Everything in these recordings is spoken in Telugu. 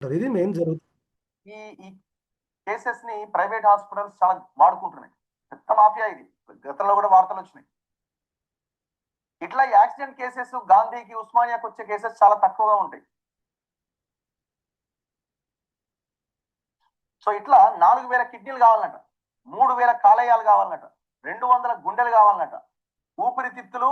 ఇది మెయిన్ జరుగుతుంది. ఈ ఈ కేసెస్ ని ప్రైవేట్ హాస్పిటల్స్ చాలా వాడుకుంటున్నాయి. పెద్ద మాఫియా ఇది. గతంలో కూడా వార్తలు వచ్చినాయి. ఇట్లా యాక్సిడెంట్ కేసెస్ గాంధీకి ఉస్మానియాకి వచ్చే కేసెస్ చాలా తక్కువగా ఉంటాయి. సో ఇట్లా 4000 కిడ్నీలు కావాలన్నట, 3000 కాలేయాలు కావాలన్నట, 200 గుండెలు కావాలన్నట, ఊపిరితిత్తులు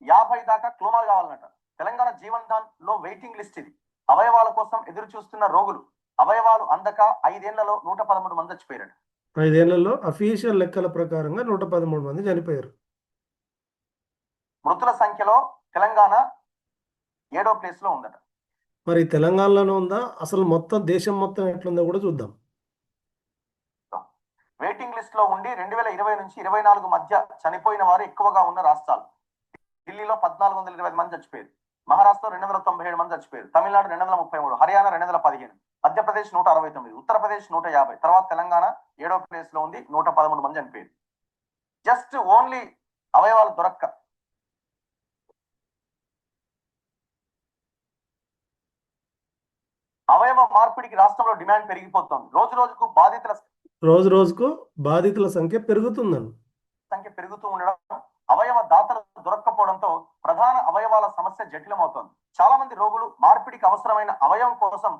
50 దాకా క్లోమాలు కావాలన్నట. తెలంగాణ జీవన్ దాన్ లో వెయిటింగ్ లిస్ట్ ఇది. అవయవాల కోసం ఎదురు చూస్తున్న రోగులు. అవయవాలు అందక 5 ఏళ్లలో 113 మంది చచ్చిపోయారు. 5 ఏళ్లలో అఫీషియల్ లెక్కల ప్రకారంగా 113 మంది చనిపోయారు. మృతుల సంఖ్యలో తెలంగాణ 7వ ప్లేస్ లో ఉందట. మరి తెలంగాణలోనే ఉందా, అసలు మొత్తం దేశం మొత్తం ఎట్లుందో కూడా చూద్దాం. వెయిటింగ్ లిస్ట్ లో ఉండి 2020 నుంచి 24 మధ్య చనిపోయిన వారు ఎక్కువగా ఉన్న రాష్ట్రాలు. ఢిల్లీలో 1425 మంది చచ్చిపోయారు, మహారాష్ట్ర 297 మంది చచ్చిపోయారు, తమిళనాడు 233, హర్యానా 215, మధ్యప్రదేశ్ 169, ఉత్తరప్రదేశ్ 150, తర్వాత తెలంగాణ 7వ ప్లేస్ లో ఉంది, 113 మంది చనిపోయారు. జస్ట్ ఓన్లీ అవయవాలు దొరక్క. అవయవ మార్పిడికి రాష్ట్రంలో డిమాండ్ పెరిగిపోతుంది. రోజు రోజుకు బాధితుల సంఖ్య పెరుగుతుందని సంఖ్య పెరుగుతూ ఉండడం, అవయవ దాతలు దొరక్కపోవడంతో ప్రధాన అవయవాల సమస్య జటిలమవుతోంది. చాలా మంది రోగులు మార్పిడికి అవసరమైన అవయవం కోసం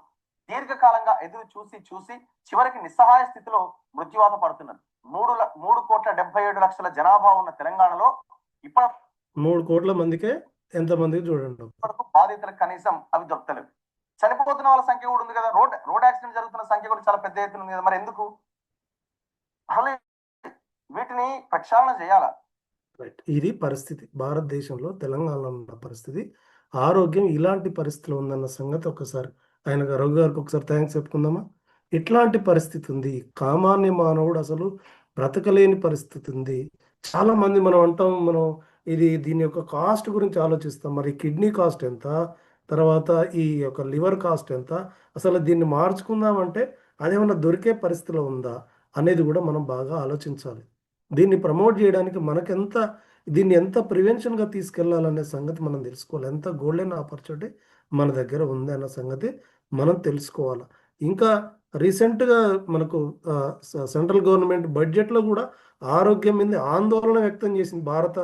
దీర్ఘకాలంగా ఎదురు చూసి చివరికి నిస్సహాయ స్థితిలో మృత్యువాత పడుతున్నారు. 3,77,00,000 జనాభా ఉన్న తెలంగాణలో ఇప్పటి 3 కోట్ల మందికే ఎంతమందికి చూడండి, బాధితులకు కనీసం అవి దొరకలేవు. చనిపోతున్న వాళ్ళ సంఖ్య కూడా ఉంది కదా, రోడ్ యాక్సిడెంట్ జరుగుతున్న సంఖ్య కూడా చాలా పెద్ద ఎత్తున ఉంది కదా. మరి ఎందుకు అసలు వీటిని ప్రక్షాళన చేయాలా? ఇది పరిస్థితి భారతదేశంలో, తెలంగాణలో ఉన్న పరిస్థితి. ఆరోగ్యం ఇలాంటి పరిస్థితిలో ఉందన్న సంగతి ఒకసారి ఆయన రఘు గారికి ఒకసారి థ్యాంక్స్ చెప్పుకుందామా. ఇట్లాంటి పరిస్థితి ఉంది, సామాన్య మానవుడు అసలు బ్రతకలేని పరిస్థితి ఉంది. చాలా మంది మనం అంటాం, దీని యొక్క కాస్ట్ గురించి ఆలోచిస్తాం. మరి కిడ్నీ కాస్ట్ ఎంత, తర్వాత ఈ యొక్క లివర్ కాస్ట్ ఎంత, అసలు దీన్ని మార్చుకుందామంటే అదేమన్నా దొరికే పరిస్థితిలో ఉందా అనేది కూడా మనం బాగా ఆలోచించాలి. దీన్ని ప్రమోట్ చేయడానికి దీన్ని ఎంత ప్రివెన్షన్గా తీసుకెళ్లాలనే సంగతి మనం తెలుసుకోవాలి. ఎంత గోల్డెన్ ఆపర్చునిటీ మన దగ్గర ఉంది అన్న సంగతి మనం తెలుసుకోవాలి. ఇంకా రీసెంట్గా మనకు సెంట్రల్ గవర్నమెంట్ బడ్జెట్లో కూడా ఆరోగ్యం మీద ఆందోళన వ్యక్తం చేసింది భారత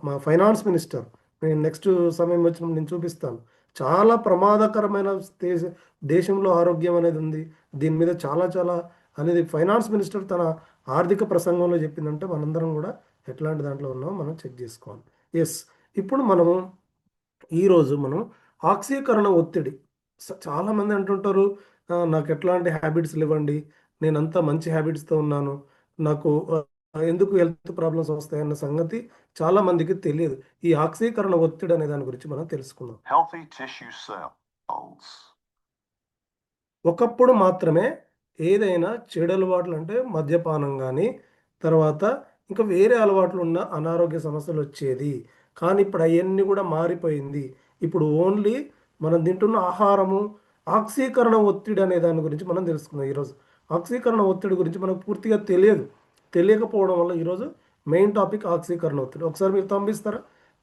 మా ఫైనాన్స్ మినిస్టర్. నేను నెక్స్ట్ సమయం వచ్చినప్పుడు నేను చూపిస్తాను. చాలా ప్రమాదకరమైన దేశంలో ఆరోగ్యం అనేది ఉంది, దీని మీద చాలా చాలా అనేది ఫైనాన్స్ మినిస్టర్ తన ఆర్థిక ప్రసంగంలో చెప్పిందంటే మనందరం కూడా ఎట్లాంటి దాంట్లో ఉన్నామో మనం చెక్ చేసుకోవాలి. ఎస్, ఇప్పుడు ఈరోజు మనం ఆక్సీకరణ ఒత్తిడి. చాలామంది అంటుంటారు, నాకు ఎట్లాంటి హ్యాబిట్స్ ఇవ్వండి, నేనంతా మంచి హ్యాబిట్స్తో ఉన్నాను, నాకు ఎందుకు హెల్త్ ప్రాబ్లమ్స్ వస్తాయన్న సంగతి చాలా మందికి తెలియదు. ఈ ఆక్సీకరణ ఒత్తిడి అనే దాని గురించి మనం తెలుసుకుందాం. ఒకప్పుడు మాత్రమే ఏదైనా చెడు అలవాట్లు అంటే మద్యపానం కానీ, తర్వాత ఇంకా వేరే అలవాట్లు ఉన్న అనారోగ్య సమస్యలు వచ్చేది. కానీ ఇప్పుడు అవన్నీ కూడా మారిపోయింది. ఇప్పుడు ఓన్లీ మనం తింటున్న ఆహారము, ఆక్సీకరణ ఒత్తిడి అనే దాని గురించి మనం తెలుసుకుందాం ఈరోజు. ఆక్సీకరణ ఒత్తిడి గురించి మనకు పూర్తిగా తెలియకపోవడం వల్ల ఈరోజు మెయిన్ టాపిక్ ఆక్సీకరణ ఒత్తిడి. ఒకసారి మీరు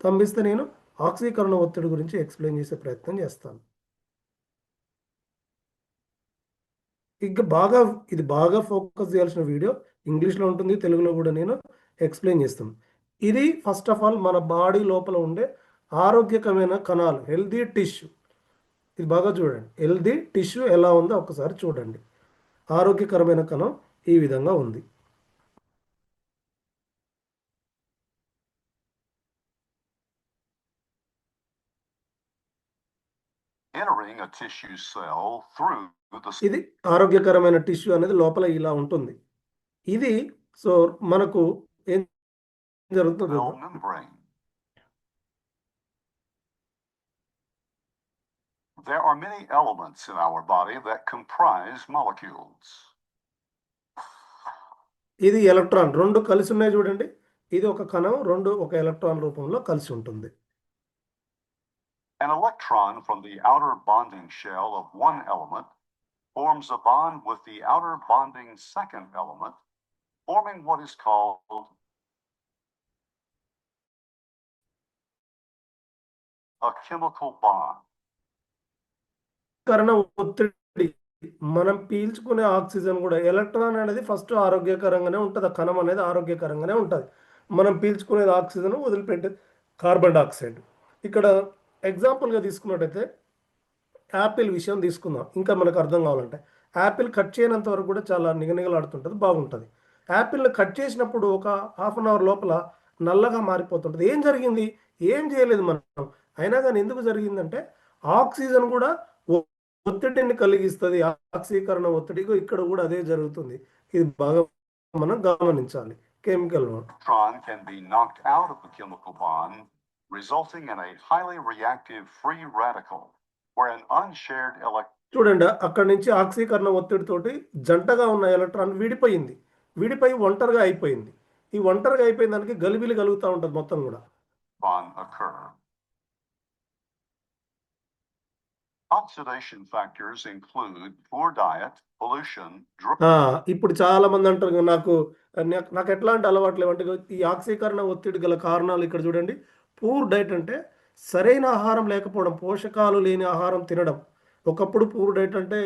తంబిస్తే నేను ఆక్సీకరణ ఒత్తిడి గురించి ఎక్స్ప్లెయిన్ చేసే ప్రయత్నం చేస్తాను. ఇది బాగా ఫోకస్ చేయాల్సిన వీడియో. ఇంగ్లీష్లో ఉంటుంది, తెలుగులో కూడా నేను ఎక్స్ప్లెయిన్ చేస్తాను. ఇది ఫస్ట్ ఆఫ్ ఆల్ మన బాడీ లోపల ఉండే ఆరోగ్యకరమైన కణాలు, హెల్దీ టిష్యూ. ఇది బాగా చూడండి, హెల్దీ టిష్యూ ఎలా ఉందో ఒకసారి చూడండి. ఆరోగ్యకరమైన కణం ఈ విధంగా ఉంది. ఇది ఆరోగ్యకరమైన టిష్యూ అనేది లోపల ఇలా ఉంటుంది. ఇది సో మనకు ఏం జరుగుతుంది, there are many elements in our body that comprise molecules. ఇది ఎలక్ట్రాన్, రెండు కలిసి ఉన్నాయి చూడండి. ఇది ఒక కణం, రెండు ఒక ఎలక్ట్రాన్ రూపంలో కలిసి ఉంటుంది. An electron from the outer bonding shell of one element forms a bond with the outer bonding second element, forming what is called a chemical bond. ఆక్సీకరణ ఒత్తిడి, మనం పీల్చుకునే ఆక్సిజన్ కూడా, ఎలక్ట్రాన్ అనేది ఫస్ట్ ఆరోగ్యకరంగానే ఉంటుంది, ఆ కణం అనేది ఆరోగ్యకరంగానే ఉంటుంది. మనం పీల్చుకునేది ఆక్సిజన్, వదిలిపెట్టేది కార్బన్ డైఆక్సైడ్. ఇక్కడ ఎగ్జాంపుల్గా తీసుకున్నట్టయితే యాపిల్ విషయం తీసుకుందాం, ఇంకా మనకు అర్థం కావాలంటే. యాపిల్ కట్ చేయనంత వరకు కూడా చాలా నిగనిగలాడుతుంటుంది, బాగుంటుంది. యాపిల్ని కట్ చేసినప్పుడు ఒక హాఫ్ అన్ అవర్ లోపల నల్లగా మారిపోతుంటుంది. ఏం జరిగింది? ఏం చేయలేదు మనం. అయినా కానీ ఎందుకు జరిగిందంటే ఆక్సిజన్ కూడా ఒత్తిడిని కలిగిస్తుంది, ఆక్సీకరణ ఒత్తిడి. ఇక్కడ కూడా అదే జరుగుతుంది. ఇది బాగా మనం గమనించాలి. Chemical Electron can be knocked out of the chemical bond, resulting in a highly reactive free radical, where an unshared electron చూడండి, అక్కడి నుంచి ఆక్సీకరణ ఒత్తిడితోటి జంటగా ఉన్న ఎలక్ట్రాన్ విడిపోయింది, విడిపోయి ఒంటరిగా అయిపోయింది. ఈ ఒంటరిగా అయిపోయిన దానికి గలిబిలి కలుగుతూ ఉంటుంది మొత్తం కూడా. occur. Oxidation factors include poor diet, pollution, ఇప్పుడు చాలా మంది అంటారు, నాకు ఎట్లాంటి అలవాట్లు లేవంటే, ఈ ఆక్సీకరణ ఒత్తిడి గల కారణాలు ఇక్కడ చూడండి. పూర్ డైట్ అంటే సరైన ఆహారం లేకపోవడం, పోషకాలు లేని ఆహారం తినడం. ఒకప్పుడు పూర్ డైట్ అంటే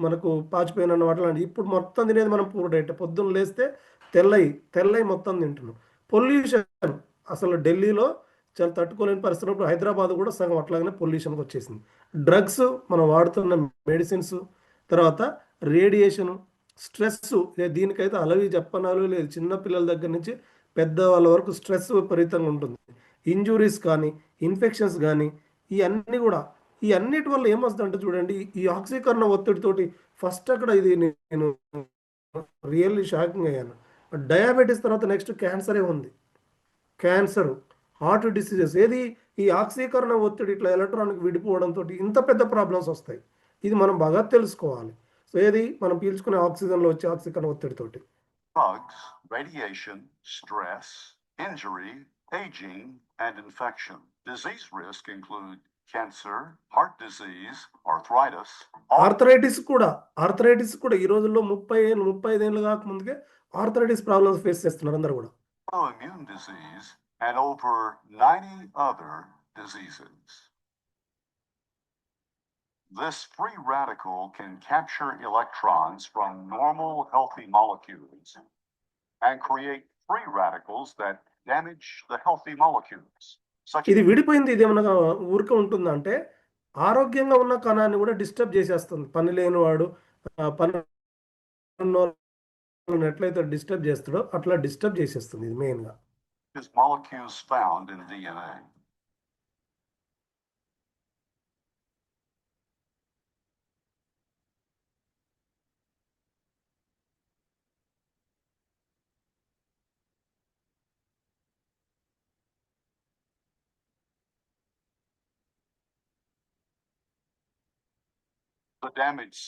మనకు పాచిపోయిన వాటి, ఇప్పుడు మొత్తం తినేది మనం పూర్ డైట్. పొద్దున్న లేస్తే తెల్లయి మొత్తం తింటున్నాం. పొల్యూషన్, అసలు ఢిల్లీలో చాలా తట్టుకోలేని పరిస్థితులు, హైదరాబాద్ కూడా సగం అట్లాగనే పొల్యూషన్కి వచ్చేసింది. డ్రగ్స్, మనం వాడుతున్న మెడిసిన్స్, తర్వాత రేడియేషను, స్ట్రెస్. దీనికైతే అలవి చెప్పనాలు లేదు. చిన్న పిల్లల దగ్గర నుంచి పెద్దవాళ్ళ వరకు స్ట్రెస్ విపరీతంగా ఉంటుంది. ఇంజురీస్ కానీ, ఇన్ఫెక్షన్స్ కానీ, ఈ అన్నిటి వల్ల ఏమొస్తుందంటే చూడండి, ఈ ఆక్సీకరణ ఒత్తిడితోటి ఫస్ట్ అక్కడ ఇది నేను రియల్లీ షాకింగ్ అయ్యాను. డయాబెటీస్ తర్వాత నెక్స్ట్ క్యాన్సరే ఉంది. Cancer, heart diseases. ఏది? ఈ ఆక్సీకరణ ఒత్తిడి ఇట్లా ఎలక్ట్రానిక్ విడిపోవడంతో ఇంత పెద్ద ప్రాబ్లమ్స్ వస్తాయి. ఇది మనం బాగా తెలుసుకోవాలి. ఏది? మనం పీల్చుకునే ఆక్సిజన్లో వచ్చే ఆక్సీకరణ ఒత్తిడితోటి. drugs, radiation, stress, injury, aging, and infection. Disease risk include cancer, heart disease, arthritis. Arthritis కూడా ఈ రోజుల్లో 35 ఏళ్ళు కాకముందుకే ఆర్థరైటిస్ ప్రాబ్లమ్స్ ఫేస్ చేస్తున్నారు అందరూ కూడా. Autoimmune disease and over 90 other diseases. This free radical can capture electrons from normal healthy molecules and create free radicals that damage the healthy molecules. ఇది విడిపోయింది, ఇది ఏమన్నా ఊరికే ఉంటుందంటే ఆరోగ్యంగా ఉన్న కణాన్ని కూడా డిస్టర్బ్ చేసేస్తుంది. పని లేనివాడు పని ఎట్లయితే డిస్టర్బ్ చేస్తాడో అట్లా డిస్టర్బ్ చేసేస్తుంది ఇది మెయిన్గా. These molecules found in DNA. The damage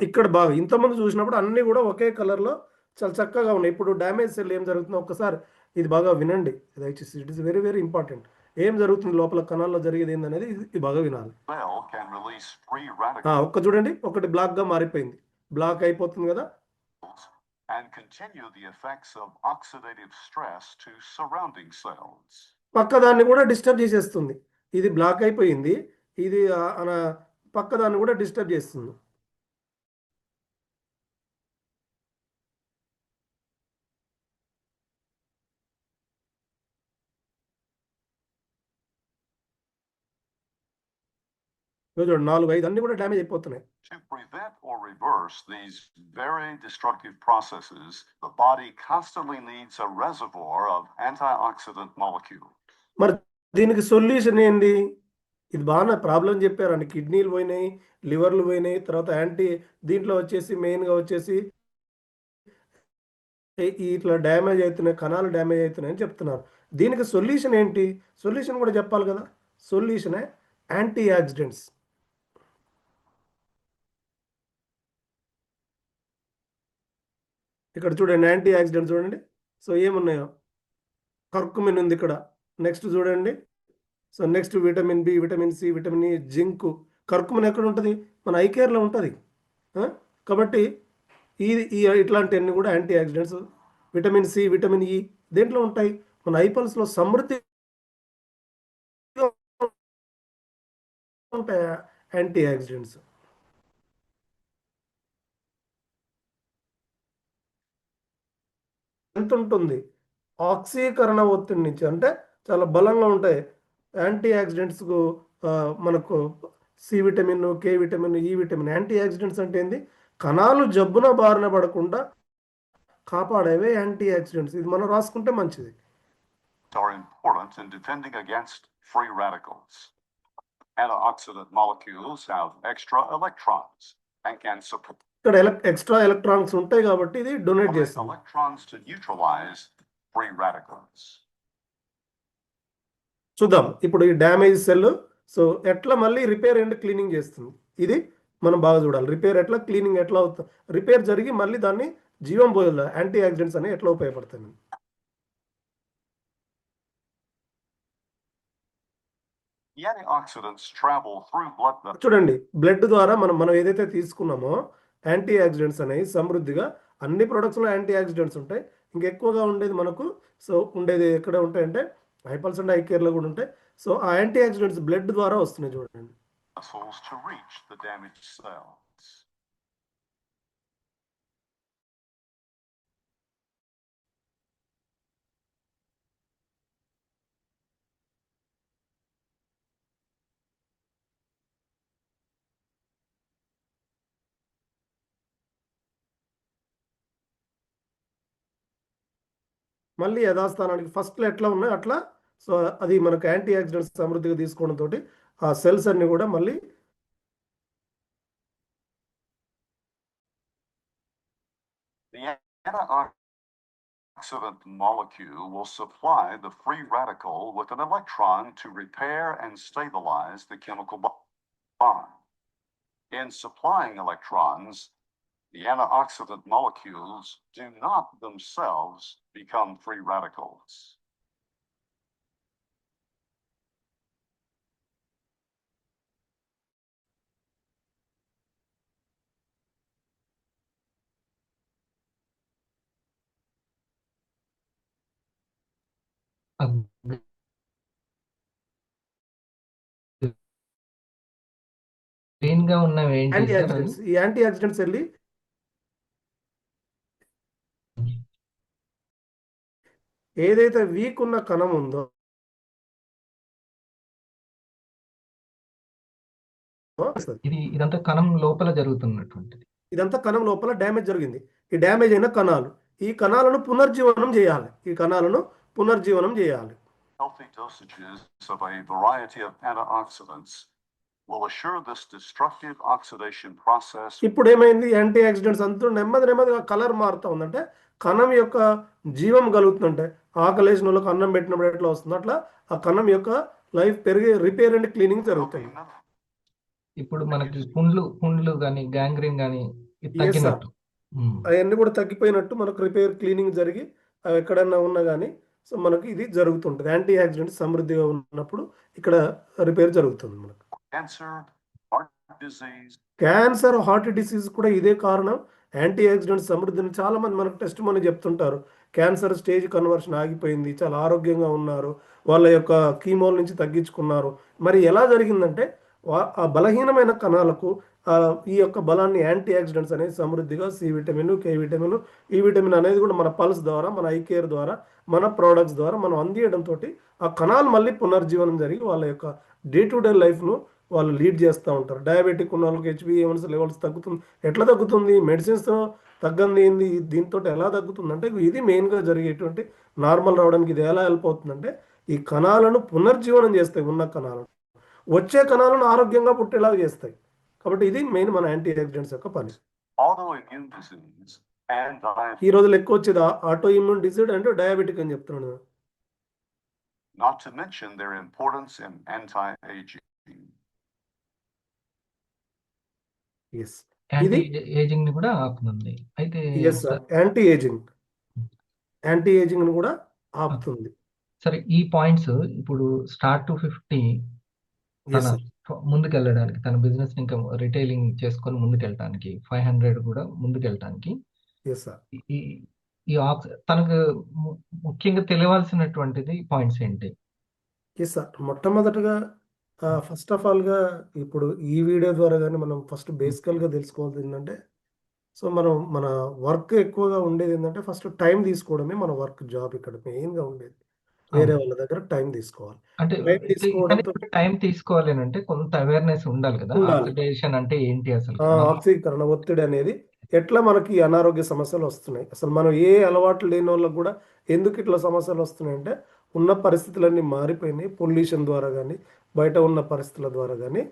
ఇక్కడ బాగా ఇంతమంది చూసినప్పుడు అన్ని కూడా ఒకే కలర్లో చాలా చక్కగా ఉన్నాయి. ఇప్పుడు డ్యామేజ్ సెల్ ఏం జరుగుతుందో ఒక్కసారి ఇది బాగా వినండి, దయచేసి. It is very very important. ఏం జరుగుతుంది లోపల కణాల్లో జరిగేది ఏందనేది ఇది బాగా వినాలి. cell can release free radicals ఒక్క చూడండి, ఒకటి బ్లాక్గా మారిపోయింది, బ్లాక్ అయిపోతుంది కదా. and continue the effects of oxidative stress to surrounding cells. పక్క దాన్ని కూడా డిస్టర్బ్ చేసేస్తుంది. ఇది బ్లాక్ అయిపోయింది, ఇది పక్క దాన్ని కూడా డిస్టర్బ్ చేస్తుంది. చూడండి 4-5 అన్ని కూడా డ్యామేజ్ అయిపోతున్నాయి. To prevent or reverse these very destructive processes, the body constantly needs a reservoir of antioxidant molecules. మరి దీనికి సొల్యూషన్ ఏంటి? ఇది బాగా ప్రాబ్లం చెప్పారండి. కిడ్నీలు పోయినాయి, లివర్లు పోయినాయి, తర్వాత దీంట్లో వచ్చేసి మెయిన్గా వచ్చేసి ఇట్లా డ్యామేజ్ అవుతున్నాయి, కణాలు డ్యామేజ్ అవుతున్నాయి అని చెప్తున్నారు. దీనికి సొల్యూషన్ ఏంటి? సొల్యూషన్ కూడా చెప్పాలి కదా. సొల్యూషనే యాంటీ ఆక్సిడెంట్స్. ఇక్కడ చూడండి, యాంటీ ఆక్సిడెంట్స్ చూడండి. ఏమున్నాయో, కర్కుమిన్ ఉంది ఇక్కడ. నెక్స్ట్ చూడండి, next vitamin B, vitamin C, vitamin E, zinc. Curcumin ఎక్కడ ఉంటుంది? మన ఐకేర్లో ఉంటుంది. కాబట్టి ఇట్లాంటివన్నీ కూడా antioxidants. Vitamin C, vitamin E దేంట్లో ఉంటాయి? మన ఐపల్స్లో సమృద్ధి ఉంటాయి యాంటీ ఆక్సిడెంట్స్. ఎంత ఉంటుంది ఆక్సీకరణ ఒత్తిడి నుంచి, అంటే చాలా బలంగా ఉంటాయి యాంటీ ఆక్సిడెంట్స్కు. మనకు సి విటమిన్, కే vitamin, E vitamin. Anti oxidants అంటే ఏంది? కణాలు జబ్బున బారిన పడకుండా కాపాడేవే యాంటీ ఆక్సిడెంట్స్. ఇది మనం రాసుకుంటే మంచిది. Are important in defending against free radicals. Antioxidant molecules have extra electrons and can support ఇక్కడ ఎక్స్ట్రా ఎలక్ట్రాన్స్ ఉంటాయి కాబట్టి ఇది డొనేట్ చేస్తాం. electrons to neutralize free radicals. చూద్దాం ఇప్పుడు ఈ డ్యామేజ్ సెల్ సో ఎట్లా మళ్ళీ రిపేర్ అండ్ క్లీనింగ్ చేస్తుంది. ఇది మనం బాగా చూడాలి. రిపేర్ ఎట్లా, క్లీనింగ్ ఎట్లా అవుతుంది, రిపేర్ జరిగి మళ్ళీ దాన్ని జీవం పోయేలా యాంటీ ఆక్సిడెంట్స్ అనేవి ఎట్లా ఉపయోగపడతాయి. The antioxidants travel through blood vessels. చూడండి, బ్లడ్ ద్వారా మనం ఏదైతే తీసుకున్నామో యాంటీ ఆక్సిడెంట్స్ అనేవి సమృద్ధిగా అన్ని ప్రొడక్ట్స్లో యాంటీ ఆక్సిడెంట్స్ ఉంటాయి. ఇంకెక్కువగా ఉండేది మనకు సో ఉండేది ఎక్కడ ఉంటాయంటే హైపల్స్ అండ్ ఐకేర్లో కూడా ఉంటాయి. సో ఆ యాంటీ ఆక్సిడెంట్స్ బ్లడ్ ద్వారా వస్తున్నాయి చూడండి. Vessels to reach the damaged cells. మళ్ళీ యథాస్థానానికి ఫస్ట్లో ఎట్లా ఉన్నాయో అట్లా సో అది మనకు యాంటీ ఆక్సిడెంట్స్ సమృద్ధిగా తీసుకోవడంతో ఆ సెల్స్ అన్ని కూడా మళ్ళీ The antioxidant molecule will supply the free radical with an electron to repair and stabilize the chemical bond. In supplying electrons, the antioxidant molecules do not themselves become free radicals. Green గా ఉన్నవి ఏంటి యాంటీ సార్ అవి? ఆక్సిడెంట్స్. ఈ యాంటీ ఆక్సిడెంట్స్ వెళ్ళి ఏదైతే వీక్ ఉన్న కణం ఉందో ఇదంతా కణం లోపల జరుగుతున్నటువంటిది. ఇదంతా కణం లోపల డ్యామేజ్ జరిగింది. ఈ డ్యామేజ్ అయిన కణాలు, ఈ కణాలను పునర్జీవనం చేయాలి. ఈ కణాలను పునర్జీవనం చేయాలి. Healthy dosages of a variety of antioxidants will assure this destructive oxidation process. ఇప్పుడు ఏమైంది, యాంటీ ఆక్సిడెంట్స్ అంతా నెమ్మదిగా కలర్ మారుతా ఉందంటే కణం యొక్క జీవం కలుగుతుందంటే ఆకలేసిన వాళ్ళకి అన్నం పెట్టినప్పుడు ఎట్లా వస్తుందో అట్లా ఆ కణం యొక్క లైఫ్ పెరిగి రిపేర్ అండ్ క్లీనింగ్ జరుగుతుంది. ఇప్పుడు మనకి పుండ్లు కానీ గ్యాంగ్రీన్ కానీ తగ్గినట్టు అవన్నీ కూడా తగ్గిపోయినట్టు మనకు రిపేర్ క్లీనింగ్ జరిగి అవి ఎక్కడన్నా ఉన్నా కానీ సో మనకు ఇది జరుగుతుంటుంది. యాంటీ ఆక్సిడెంట్స్ సమృద్ధిగా ఉన్నప్పుడు ఇక్కడ రిపేర్ జరుగుతుంది. మనకు Cancer, heart disease. Cancer, heart disease కూడా ఇదే కారణం. యాంటీ ఆక్సిడెంట్స్ సమృద్ధిని చాలా మంది మనకు టెస్ట్ మని చెప్తుంటారు. క్యాన్సర్ స్టేజ్ కన్వర్షన్ ఆగిపోయింది, చాలా ఆరోగ్యంగా ఉన్నారు, వాళ్ళ యొక్క కీమోల నుంచి తగ్గించుకున్నారు. మరి ఎలా జరిగిందంటే ఆ బలహీనమైన కణాలకు ఈ యొక్క బలాన్ని యాంటీ ఆక్సిడెంట్స్ అనేది సమృద్ధిగా సి విటమిన్, కే విటమిన్, ఈ విటమిన్ అనేది కూడా మన పల్స్ ద్వారా, మన ఐ కేర్ ద్వారా, మన ప్రోడక్ట్స్ ద్వారా మనం అందియడంతో ఆ కణాలు మళ్ళీ పునర్జీవనం జరిగి వాళ్ళ యొక్క డే టు డే లైఫ్ను వాళ్ళు లీడ్ చేస్తూ ఉంటారు. డయాబెటిక్ ఉన్న వాళ్ళకి హెచ్బిఏవన్స్ లెవెల్స్ తగ్గుతుంది. ఎట్లా తగ్గుతుంది? మెడిసిన్స్తో తగ్గంది ఏంది, దీంతో ఎలా తగ్గుతుంది అంటే ఇది మెయిన్గా జరిగేటువంటి నార్మల్ రావడానికి ఇది ఎలా హెల్ప్ అవుతుందంటే ఈ కణాలను పునర్జీవనం చేస్తాయి. ఉన్న కణాలను, వచ్చే కణాలను ఆరోగ్యంగా పుట్టేలా చేస్తాయి. కాబట్టి ఇది మెయిన్ మన యాంటీ ఆక్సిడెంట్స్ యొక్క పని. Autoimmune disease and diabetes. ఈ రోజులు ఎక్కువ వచ్చేది ఆటో ఇమ్యూన్ డిసీజ్ అంటే డయాబెటిక్ అని చెప్తున్నాను. Not to mention their importance in anti-aging. Yes, anti ఇది ఏజింగ్ ని కూడా ఆపుతుంది. అయితే ఎస్ సార్, యాంటీ ఏజింగ్ ను కూడా ఆపుతుంది. సరే, ఈ పాయింట్స్ ఇప్పుడు స్టార్ట్ టు 50 తన ఎస్ సార్, ముందుకెళ్ళడానికి, తన బిజినెస్ ఇంకా రిటైలింగ్ చేసుకొని ముందుకెళ్ళటానికి, 500 కూడా ముందుకెళ్ళటానికి ఎస్ సార్, ఈ ఈ తనకు ముఖ్యంగా తెలియాల్సినటువంటిది పాయింట్స్ ఏంటి? Yes sir. మొట్టమొదటిగా ఫస్ట్ ఆఫ్ ఆల్గా ఇప్పుడు ఈ వీడియో ద్వారా కానీ మనం ఫస్ట్ బేసికల్గా తెలుసుకోవాల్సింది ఏంటంటే, సో మనం మన వర్క్ ఎక్కువగా ఉండేది ఏంటంటే ఫస్ట్ టైం తీసుకోవడమే మన వర్క్ జాబ్ ఇక్కడ మెయిన్గా ఉండేది. వేరే అవును. వాళ్ళ దగ్గర టైం తీసుకోవాలి. అంటే టైం కానీ తీసుకోవడంతో ఇప్పుడు టైం తీసుకోవాలి అని అంటే కొంత అవేర్నెస్ ఉండాలి కదా, ఉండాలి. ఆక్సిడేషన్ అంటే ఏంటి అసలు ఆక్సీకరణ ఒత్తిడి అనేది ఎట్లా మనకి అనారోగ్య సమస్యలు వస్తున్నాయి, అసలు మనం ఏ అలవాట్లు లేని వాళ్ళకి కూడా ఎందుకు ఇట్లా సమస్యలు వస్తున్నాయి అంటే ఉన్న పరిస్థితులన్నీ మారిపోయినాయి. పొల్యూషన్ ద్వారా కానీ బయట ఉన్న పరిస్థితుల ద్వారా కానీ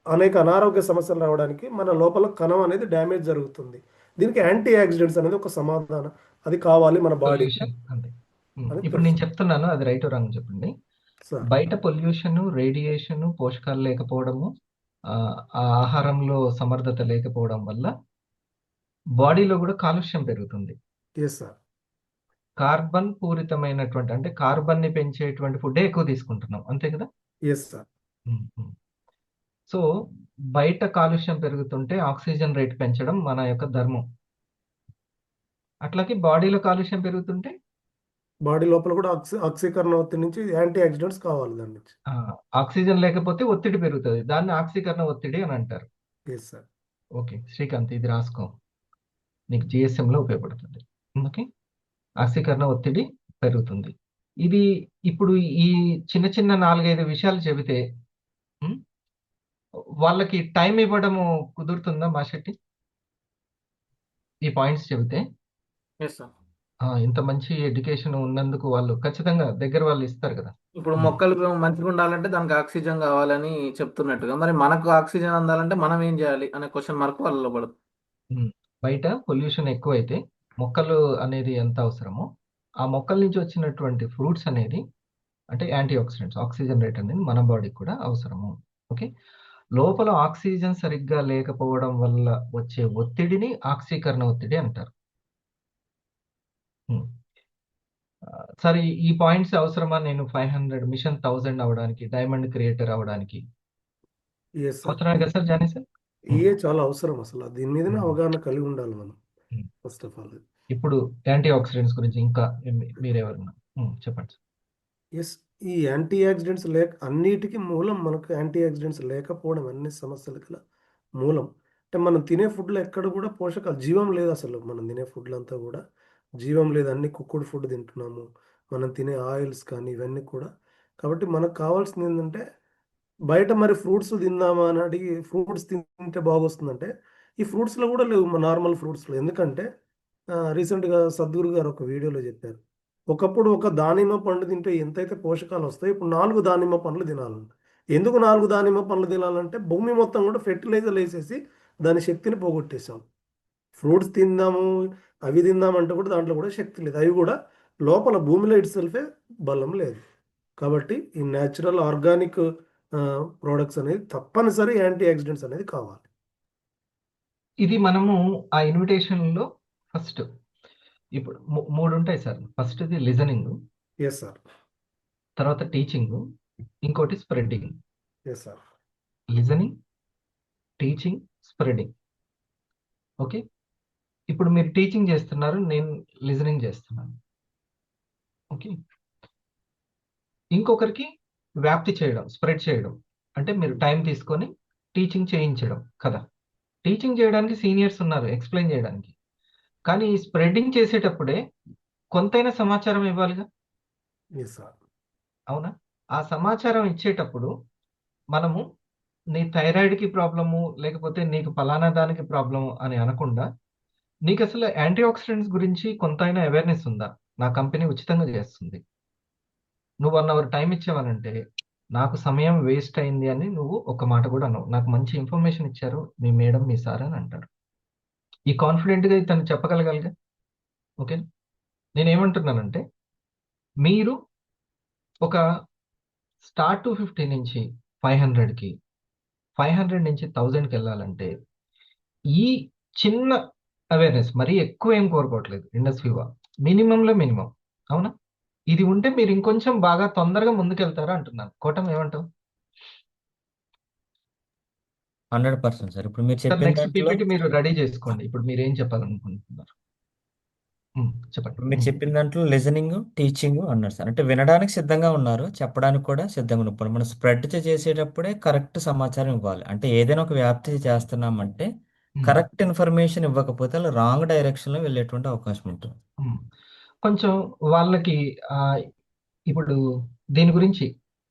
అనేక అనారోగ్య సమస్యలు రావడానికి మన లోపల కణం అనేది డ్యామేజ్ జరుగుతుంది. దీనికి యాంటీ ఆక్సిడెంట్స్ అనేది ఒక సమాధానం, అది కావాలి మన బాడీకి పొల్యూషన్ అంతే. అని ఇప్పుడు తెలుసు నేను చెప్తున్నాను, అది రైట్ రాంగ్ చెప్పండి. సార్. బయట పొల్యూషన్, రేడియేషన్, పోషకాలు లేకపోవడము, ఆ ఆహారంలో సమర్థత లేకపోవడం వల్ల బాడీలో కూడా కాలుష్యం పెరుగుతుంది. Yes sir. కార్బన్ పూరితమైనటువంటి అంటే కార్బన్ ని పెంచేటువంటి ఫుడ్ ఎక్కువ తీసుకుంటున్నాం, అంతే కదా. Yes sir. సో బయట కాలుష్యం పెరుగుతుంటే ఆక్సిజన్ రేట్ పెంచడం మన యొక్క ధర్మం. అట్లాగే బాడీలో కాలుష్యం పెరుగుతుంటే బాడీ లోపల కూడా ఆక్సీకరణ ఒత్తిడి నుంచి యాంటీ ఆక్సిడెంట్స్ కావాలి దాని నుంచి. ఆక్సిజన్ లేకపోతే ఒత్తిడి పెరుగుతుంది, దాన్ని ఆక్సీకరణ ఒత్తిడి అని అంటారు. Yes sir. ఓకే శ్రీకాంత్, ఇది రాసుకో, నీకు జిఎస్ఎంలో ఉపయోగపడుతుంది. ఓకే, ఆక్సీకరణ ఒత్తిడి పెరుగుతుంది. ఇది ఇప్పుడు ఈ చిన్న చిన్న 4-5 విషయాలు చెబితే ఉమ్, వాళ్ళకి టైం ఇవ్వడము కుదురుతుందా మాషెట్టి? ఈ పాయింట్స్ చెబితే ఎస్ సార్. ఇంత మంచి ఎడ్యుకేషన్ ఉన్నందుకు వాళ్ళు ఖచ్చితంగా దగ్గర వాళ్ళు ఇస్తారు కదా. ఇప్పుడు మొక్కలు మంచిగా ఉండాలంటే దానికి ఆక్సిజన్ కావాలని చెప్తున్నట్టుగా, మరి మనకు ఆక్సిజన్ అందాలంటే మనం ఏం చేయాలి అనే క్వశ్చన్ మార్క్ వాళ్ళలో పడుతుంది. బయట పొల్యూషన్ ఎక్కువైతే మొక్కలు అనేది ఎంత అవసరమో, ఆ మొక్కల నుంచి వచ్చినటువంటి ఫ్రూట్స్ అనేది అంటే యాంటీ ఆక్సిడెంట్స్, ఆక్సిజన్ రేట్ అనేది మన బాడీకి కూడా అవసరము. ఓకే, లోపల ఆక్సిజన్ సరిగ్గా లేకపోవడం వల్ల వచ్చే ఒత్తిడిని ఆక్సీకరణ ఒత్తిడి అంటారు. సరే, ఈ పాయింట్స్ అవసరమా? నేను 500 మిషన్ 1000 అవడానికి, డైమండ్ క్రియేటర్ అవడానికి ఎస్ సార్. అవసరమే కదా సార్ జానీ సార్? ఏ చాలా అవసరం, అసలు దీని మీదనే అవగాహన కలిగి ఉండాలి మనం ఫస్ట్ ఆఫ్ ఆల్. ఇప్పుడు యాంటీ ఆక్సిడెంట్స్ గురించి ఇంకా మీరెవరన్నా చెప్పండి సార్. ఎస్, ఈ యాంటీ ఆక్సిడెంట్స్ అన్నిటికీ మూలం మనకు యాంటీ ఆక్సిడెంట్స్ లేకపోవడం, అన్ని సమస్యలకి మూలం. అంటే మనం తినే ఫుడ్లో ఎక్కడ కూడా పోషకాలు, జీవం లేదు అసలు. మనం తినే ఫుడ్లు అంతా కూడా జీవం లేదు, అన్ని కుక్కుడు ఫుడ్ తింటున్నాము. మనం తినే ఆయిల్స్ కానీ ఇవన్నీ కూడా. కాబట్టి మనకు కావాల్సింది ఏంటంటే బయట మరి ఫ్రూట్స్ తిందామా అని అడిగి ఫ్రూట్స్ తింటే బాగొస్తుందంటే ఈ ఫ్రూట్స్లో కూడా లేవు, నార్మల్ ఫ్రూట్స్లో. ఎందుకంటే రీసెంట్గా సద్గురు గారు ఒక వీడియోలో చెప్పారు, ఒకప్పుడు ఒక దానిమ్మ పండు తింటే ఎంతైతే పోషకాలు వస్తాయి, ఇప్పుడు 4 దానిమ్మ పండ్లు తినాలంట. ఎందుకు 4 దానిమ్మ పండ్లు తినాలంటే భూమి మొత్తం కూడా ఫెర్టిలైజర్ వేసేసి దాని శక్తిని పోగొట్టేసాం. ఫ్రూట్స్ తిందాము, అవి తిందామంటే కూడా దాంట్లో కూడా శక్తి లేదు, అవి కూడా లోపల భూమిలో ఇట్ సెల్ఫే బలం లేదు. కాబట్టి ఈ న్యాచురల్ ఆర్గానిక్ ప్రోడక్ట్స్ అనేది తప్పనిసరి యాంటీ ఆక్సిడెంట్స్ అనేది కావాలి. ఇది మనము ఆ ఇన్విటేషన్లో ఫస్ట్ ఇప్పుడు 3 ఉంటాయి సార్. ఫస్ట్ది లిజనింగ్, ఎస్ సార్. తర్వాత టీచింగ్, ఇంకోటి spreading. Yes sir. Listening, teaching, spreading. Okay, ఇప్పుడు మీరు టీచింగ్ చేస్తున్నారు, నేను లిజనింగ్ చేస్తున్నాను. ఓకే, ఇంకొకరికి వ్యాప్తి చేయడం, స్ప్రెడ్ చేయడం అంటే మీరు టైం తీసుకొని టీచింగ్ చేయించడం కదా. టీచింగ్ చేయడానికి సీనియర్స్ ఉన్నారు ఎక్స్ప్లెయిన్ చేయడానికి, కానీ ఈ స్ప్రెడ్డింగ్ చేసేటప్పుడే కొంతైనా సమాచారం ఇవ్వాలిగా. Yes sir. అవునా? ఆ సమాచారం ఇచ్చేటప్పుడు మనము నీ థైరాయిడ్కి ప్రాబ్లము, లేకపోతే నీకు ఫలానా దానికి ప్రాబ్లము అని అనకుండా, నీకు అసలు యాంటీ ఆక్సిడెంట్స్ గురించి కొంతైనా అవేర్నెస్ ఉందా? నా కంపెనీ ఉచితంగా చేస్తుంది, నువ్వు 1 అవర్ టైం ఇచ్చావనంటే నాకు సమయం వేస్ట్ అయింది అని నువ్వు ఒక మాట కూడా అనవు. నాకు మంచి ఇన్ఫర్మేషన్ ఇచ్చారు మీ మేడం, మీ సార్ అని అంటారు. ఈ కాన్ఫిడెంట్గా తను చెప్పగలగాలిగా. ఓకే, నేనేమంటున్నానంటే మీరు ఒక స్టార్ట్ 250 నుంచి 500కి, 500 నుంచి 1000కి వెళ్ళాలంటే ఈ చిన్న అవేర్నెస్, మరీ ఎక్కువ ఏం కోరుకోవట్లేదు, ఇండస్ట్రీవా మినిమంలో మినిమం. అవునా? ఇది ఉంటే మీరు ఇంకొంచెం బాగా తొందరగా ముందుకెళ్తారా అంటున్నాను. కోటం ఏమంటావు? 100% సార్. ఇప్పుడు మీరు సార్ చెప్పిన నెక్స్ట్ దాంట్లో పీపీటీ మీరు రెడీ చేసుకోండి. ఇప్పుడు మీరు ఏం చెప్పాలనుకుంటున్నారు? చెప్పండి. మీరు చెప్పిన దాంట్లో లిజనింగ్, టీచింగ్ అన్నారు సార్. అంటే వినడానికి సిద్ధంగా ఉన్నారు, చెప్పడానికి కూడా సిద్ధంగా ఉన్నారు. మనం స్ప్రెడ్ చేసేటప్పుడే కరెక్ట్ సమాచారం ఇవ్వాలి. అంటే ఏదైనా ఒక వ్యాప్తి చేస్తున్నామంటే కరెక్ట్ ఇన్ఫర్మేషన్ ఇవ్వకపోతే అలా రాంగ్ డైరెక్షన్లో వెళ్ళేటువంటి అవకాశం ఉంటుంది. కొంచెం వాళ్ళకి ఇప్పుడు దీని గురించి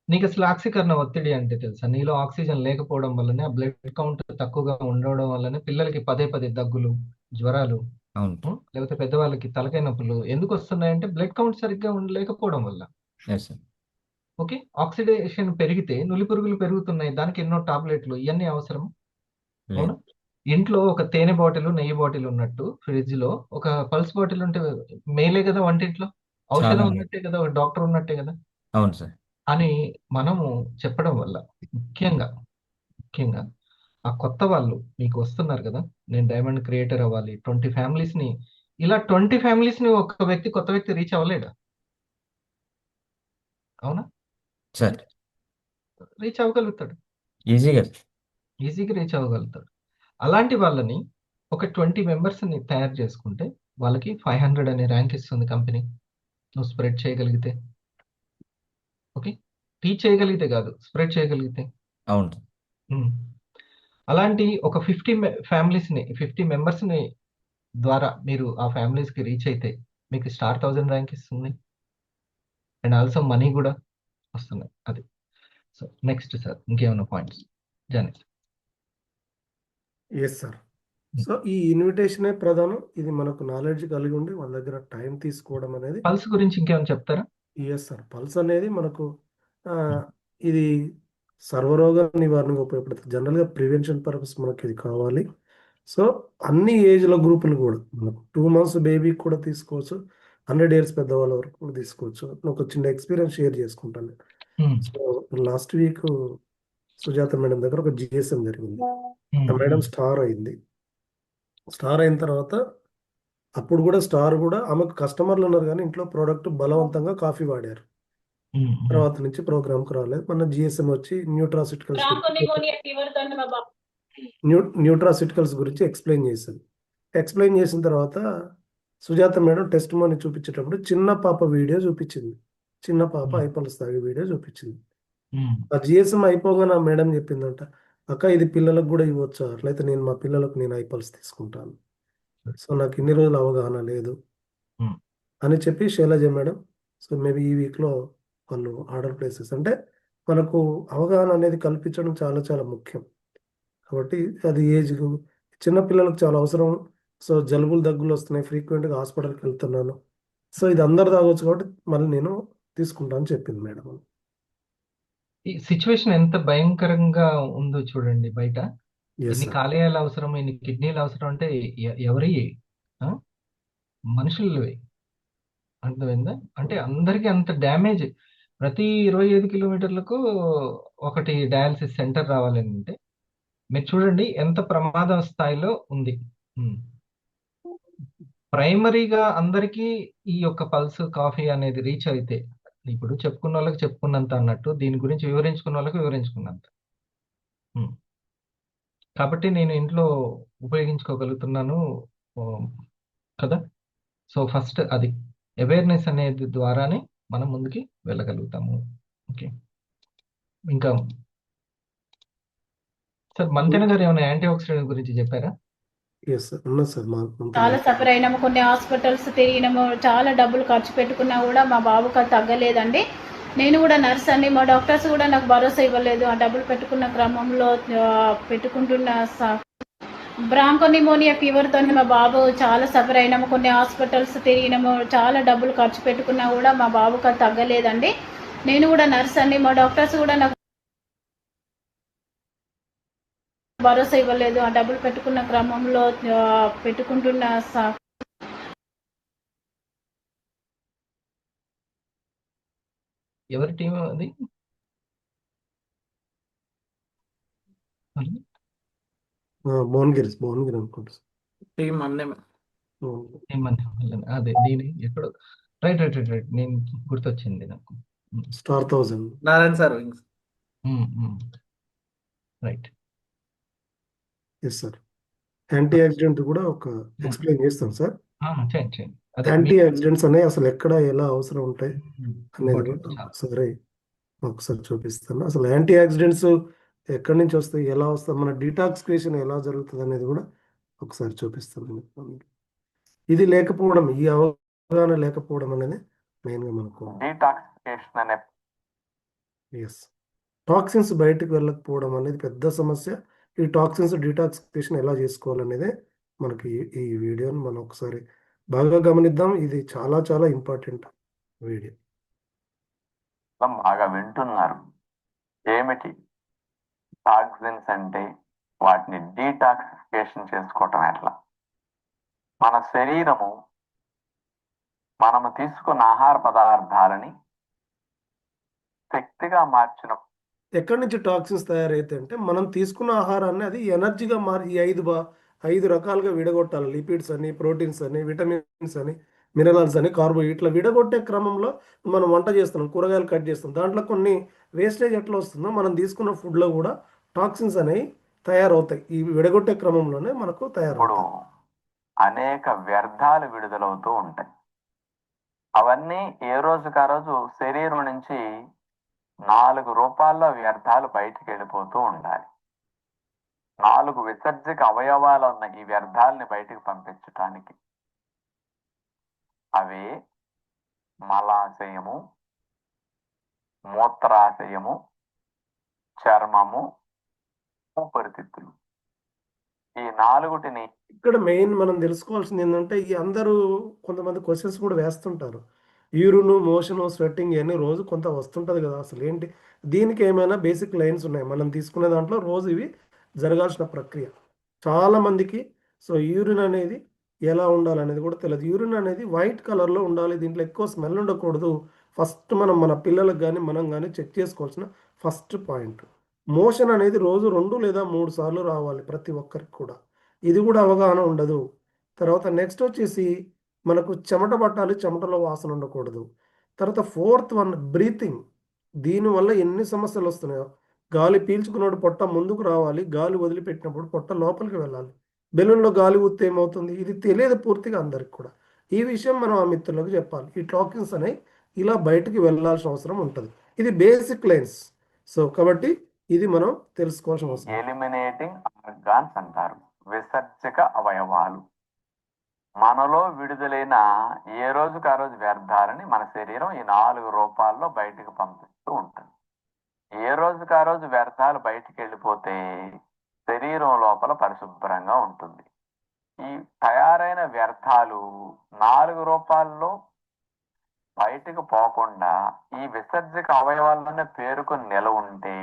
నీకు అసలు ఆక్సీకరణ ఒత్తిడి అంటే తెలుసా? నీలో ఆక్సిజన్ లేకపోవడం వల్లనే, ఆ బ్లడ్ కౌంట్ తక్కువగా ఉండడం వల్లనే పిల్లలకి పదే పదే దగ్గులు, జ్వరాలు, అవును. లేకపోతే పెద్దవాళ్ళకి తలకాయ నొప్పులు ఎందుకు వస్తున్నాయంటే బ్లడ్ కౌంట్ సరిగ్గా లేకపోవడం వల్ల. Yes sir. ఓకే, ఆక్సిడేషన్ పెరిగితే నులి పురుగులు పెరుగుతున్నాయి, దానికి ఎన్నో టాబ్లెట్లు, ఇవన్నీ అవసరం. అవునా? లేదు. ఇంట్లో ఒక తేనె బాటిల్, నెయ్యి బాటిల్ ఉన్నట్టు ఫ్రిడ్జ్ లో ఒక పల్స్ బాటిల్ ఉంటే మేలే కదా వంటింట్లో. ఔషధం చాలా ఉన్నట్టే కదా, ఒక డాక్టర్ ఉన్నట్టే కదా అవును సార్. అని మనము చెప్పడం వల్ల ముఖ్యంగా ముఖ్యంగా ఆ కొత్త వాళ్ళు మీకు వస్తున్నారు కదా, నేను డైమండ్ క్రియేటర్ అవ్వాలి, 20 ఫ్యామిలీస్ ని, ఇలా 20 ఫ్యామిలీస్ ని ఒక వ్యక్తి, కొత్త వ్యక్తి రీచ్ అవ్వలేడా? అవునా? సార్ రీచ్ అవ్వగలుగుతాడు, ఈజీగా. ఈజీగా రీచ్ అవ్వగలుగుతాడు. అలాంటి వాళ్ళని ఒక 20 మెంబర్స్ ని తయారు చేసుకుంటే వాళ్ళకి 500 అనే ర్యాంక్ ఇస్తుంది కంపెనీ, నువ్వు స్ప్రెడ్ చేయగలిగితే. ఓకే, టీచ్ చేయగలిగితే కాదు, స్ప్రెడ్ చేయగలిగితే. అవును. ఉమ్. అలాంటి ఒక 50 ఫ్యామిలీస్ని, 50 మెంబర్స్ని ద్వారా మీరు ఆ ఫ్యామిలీస్కి రీచ్ అయితే మీకు స్టార్ 1000 ర్యాంక్ ఇస్తుంది, అండ్ ఆల్సో మనీ కూడా వస్తున్నాయి. అది. సో నెక్స్ట్ సార్, ఇంకేమైనా points? Janesh. Yes sir. So ఈ ఇన్విటేషనే ప్రధానం. ఇది మనకు నాలెడ్జ్ కలిగి ఉండి వాళ్ళ దగ్గర టైం తీసుకోవడం అనేది. పల్స్ గురించి ఇంకేమైనా చెప్తారా? Yes sir. పల్స్ అనేది మనకు ఇది సర్వరోగ నివారణకు ఉపయోగపడుతుంది. జనరల్గా ప్రివెన్షన్ పర్పస్ మనకి ఇది కావాలి. సో అన్ని ఏజ్ల గ్రూపులు కూడా మనకు 2 months బేబీకి కూడా తీసుకోవచ్చు, 100 years పెద్దవాళ్ళ వరకు కూడా తీసుకోవచ్చు. ఒక చిన్న ఎక్స్పీరియన్స్ షేర్ చేసుకుంటాను. So last week Sujatha madam దగ్గర ఒక జిఎస్ఎం జరిగింది. ఆ మేడం స్టార్ అయింది. స్టార్ అయిన తర్వాత అప్పుడు కూడా స్టార్ కూడా ఆమెకు కస్టమర్లు ఉన్నారు కానీ ఇంట్లో ప్రోడక్ట్ బలవంతంగా కాఫీ వాడారు. తర్వాత నుంచి ప్రోగ్రామ్కి రాలేదు. మన జిఎస్ఎం వచ్చి న్యూట్రాసిటికల్స్ గురించి ఎక్స్ప్లెయిన్ చేసింది. ఎక్స్ప్లెయిన్ చేసిన తర్వాత సుజాత మేడం టెస్ట్ మనీ చూపించేటప్పుడు చిన్న పాప వీడియో చూపించింది. చిన్న పాప ఐపల్స్ తాగే వీడియో చూపించింది. ఆ జిఎస్ఎం అయిపోగానే ఆ మేడం చెప్పిందంట, అక్క ఇది పిల్లలకు కూడా ఇవ్వచ్చా? అట్లయితే నేను మా పిల్లలకు నేను ఐపల్స్ తీసుకుంటాను. సో నాకు ఇన్ని రోజులు అవగాహన లేదు అని చెప్పి శైలజ మేడం, సో మేబీ ఈ వీక్లో వాళ్ళు ఆర్డర్ ప్లేసెస్. అంటే మనకు అవగాహన అనేది కల్పించడం చాలా చాలా ముఖ్యం. కాబట్టి అది ఏజ్ చిన్నపిల్లలకు చాలా అవసరం. సో జలుబులు దగ్గులు వస్తున్నాయి, ఫ్రీక్వెంట్గా హాస్పిటల్కి వెళ్తున్నాను, సో ఇది అందరు తాగొచ్చు కాబట్టి మళ్ళీ నేను తీసుకుంటాను చెప్పింది మేడం. ఈ సిచ్యువేషన్ ఎంత భయంకరంగా ఉందో చూడండి బయట. ఎస్ ఎన్ని సార్. కాలేయాలు అవసరం, ఎన్ని కిడ్నీలు అవసరం అంటే ఎవరి మనుషులవి. అర్థమైందా? అంటే అందరికీ అంత డ్యామేజ్. ప్రతి 25 కిలోమీటర్లకు ఒకటి డయాలసిస్ సెంటర్ రావాలని అంటే మీరు చూడండి ఎంత ప్రమాదం స్థాయిలో ఉంది. ప్రైమరీగా అందరికీ ఈ యొక్క పల్స్ కాఫీ అనేది రీచ్ అయితే, ఇప్పుడు చెప్పుకున్న వాళ్ళకి చెప్పుకున్నంత అన్నట్టు, దీని గురించి వివరించుకున్న వాళ్ళకి వివరించుకున్నంత. కాబట్టి నేను ఇంట్లో ఉపయోగించుకోగలుగుతున్నాను కదా. సో ఫస్ట్ అది అవేర్నెస్ అనేది ద్వారానే మనం ముందుకి వెళ్ళగలుగుతాము. ఓకే, ఇంకా సార్ మంతెన గారు ఏమైనా యాంటీ ఆక్సిడెంట్ గురించి చెప్పారా? ఎస్ సార్, ఉన్నది సార్. చాలా సఫర్ అయినాము, కొన్ని హాస్పిటల్స్ తిరిగినాము, చాలా డబ్బులు ఖర్చు పెట్టుకున్నా కూడా మా బాబుకి అది తగ్గలేదండి. నేను కూడా నర్స్ అండి, మా డాక్టర్స్ కూడా నాకు భరోసా ఇవ్వలేదు. ఆ డబ్బులు పెట్టుకున్న క్రమంలో పెట్టుకుంటున్న బ్రాంకోనిమోనియా ఫీవర్తో మా బాబు చాలా సఫర్ అయినాము, కొన్ని హాస్పిటల్స్ తిరిగినాము, చాలా డబ్బులు ఖర్చు పెట్టుకున్నా కూడా మా బాబుకి అది తగ్గలేదండి. నేను కూడా నర్స్ అండి, మా డాక్టర్స్ కూడా నాకు భరోసా ఇవ్వలేదు. ఆ డబ్బులు పెట్టుకున్న క్రమంలో పెట్టుకుంటున్న ఎవరి టీం అది? భువనగిరి అనుకుంటా టీం అన్నే. అదే నేను ఎప్పుడు రైట్ రైట్ రైట్ రైట్ నేను గుర్తొచ్చింది నాకు. Star 1000 Narayana sir. Right. Yes sir. Antioxidant కూడా ఒక ఎక్స్ప్లెయిన్ చేస్తాం సార్. చేయండి చేయండి. అదే యాంటీ ఆక్సిడెంట్స్ అనేవి అసలు ఎక్కడ ఎలా అవసరం ఉంటాయి అనేది ఇంపార్టెంట్ కూడా చాలా. ఒకసారి చూపిస్తాను. అసలు యాంటీ ఆక్సిడెంట్స్ ఎక్కడి నుంచి వస్తాయి, ఎలా వస్తాయి, మన డీటాక్సిఫికేషన్ ఎలా జరుగుతుంది అనేది కూడా ఒకసారి చూపిస్తాను మీకు. ఇది లేకపోవడం, ఈ అవగాహన లేకపోవడం అనేది మెయిన్గా మనకు డీటాక్సిఫికేషన్ అనే ఎస్ టాక్సిన్స్ బయటకు వెళ్ళకపోవడం అనేది పెద్ద సమస్య. ఈ టాక్సిన్స్ డీటాక్సిఫికేషన్ ఎలా చేసుకోవాలనేదే మనకి ఈ వీడియోని మనం ఒకసారి బాగా గమనిద్దాం. ఇది చాలా చాలా ఇంపార్టెంట్ వీడియో. బాగా వింటున్నారు. ఏమిటి టాక్సిన్స్ అంటే? వాటిని డీటాక్సిఫికేషన్ చేసుకోవటం ఎట్లా? మన శరీరము మనము తీసుకున్న ఆహార పదార్థాలని శక్తిగా మార్చిన ఎక్కడి నుంచి టాక్సిన్స్ తయారైతే అంటే మనం తీసుకున్న ఆహారాన్ని అది ఎనర్జీగా మారి ఈ ఐదు రకాలుగా విడగొట్టాలి. లిపిడ్స్ అని, ప్రోటీన్స్ అని, విటమిన్స్ అని, మినరల్స్ అని, కార్బో ఇట్లా విడగొట్టే క్రమంలో మనం వంట చేస్తున్నాం, కూరగాయలు కట్ చేస్తాం. దాంట్లో కొన్ని వేస్టేజ్ ఎట్లా వస్తుందో మనం తీసుకున్న ఫుడ్లో కూడా టాక్సిన్స్ అనేవి తయారవుతాయి. ఈ విడగొట్టే క్రమంలోనే మనకు ఇప్పుడు తయారవుతాయి. అనేక వ్యర్థాలు విడుదలవుతూ ఉంటాయి. అవన్నీ ఏ రోజుకు ఆ రోజు శరీరం నుంచి 4 రూపాల్లో వ్యర్థాలు బయటికి వెళ్ళిపోతూ ఉండాలి. 4 విసర్జక అవయవాలు ఉన్న ఈ వ్యర్థాలని బయటికి పంపించటానికి అవే మలాశయము, మూత్రాశయము, చర్మము, ఊపిరితిత్తులు. ఈ 4టిని ఇక్కడ మెయిన్ మనం తెలుసుకోవాల్సింది ఏంటంటే ఈ అందరూ కొంతమంది క్వశ్చన్స్ కూడా వేస్తుంటారు. యూరిన్, మోషన్, స్వెట్టింగ్ ఇవన్నీ రోజు కొంత వస్తుంటుంది కదా, అసలు ఏంటి దీనికి ఏమైనా బేసిక్ లైన్స్ ఉన్నాయి? మనం తీసుకునే దాంట్లో రోజు ఇవి జరగాల్సిన ప్రక్రియ చాలా మందికి. సో యూరిన్ అనేది ఎలా ఉండాలనేది కూడా తెలియదు. యూరిన్ అనేది వైట్ కలర్లో ఉండాలి, దీంట్లో ఎక్కువ స్మెల్ ఉండకూడదు. ఫస్ట్ మనం మన పిల్లలకు కానీ మనం కానీ చెక్ చేసుకోవాల్సిన ఫస్ట్ పాయింట్. మోషన్ అనేది రోజు 2 లేదా 3 సార్లు రావాలి ప్రతి ఒక్కరికి కూడా. ఇది కూడా అవగాహన ఉండదు. తర్వాత నెక్స్ట్ వచ్చేసి మనకు చెమట పట్టాలి, చెమటలో వాసన ఉండకూడదు. తర్వాత 4th వన్ బ్రీతింగ్. దీనివల్ల ఎన్ని సమస్యలు వస్తున్నాయో. గాలి పీల్చుకున్నప్పుడు పొట్ట ముందుకు రావాలి, గాలి వదిలిపెట్టినప్పుడు పొట్ట లోపలికి వెళ్ళాలి. బెలూన్లో గాలి ఊస్తే ఏమవుతుంది? ఇది తెలియదు పూర్తిగా అందరికి కూడా. ఈ విషయం మనం ఆ మిత్రులకు చెప్పాలి. ఈ టాక్సిన్స్ అనేవి ఇలా బయటికి వెళ్ళాల్సిన అవసరం ఉంటుంది. ఇది బేసిక్ లైన్స్. సో కాబట్టి ఇది మనం తెలుసుకోవాల్సిన అవసరం. ఎలిమినేటింగ్ ఆర్గాన్స్ అంటారు, విసర్జక అవయవాలు. మనలో విడుదలైన ఏ రోజుకు ఆ రోజు వ్యర్థాలని మన శరీరం ఈ 4 రూపాల్లో బయటికి పంపిస్తూ ఉంటుంది. ఏ రోజుకు ఆ రోజు వ్యర్థాలు బయటికి వెళ్ళిపోతే శరీరం లోపల పరిశుభ్రంగా ఉంటుంది. ఈ తయారైన వ్యర్థాలు 4 రూపాల్లో బయటకు పోకుండా ఈ విసర్జక అవయవాల్లోనే పేరుకొని నిలవ ఉంటే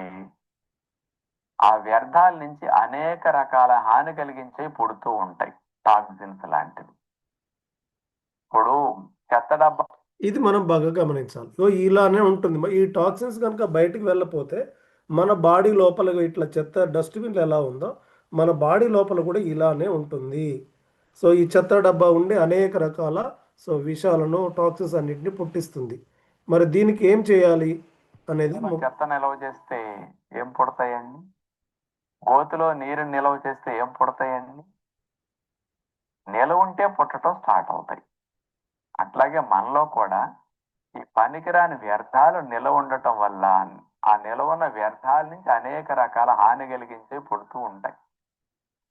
ఆ వ్యర్థాల నుంచి అనేక రకాల హాని కలిగించే పుడుతూ ఉంటాయి, టాక్సిన్స్ లాంటివి. ఇప్పుడు చెత్త డబ్బా ఇది మనం బాగా గమనించాలి. ఇలానే ఉంటుంది. ఈ టాక్సిన్స్ కనుక బయటికి వెళ్ళకపోతే మన బాడీ లోపల ఇట్లా చెత్త డస్ట్బిన్లు ఎలా ఉందో మన బాడీ లోపల కూడా ఇలానే ఉంటుంది. సో ఈ చెత్త డబ్బా ఉండి అనేక రకాల విషాలను, టాక్సిన్స్ అన్నిటిని పుట్టిస్తుంది. మరి దీనికి ఏం చేయాలి అనేది చెత్త నిల్వ చేస్తే ఏం పుడతాయండి? గోతులో నీరు నిల్వ చేస్తే ఏం పుడతాయండి? నిల్వ ఉంటే పుట్టడం స్టార్ట్ అవుతాయి. అట్లాగే మనలో కూడా ఈ పనికిరాని వ్యర్థాలు నిల్వ ఉండటం వల్ల ఆ నిల్వ ఉన్న వ్యర్థాల నుంచి అనేక రకాల హాని కలిగించే పుడుతూ ఉంటాయి.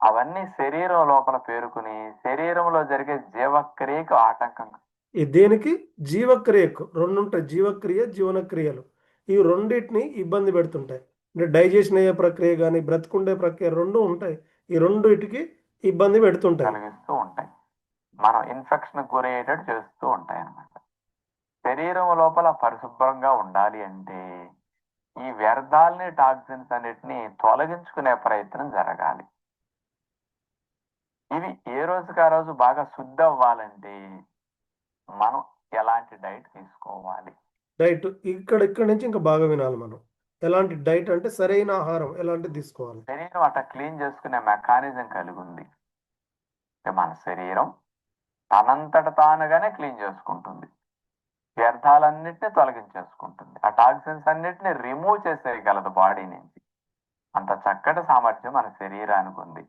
అవన్నీ శరీరం లోపల పేరుకుని శరీరంలో జరిగే జీవక్రియకు ఆటంకంగా. దేనికి? జీవక్రియకు 2 ఉంటాయి, జీవక్రియ, జీవనక్రియలు. ఈ రెండింటిని ఇబ్బంది పెడుతుంటాయి. అంటే డైజెషన్ అయ్యే ప్రక్రియ కానీ బ్రతుకుండే ప్రక్రియ 2 ఉంటాయి. ఈ రెండింటికి ఇబ్బంది పెడుతుంటాయి, కలిగిస్తూ ఉంటాయి. మనం ఇన్ఫెక్షన్ గురయ్యేటట్టు చేస్తూ ఉంటాయి అన్నమాట. శరీరం లోపల పరిశుభ్రంగా ఉండాలి అంటే ఈ వ్యర్థాలని, టాక్సిన్స్ అన్నిటిని తొలగించుకునే ప్రయత్నం జరగాలి. ఇవి ఏ రోజుకి ఆ రోజు బాగా శుద్ధి అవ్వాలంటే మనం ఎలాంటి డైట్ తీసుకోవాలి? డైట్ ఇక్కడి నుంచి ఇంకా బాగా వినాలి మనం. ఎలాంటి డైట్ అంటే సరైన ఆహారం ఎలాంటిది తీసుకోవాలి. శరీరం అట్లా క్లీన్ చేసుకునే మెకానిజం కలిగి ఉంది. మన శరీరం తనంతట తానుగానే క్లీన్ చేసుకుంటుంది, వ్యర్థాలన్నిటిని తొలగించేసుకుంటుంది, ఆ టాక్సిన్స్ అన్నిటిని రిమూవ్ చేసేయగలదు బాడీ నుంచి. అంత చక్కటి సామర్థ్యం మన శరీరానికి ఉంది.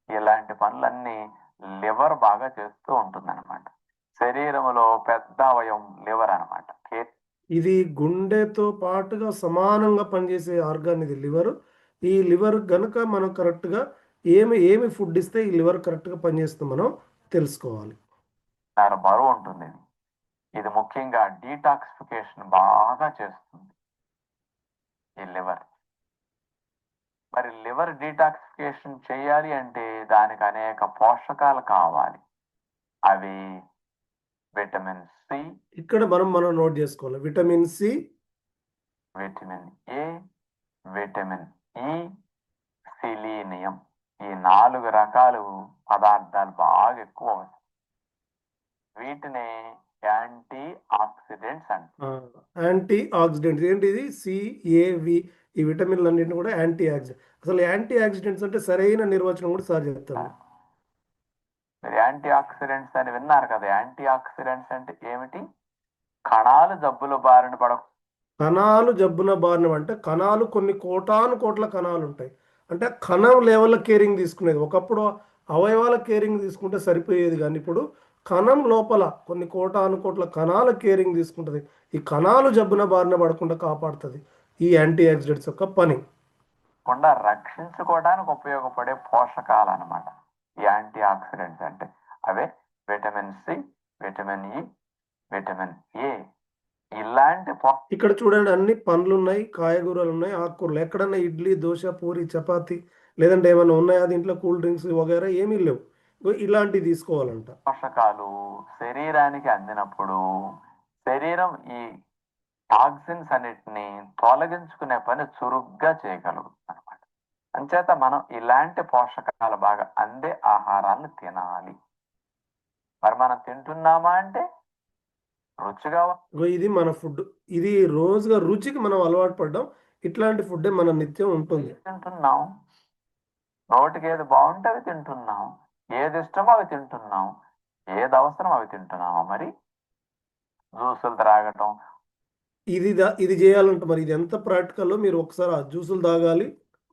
ఇలాంటి పనులన్నీ లివర్ బాగా చేస్తూ ఉంటుంది అనమాట. శరీరం ఇది గుండెతో పాటుగా సమానంగా పనిచేసే ఆర్గాన్ ఇది లివర్. ఈ లివర్ గనుక మనం కరెక్ట్గా ఏమి ఫుడ్ ఇస్తే ఈ లివర్ కరెక్ట్గా పనిచేస్తుంది మనం తెలుసుకోవాలి. దాని బరువు ఉంటుంది ఇది ముఖ్యంగా డీటాక్సిఫికేషన్ బాగా చేస్తుంది ఈ లివర్. మరి లివర్ డీటాక్సిఫికేషన్ చేయాలి అంటే దానికి అనేక పోషకాలు కావాలి. అవి విటమిన్ సి, ఇక్కడ మనం నోట్ చేసుకోవాలి. Vitamin C, vitamin A, vitamin E, selenium. ఈ 4 రకాలు పదార్థాలు బాగా ఎక్కువ అవుతాయి. వీటిని యాంటీ ఆక్సిడెంట్స్ అంటారు. యాంటీ ఆక్సిడెంట్స్ ఏంటిది? సిఏవి. ఈ విటమిన్లు అన్నింటిని కూడా యాంటీ ఆక్సిడెంట్. అసలు యాంటీ ఆక్సిడెంట్స్ అంటే సరైన నిర్వచనం కూడా సార్ చెప్తాను. మీరు యాంటీ ఆక్సిడెంట్స్ అని విన్నారు కదా. యాంటీ ఆక్సిడెంట్స్ అంటే ఏమిటి? కణాలు జబ్బుల బారిన కణాలు జబ్బున బారిన అంటే కణాలు కొన్ని కోట్ల కణాలు ఉంటాయి. అంటే కణం లెవెల్ కేరింగ్ తీసుకునేది. ఒకప్పుడు అవయవాల కేరింగ్ తీసుకుంటే సరిపోయేది, కానీ ఇప్పుడు కణం లోపల కొన్ని కోట్ల కణాల కేరింగ్ తీసుకుంటుంది. ఈ కణాలు జబ్బున బారిన పడకుండా కాపాడుతుంది ఈ యాంటీ ఆక్సిడెంట్స్ యొక్క పని. రక్షించుకోవడానికి ఉపయోగపడే పోషకాలు అన్నమాట ఈ యాంటీ ఆక్సిడెంట్స్ అంటే. అవే vitamin C, vitamin E, vitamin A. ఇలాంటి ఇక్కడ చూడండి, అన్ని పండ్లు ఉన్నాయి, కాయగూరలు ఉన్నాయి, ఆకుకూరలు. ఎక్కడన్నా ఇడ్లీ, దోశ, పూరి, చపాతి లేదంటే ఏమైనా ఉన్నాయా దీంట్లో? కూల్ డ్రింక్స్ వగైరా ఏమీ లేవు. ఇలాంటివి తీసుకోవాలంట. పోషకాలు శరీరానికి అందినప్పుడు శరీరం ఈ టాక్సిన్స్ అన్నిటిని తొలగించుకునే పని చురుగ్గా చేయగలుగుతుంది అనమాట. అంచేత మనం ఇలాంటి పోషకాలు బాగా అందే ఆహారాన్ని తినాలి. మరి మనం తింటున్నామా అంటే రుచిగా ఇది మన ఫుడ్. ఇది రోజుగా రుచికి మనం అలవాటు పడ్డాం. ఇట్లాంటి ఫుడ్ మన నిత్యం ఉంటుంది. తింటున్నాం. నోటికి ఏది బాగుంటే అవి తింటున్నాం, ఏది ఇష్టమో అవి తింటున్నాం, ఏది అవసరం అవి తింటున్నామా. మరి జ్యూసులు త్రాగటం ఇది చేయాలంట. మరి ఇది ఎంత ప్రాక్టికల్లో మీరు ఒకసారి ఆ జ్యూసులు తాగాలి.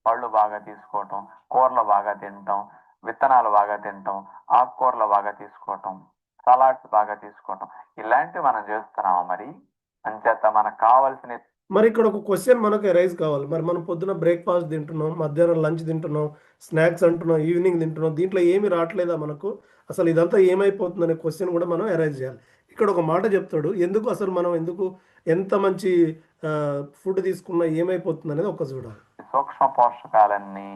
పళ్ళు బాగా తీసుకోవటం, కూరలు బాగా తినటం, విత్తనాలు బాగా తినటం, ఆకుకూరలు బాగా తీసుకోవటం, సలాడ్స్ బాగా తీసుకోవటం, ఇలాంటివి మనం చేస్తున్నామా మరి? అంచేత మనకు కావాల్సిన మరి ఇక్కడ ఒక క్వశ్చన్ మనకు రైజ్ కావాలి. మరి మనం పొద్దున బ్రేక్ఫాస్ట్ తింటున్నాం, మధ్యాహ్నం లంచ్ తింటున్నాం, స్నాక్స్ అంటున్నాం, ఈవినింగ్ తింటున్నాం, దీంట్లో ఏమి రావట్లేదా మనకు? అసలు ఇదంతా ఏమైపోతుంది అనే క్వశ్చన్ కూడా మనం అరైజ్ చేయాలి. ఇక్కడ ఒక మాట చెప్తాడు, ఎందుకు అసలు మనం ఎంత మంచి ఫుడ్ తీసుకున్నా ఏమైపోతుంది అనేది ఒక చూడాలి. సూక్ష్మ పోషకాలన్నీ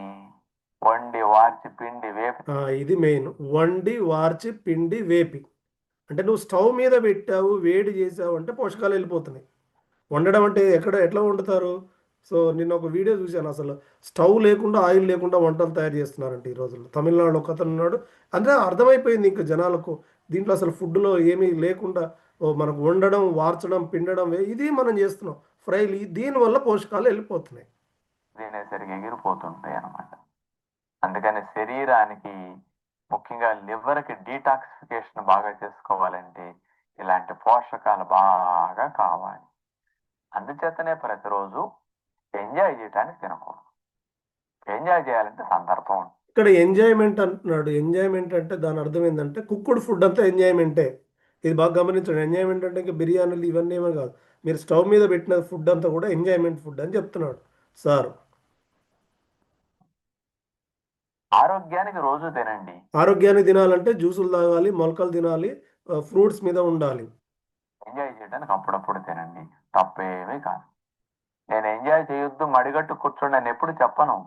వండి వార్చి పిండి వేపి. ఇది మెయిన్. వండి వార్చి పిండి వేపి అంటే నువ్వు స్టవ్ మీద పెట్టావు, వేడి చేసావు అంటే పోషకాలు వెళ్ళిపోతున్నాయి. వండడం అంటే ఎట్లా వండుతారు? సో నిన్న ఒక వీడియో చూశాను, అసలు స్టవ్ లేకుండా, ఆయిల్ లేకుండా వంటలు తయారు చేస్తున్నారంటే ఈ రోజుల్లో. తమిళనాడులో ఒక అతను ఉన్నాడు. అంటే అర్థమైపోయింది ఇంకా జనాలకు, దీంట్లో అసలు ఫుడ్లో ఏమీ లేకుండా మనకు వండడం, వార్చడం, పిండడం ఇది మనం చేస్తున్నాం ఫ్రైలు. దీనివల్ల పోషకాలు వెళ్ళిపోతున్నాయి, సరిగ్గా ఎగిరిపోతుంటాయి అన్నమాట. అందుకని శరీరానికి ముఖ్యంగా లివర్కి డీటాక్సిఫికేషన్ బాగా చేసుకోవాలంటే ఇలాంటి పోషకాలు బాగా కావాలి. అందుచేతనే ప్రతిరోజు ఎంజాయ్ చేయడానికి తినకూడదు. ఎంజాయ్ చేయాలంటే సందర్భం. ఇక్కడ ఎంజాయ్మెంట్ అంటున్నాడు. ఎంజాయ్మెంట్ అంటే దాని అర్థం ఏంటంటే కుక్కుడు ఫుడ్ అంతా ఎంజాయ్మెంటే. ఇది బాగా గమనించండి. ఎంజాయ్మెంట్ అంటే ఇంకా బిర్యానీలు ఇవన్నీ ఏమో కాదు. మీరు స్టవ్ మీద పెట్టిన ఫుడ్ అంతా కూడా ఎంజాయ్మెంట్ ఫుడ్ అని చెప్తున్నాడు సార్. ఆరోగ్యానికి రోజు తినండి. ఆరోగ్యానికి తినాలంటే జ్యూసులు తాగాలి, మొలకలు తినాలి, ఫ్రూట్స్ మీద ఉండాలి. ఎంజాయ్ చేయడానికి అప్పుడప్పుడు తినండి, తప్పేమీ కాదు. నేను ఎంజాయ్ చేయొద్దు, మడిగట్టు కూర్చోండి అని ఎప్పుడు చెప్పను.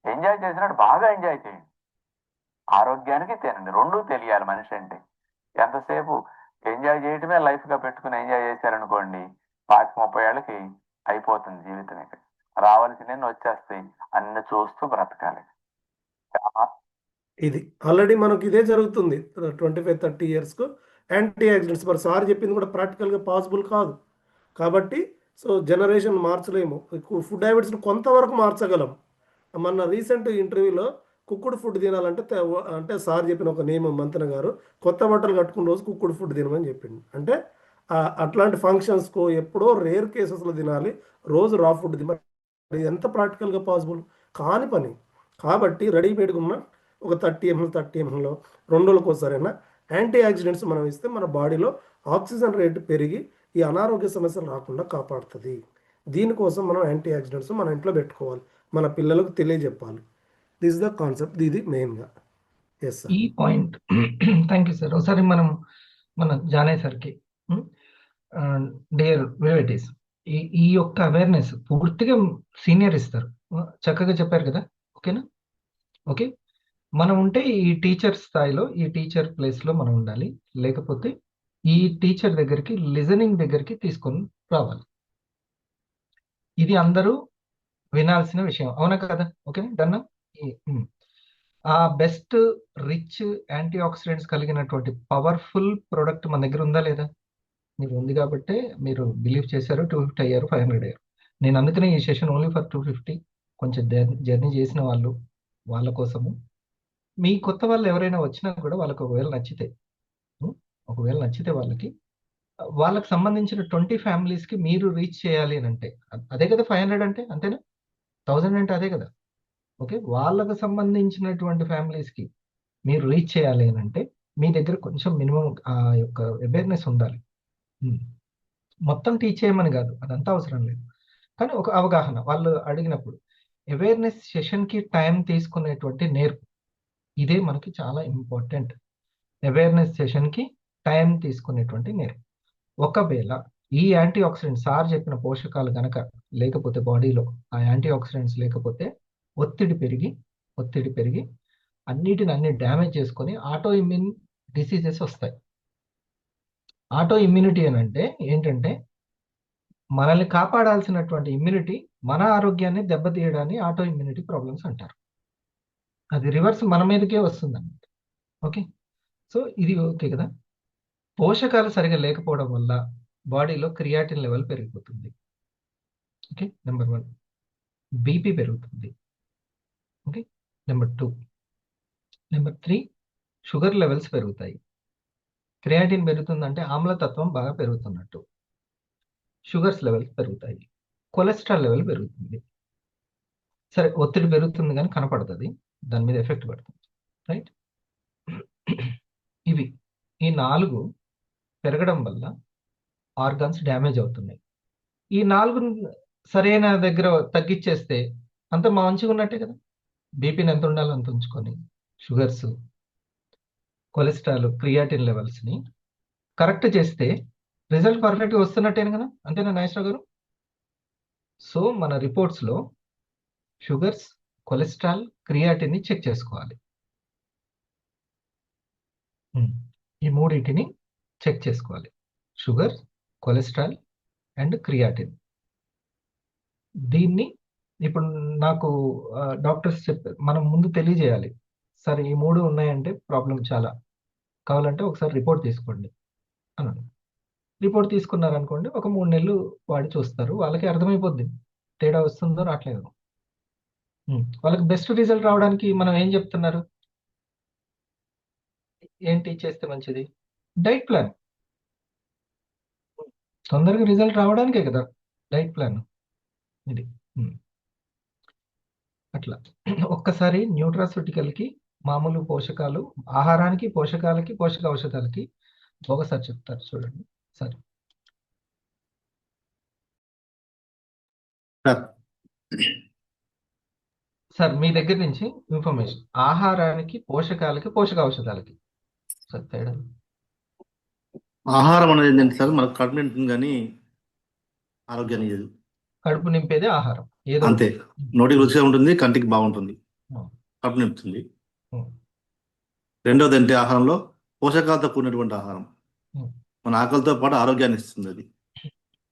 ఎంజాయ్ చేసినట్టు బాగా ఎంజాయ్ చేయండి. ఆరోగ్యానికి తినండి, రెండూ తెలియాలి మనిషి అంటే. ఎంతసేపు ఎంజాయ్ చేయటమే లైఫ్గా పెట్టుకుని ఎంజాయ్ చేశారనుకోండి, 30 ఏళ్ళకి అయిపోతుంది జీవితం. ఇక రావాల్సిన వచ్చేస్తాయి, అన్ని చూస్తూ బ్రతకాలి. ఇది ఆల్రెడీ మనకు ఇదే జరుగుతుంది 25-30 ఇయర్స్కు. యాంటీ ఆక్సిడెంట్స్ మరి సార్ చెప్పింది కూడా ప్రాక్టికల్గా పాసిబుల్ కాదు. కాబట్టి సో జనరేషన్ మార్చలేము, ఫుడ్ హ్యాబిట్స్ని కొంతవరకు మార్చగలం. మొన్న రీసెంట్ ఇంటర్వ్యూలో కుక్కుడు ఫుడ్ తినాలంటే అంటే సార్ చెప్పిన ఒక నియమం, మంతన గారు కొత్త బట్టలు కట్టుకున్న రోజు కుక్కుడు ఫుడ్ తినమని చెప్పింది. అంటే అట్లాంటి ఫంక్షన్స్కు ఎప్పుడో రేర్ కేసెస్లో తినాలి, రోజు రా ఫుడ్ తినాలి. ఇది ఎంత ప్రాక్టికల్గా పాసిబుల్ కాని పని. కాబట్టి రెడీమేడ్గా ఉన్న ఒక 30 ml 2 రోజులకు ఒకసారైనా యాంటీ ఆక్సిడెంట్స్ మనం ఇస్తే మన బాడీలో ఆక్సిజన్ రేటు పెరిగి ఈ అనారోగ్య సమస్యలు రాకుండా కాపాడుతుంది. దీనికోసం మనం యాంటీ ఆక్సిడెంట్స్ మన ఇంట్లో పెట్టుకోవాలి, మన పిల్లలకు తెలియజెప్పాలి. దిస్ ద కాన్సెప్ట్, ఇది మెయిన్గా. Yes sir. ఈ పాయింట్ థ్యాంక్ యూ సార్. ఒకసారి మన జానయ్య సార్కి డియర్ రిలేటివ్స్, ఈ యొక్క అవేర్నెస్ పూర్తిగా సీనియర్ ఇస్తారు. చక్కగా చెప్పారు కదా, ఓకేనా? ఓకే, మనం ఉంటే ఈ టీచర్ స్థాయిలో, ఈ టీచర్ ప్లేస్లో మనం ఉండాలి. లేకపోతే ఈ టీచర్ దగ్గరికి, లిజనింగ్ దగ్గరికి తీసుకొని రావాలి. ఇది అందరూ వినాల్సిన విషయం, అవునా కదా? Okay done. ఆ బెస్ట్ రిచ్ యాంటీ ఆక్సిడెంట్స్ కలిగినటువంటి పవర్ఫుల్ ప్రోడక్ట్ మన దగ్గర ఉందా లేదా? మీరు ఉంది కాబట్టే మీరు బిలీవ్ చేశారు, 250 అయ్యారు, 500 అయ్యారు. నేను అందుకనే ఈ సెషన్ ఓన్లీ ఫర్ 250. కొంచెం జర్నీ చేసిన వాళ్ళు, వాళ్ళ కోసము. మీ కొత్త వాళ్ళు ఎవరైనా వచ్చినా కూడా వాళ్ళకి ఒకవేళ నచ్చితే వాళ్ళకి సంబంధించిన 20 ఫ్యామిలీస్కి మీరు రీచ్ చేయాలి అని అంటే అదే కదా 500 అంటే, అంతేనా? 1000 అంటే అదే కదా. ఓకే, వాళ్ళకు సంబంధించినటువంటి ఫ్యామిలీస్కి మీరు రీచ్ చేయాలి అని అంటే మీ దగ్గర కొంచెం మినిమం ఆ యొక్క అవేర్నెస్ ఉండాలి. మొత్తం టీచ్ చేయమని కాదు, అదంతా అవసరం లేదు, కానీ ఒక అవగాహన. వాళ్ళు అడిగినప్పుడు అవేర్నెస్ సెషన్కి టైం తీసుకునేటువంటి నేర్పు, ఇదే మనకి చాలా ఇంపార్టెంట్. అవేర్నెస్ సెషన్కి టైం తీసుకునేటువంటి నేర్పు. ఒకవేళ ఈ యాంటీ ఆక్సిడెంట్స్ సార్ చెప్పిన పోషకాలు గనక లేకపోతే బాడీలో ఆ యాంటీ ఆక్సిడెంట్స్ లేకపోతే ఒత్తిడి పెరిగి అన్ని డ్యామేజ్ చేసుకొని ఆటో ఇమ్యూన్ డిసీజెస్ వస్తాయి. ఆటో ఇమ్యూనిటీ అని అంటే ఏంటంటే మనల్ని కాపాడాల్సినటువంటి ఇమ్యూనిటీ మన ఆరోగ్యాన్ని దెబ్బతీయడాన్ని ఆటో ఇమ్యూనిటీ ప్రాబ్లమ్స్ అంటారు. అది రివర్స్ మన మీదకే వస్తుంది అన్నమాట. ఓకే, సో ఇది ఓకే కదా. పోషకాలు సరిగా లేకపోవడం వల్ల బాడీలో క్రియాటిన్ లెవెల్ పెరిగిపోతుంది. Okay, number 1. బీపీ పెరుగుతుంది. Okay, number 2. Number 3, sugar levels పెరుగుతాయి. క్రియాటిన్ పెరుగుతుందంటే ఆమ్లతత్వం బాగా పెరుగుతున్నట్టు. షుగర్స్ లెవెల్స్ పెరుగుతాయి. కొలెస్ట్రాల్ లెవెల్ పెరుగుతుంది. సరే, ఒత్తిడి పెరుగుతుంది కానీ కనపడుతుంది, దాని మీద ఎఫెక్ట్ పడుతుంది. రైట్, ఈ 4 పెరగడం వల్ల ఆర్గాన్స్ డ్యామేజ్ అవుతున్నాయి. ఈ 4 సరైన దగ్గర తగ్గించేస్తే అంత మంచిగా ఉన్నట్టే కదా. బీపీని ఎంత ఉండాలో అంత ఉంచుకొని, షుగర్స్, కొలెస్ట్రాల్, క్రియాటిన్ లెవెల్స్ని కరెక్ట్ చేస్తే రిజల్ట్ పర్ఫెక్ట్గా వస్తున్నట్టేను కదా. అంతేనా నాగేశ్వరరావు గారు? సో మన రిపోర్ట్స్లో షుగర్స్, కొలెస్ట్రాల్, క్రియాటిన్ని చెక్ చేసుకోవాలి. ఈ 3 చెక్ చేసుకోవాలి: షుగర్, కొలెస్ట్రాల్ అండ్ క్రియాటిన్. దీన్ని ఇప్పుడు నాకు డాక్టర్స్ చెప్పారు, మనం ముందు తెలియజేయాలి. సరే, ఈ 3 ఉన్నాయంటే ప్రాబ్లం చాలా, కావాలంటే ఒకసారి రిపోర్ట్ తీసుకోండి అన్నాను. రిపోర్ట్ తీసుకున్నారనుకోండి, ఒక 3 నెలలు వాడి చూస్తారు, వాళ్ళకి అర్థమైపోద్ది తేడా వస్తుందో రావట్లేదు. వాళ్ళకి బెస్ట్ రిజల్ట్ రావడానికి మనం ఏం చెప్తున్నారు, ఏంటి చేస్తే మంచిది? Diet plan. తొందరగా రిజల్ట్ రావడానికే కదా డైట్ ప్లాన్ ఇది. అట్లా ఒక్కసారి న్యూట్రాస్యూటికల్కి, మామూలు పోషకాలు, ఆహారానికి, పోషకాలకి, పోషక ఔషధాలకి ఒకసారి చెప్తారు చూడండి. సరే సార్, మీ దగ్గర నుంచి ఇన్ఫర్మేషన్, ఆహారానికి, పోషకాలకి, పోషక ఔషధాలకి సార్ తేడా. ఆహారం అనేది ఏంటంటే సార్ మనకు కడుపు నింపుతుంది కానీ ఆరోగ్యాన్ని ఇయ్యదు. కడుపు నింపేదే ఆహారం, ఏదో అంతే. నోటికి రుచిగా ఉంటుంది, కంటికి బాగుంటుంది, ఉం. కడుపు నింపుతుంది. ఉం. రెండవది అంటే ఆహారంలో పోషకాలతో కూడినటువంటి ఆహారం ఉం. మన ఆకలితో పాటు ఆరోగ్యాన్ని ఇస్తుంది. అది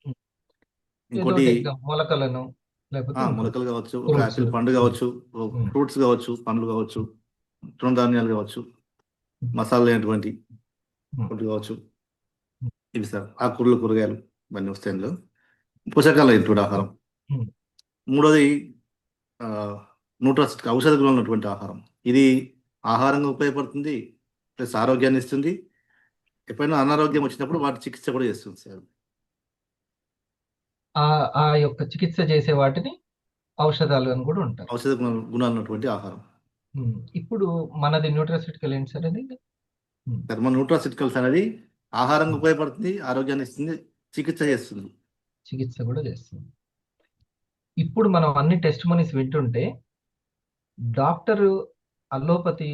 ఏదో ఇంకోటి ఒకటి మొలకలను, లేకపోతే మొలకలు కావచ్చు, ఒక Fruits. యాపిల్ పండు కావచ్చు, ఫ్రూట్స్ కావచ్చు, పండ్లు కావచ్చు, తృణధాన్యాలు కావచ్చు, మసాలా లేనటువంటి ఫుడ్ కావచ్చు, ఇవి సార్ ఆకుకూరలు, కూరగాయలు ఇవన్నీ వస్తాయి అందులో. పోషకాలు అయినటువంటి ఆహారం. మూడోది న్యూట్రాసిటిక్, ఔషధ గుణాలు ఉన్నటువంటి ఆహారం. ఇది ఆహారంగా ఉపయోగపడుతుంది, ప్లస్ ఆరోగ్యాన్ని ఇస్తుంది. ఎప్పుడైనా అనారోగ్యం వచ్చినప్పుడు వాటి చికిత్స కూడా చేస్తుంది సార్. ఆ యొక్క చికిత్స చేసే వాటిని ఔషధాలు అని కూడా ఉంటారు. ఔషధ గుణాలు ఉన్నటువంటి ఆహారం. ఇప్పుడు మనది న్యూట్రాసిటికల్ ఏంటి సార్ అది? సార్ మన న్యూట్రాసిటికల్స్ అనేది ఆహారంగా ఉపయోగపడుతుంది, ఆరోగ్యాన్ని ఇస్తుంది, చికిత్స చేస్తుంది. చికిత్స కూడా చేస్తుంది. ఇప్పుడు మనం అన్ని టెస్ట్ మనీస్ వింటుంటే డాక్టర్ అలోపతి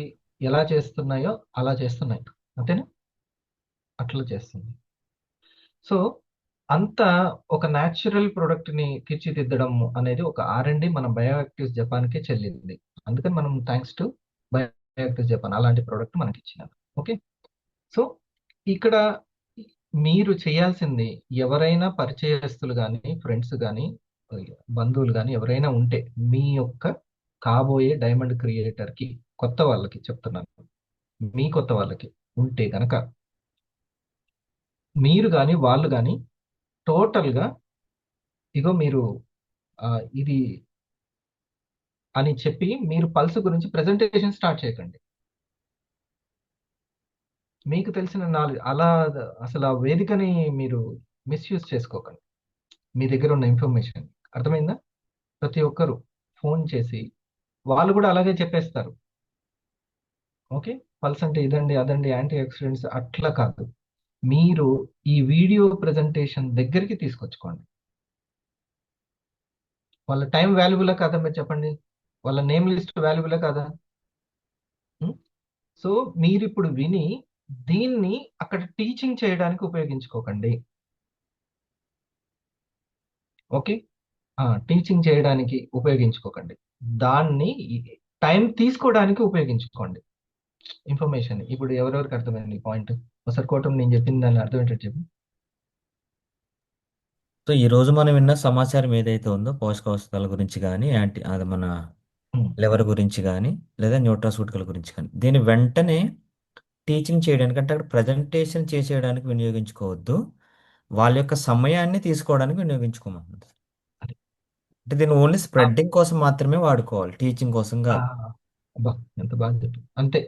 ఎలా చేస్తున్నాయో అలా చేస్తున్నాయి, అంతేనా? అట్లా చేస్తుంది. సో అంత ఒక న్యాచురల్ ప్రొడక్ట్ ని తీర్చిదిద్దడం అనేది ఒక R&D మన బయోయాక్టివ్స్ జపాన్కే చెల్లింది. అందుకని మనం థ్యాంక్స్ టు బయోయాక్టివ్స్ జపాన్ అలాంటి ప్రోడక్ట్ మనకి ఇచ్చినారు. ఓకే, సో ఇక్కడ మీరు చేయాల్సింది, ఎవరైనా పరిచయస్తులు కానీ ఫ్రెండ్స్ కానీ బంధువులు కానీ ఎవరైనా ఉంటే మీ యొక్క కాబోయే డైమండ్ క్రియేటర్ కి, కొత్త వాళ్ళకి చెప్తున్నాను, మీ కొత్త వాళ్ళకి ఉంటే కనుక మీరు కానీ వాళ్ళు కానీ టోటల్గా ఇగో మీరు ఇది అని చెప్పి మీరు పల్స్ గురించి ప్రెజెంటేషన్ స్టార్ట్ చేయకండి. మీకు తెలిసిన నాలెడ్జ్ అలా అసలు ఆ వేదికని మీరు మిస్యూజ్ చేసుకోకండి. మీ దగ్గర ఉన్న ఇన్ఫర్మేషన్ అర్థమైందా? ప్రతి ఒక్కరు ఫోన్ చేసి వాళ్ళు కూడా అలాగే చెప్పేస్తారు. ఓకే, పల్స్ అంటే ఇదండి అదండి యాంటీ ఆక్సిడెంట్స్ అట్లా కాదు. మీరు ఈ వీడియో ప్రెజెంటేషన్ దగ్గరికి తీసుకొచ్చుకోండి. వాళ్ళ టైం వాల్యుబులా కాదా మీరు చెప్పండి? వాళ్ళ నేమ్ లిస్ట్ వాల్యుబులా కాదా? సో మీరు ఇప్పుడు విని దీన్ని అక్కడ టీచింగ్ చేయడానికి ఉపయోగించుకోకండి. ఓకే, టీచింగ్ చేయడానికి ఉపయోగించుకోకండి. దాన్ని టైం తీసుకోవడానికి ఉపయోగించుకోండి. ఇన్ఫర్మేషన్ ఇప్పుడు ఎవరెవరికి అర్థమైంది పాయింట్? ఒకసారి కోటం నేను చెప్పింది దాన్ని అర్థం ఏంటంటే చెప్పి. సో ఈ రోజు మనం విన్న సమాచారం ఏదైతే ఉందో పోషకాహారాల గురించి కానీ అది మన లివర్ గురించి కానీ లేదా న్యూట్రాసూటికల్ గురించి కానీ దీన్ని వెంటనే టీచింగ్ చేయడానికి అంటే అక్కడ ప్రజెంటేషన్ చేసేయడానికి వినియోగించుకోవద్దు, వాళ్ళ యొక్క సమయాన్ని తీసుకోవడానికి వినియోగించుకోమంటుంది. అది. అంటే దీన్ని ఓన్లీ స్ప్రెడ్డింగ్ కోసం మాత్రమే వాడుకోవాలి, టీచింగ్ కోసం కాదు. అబ్బా ఎంత బాగా చెప్పి. అంతే,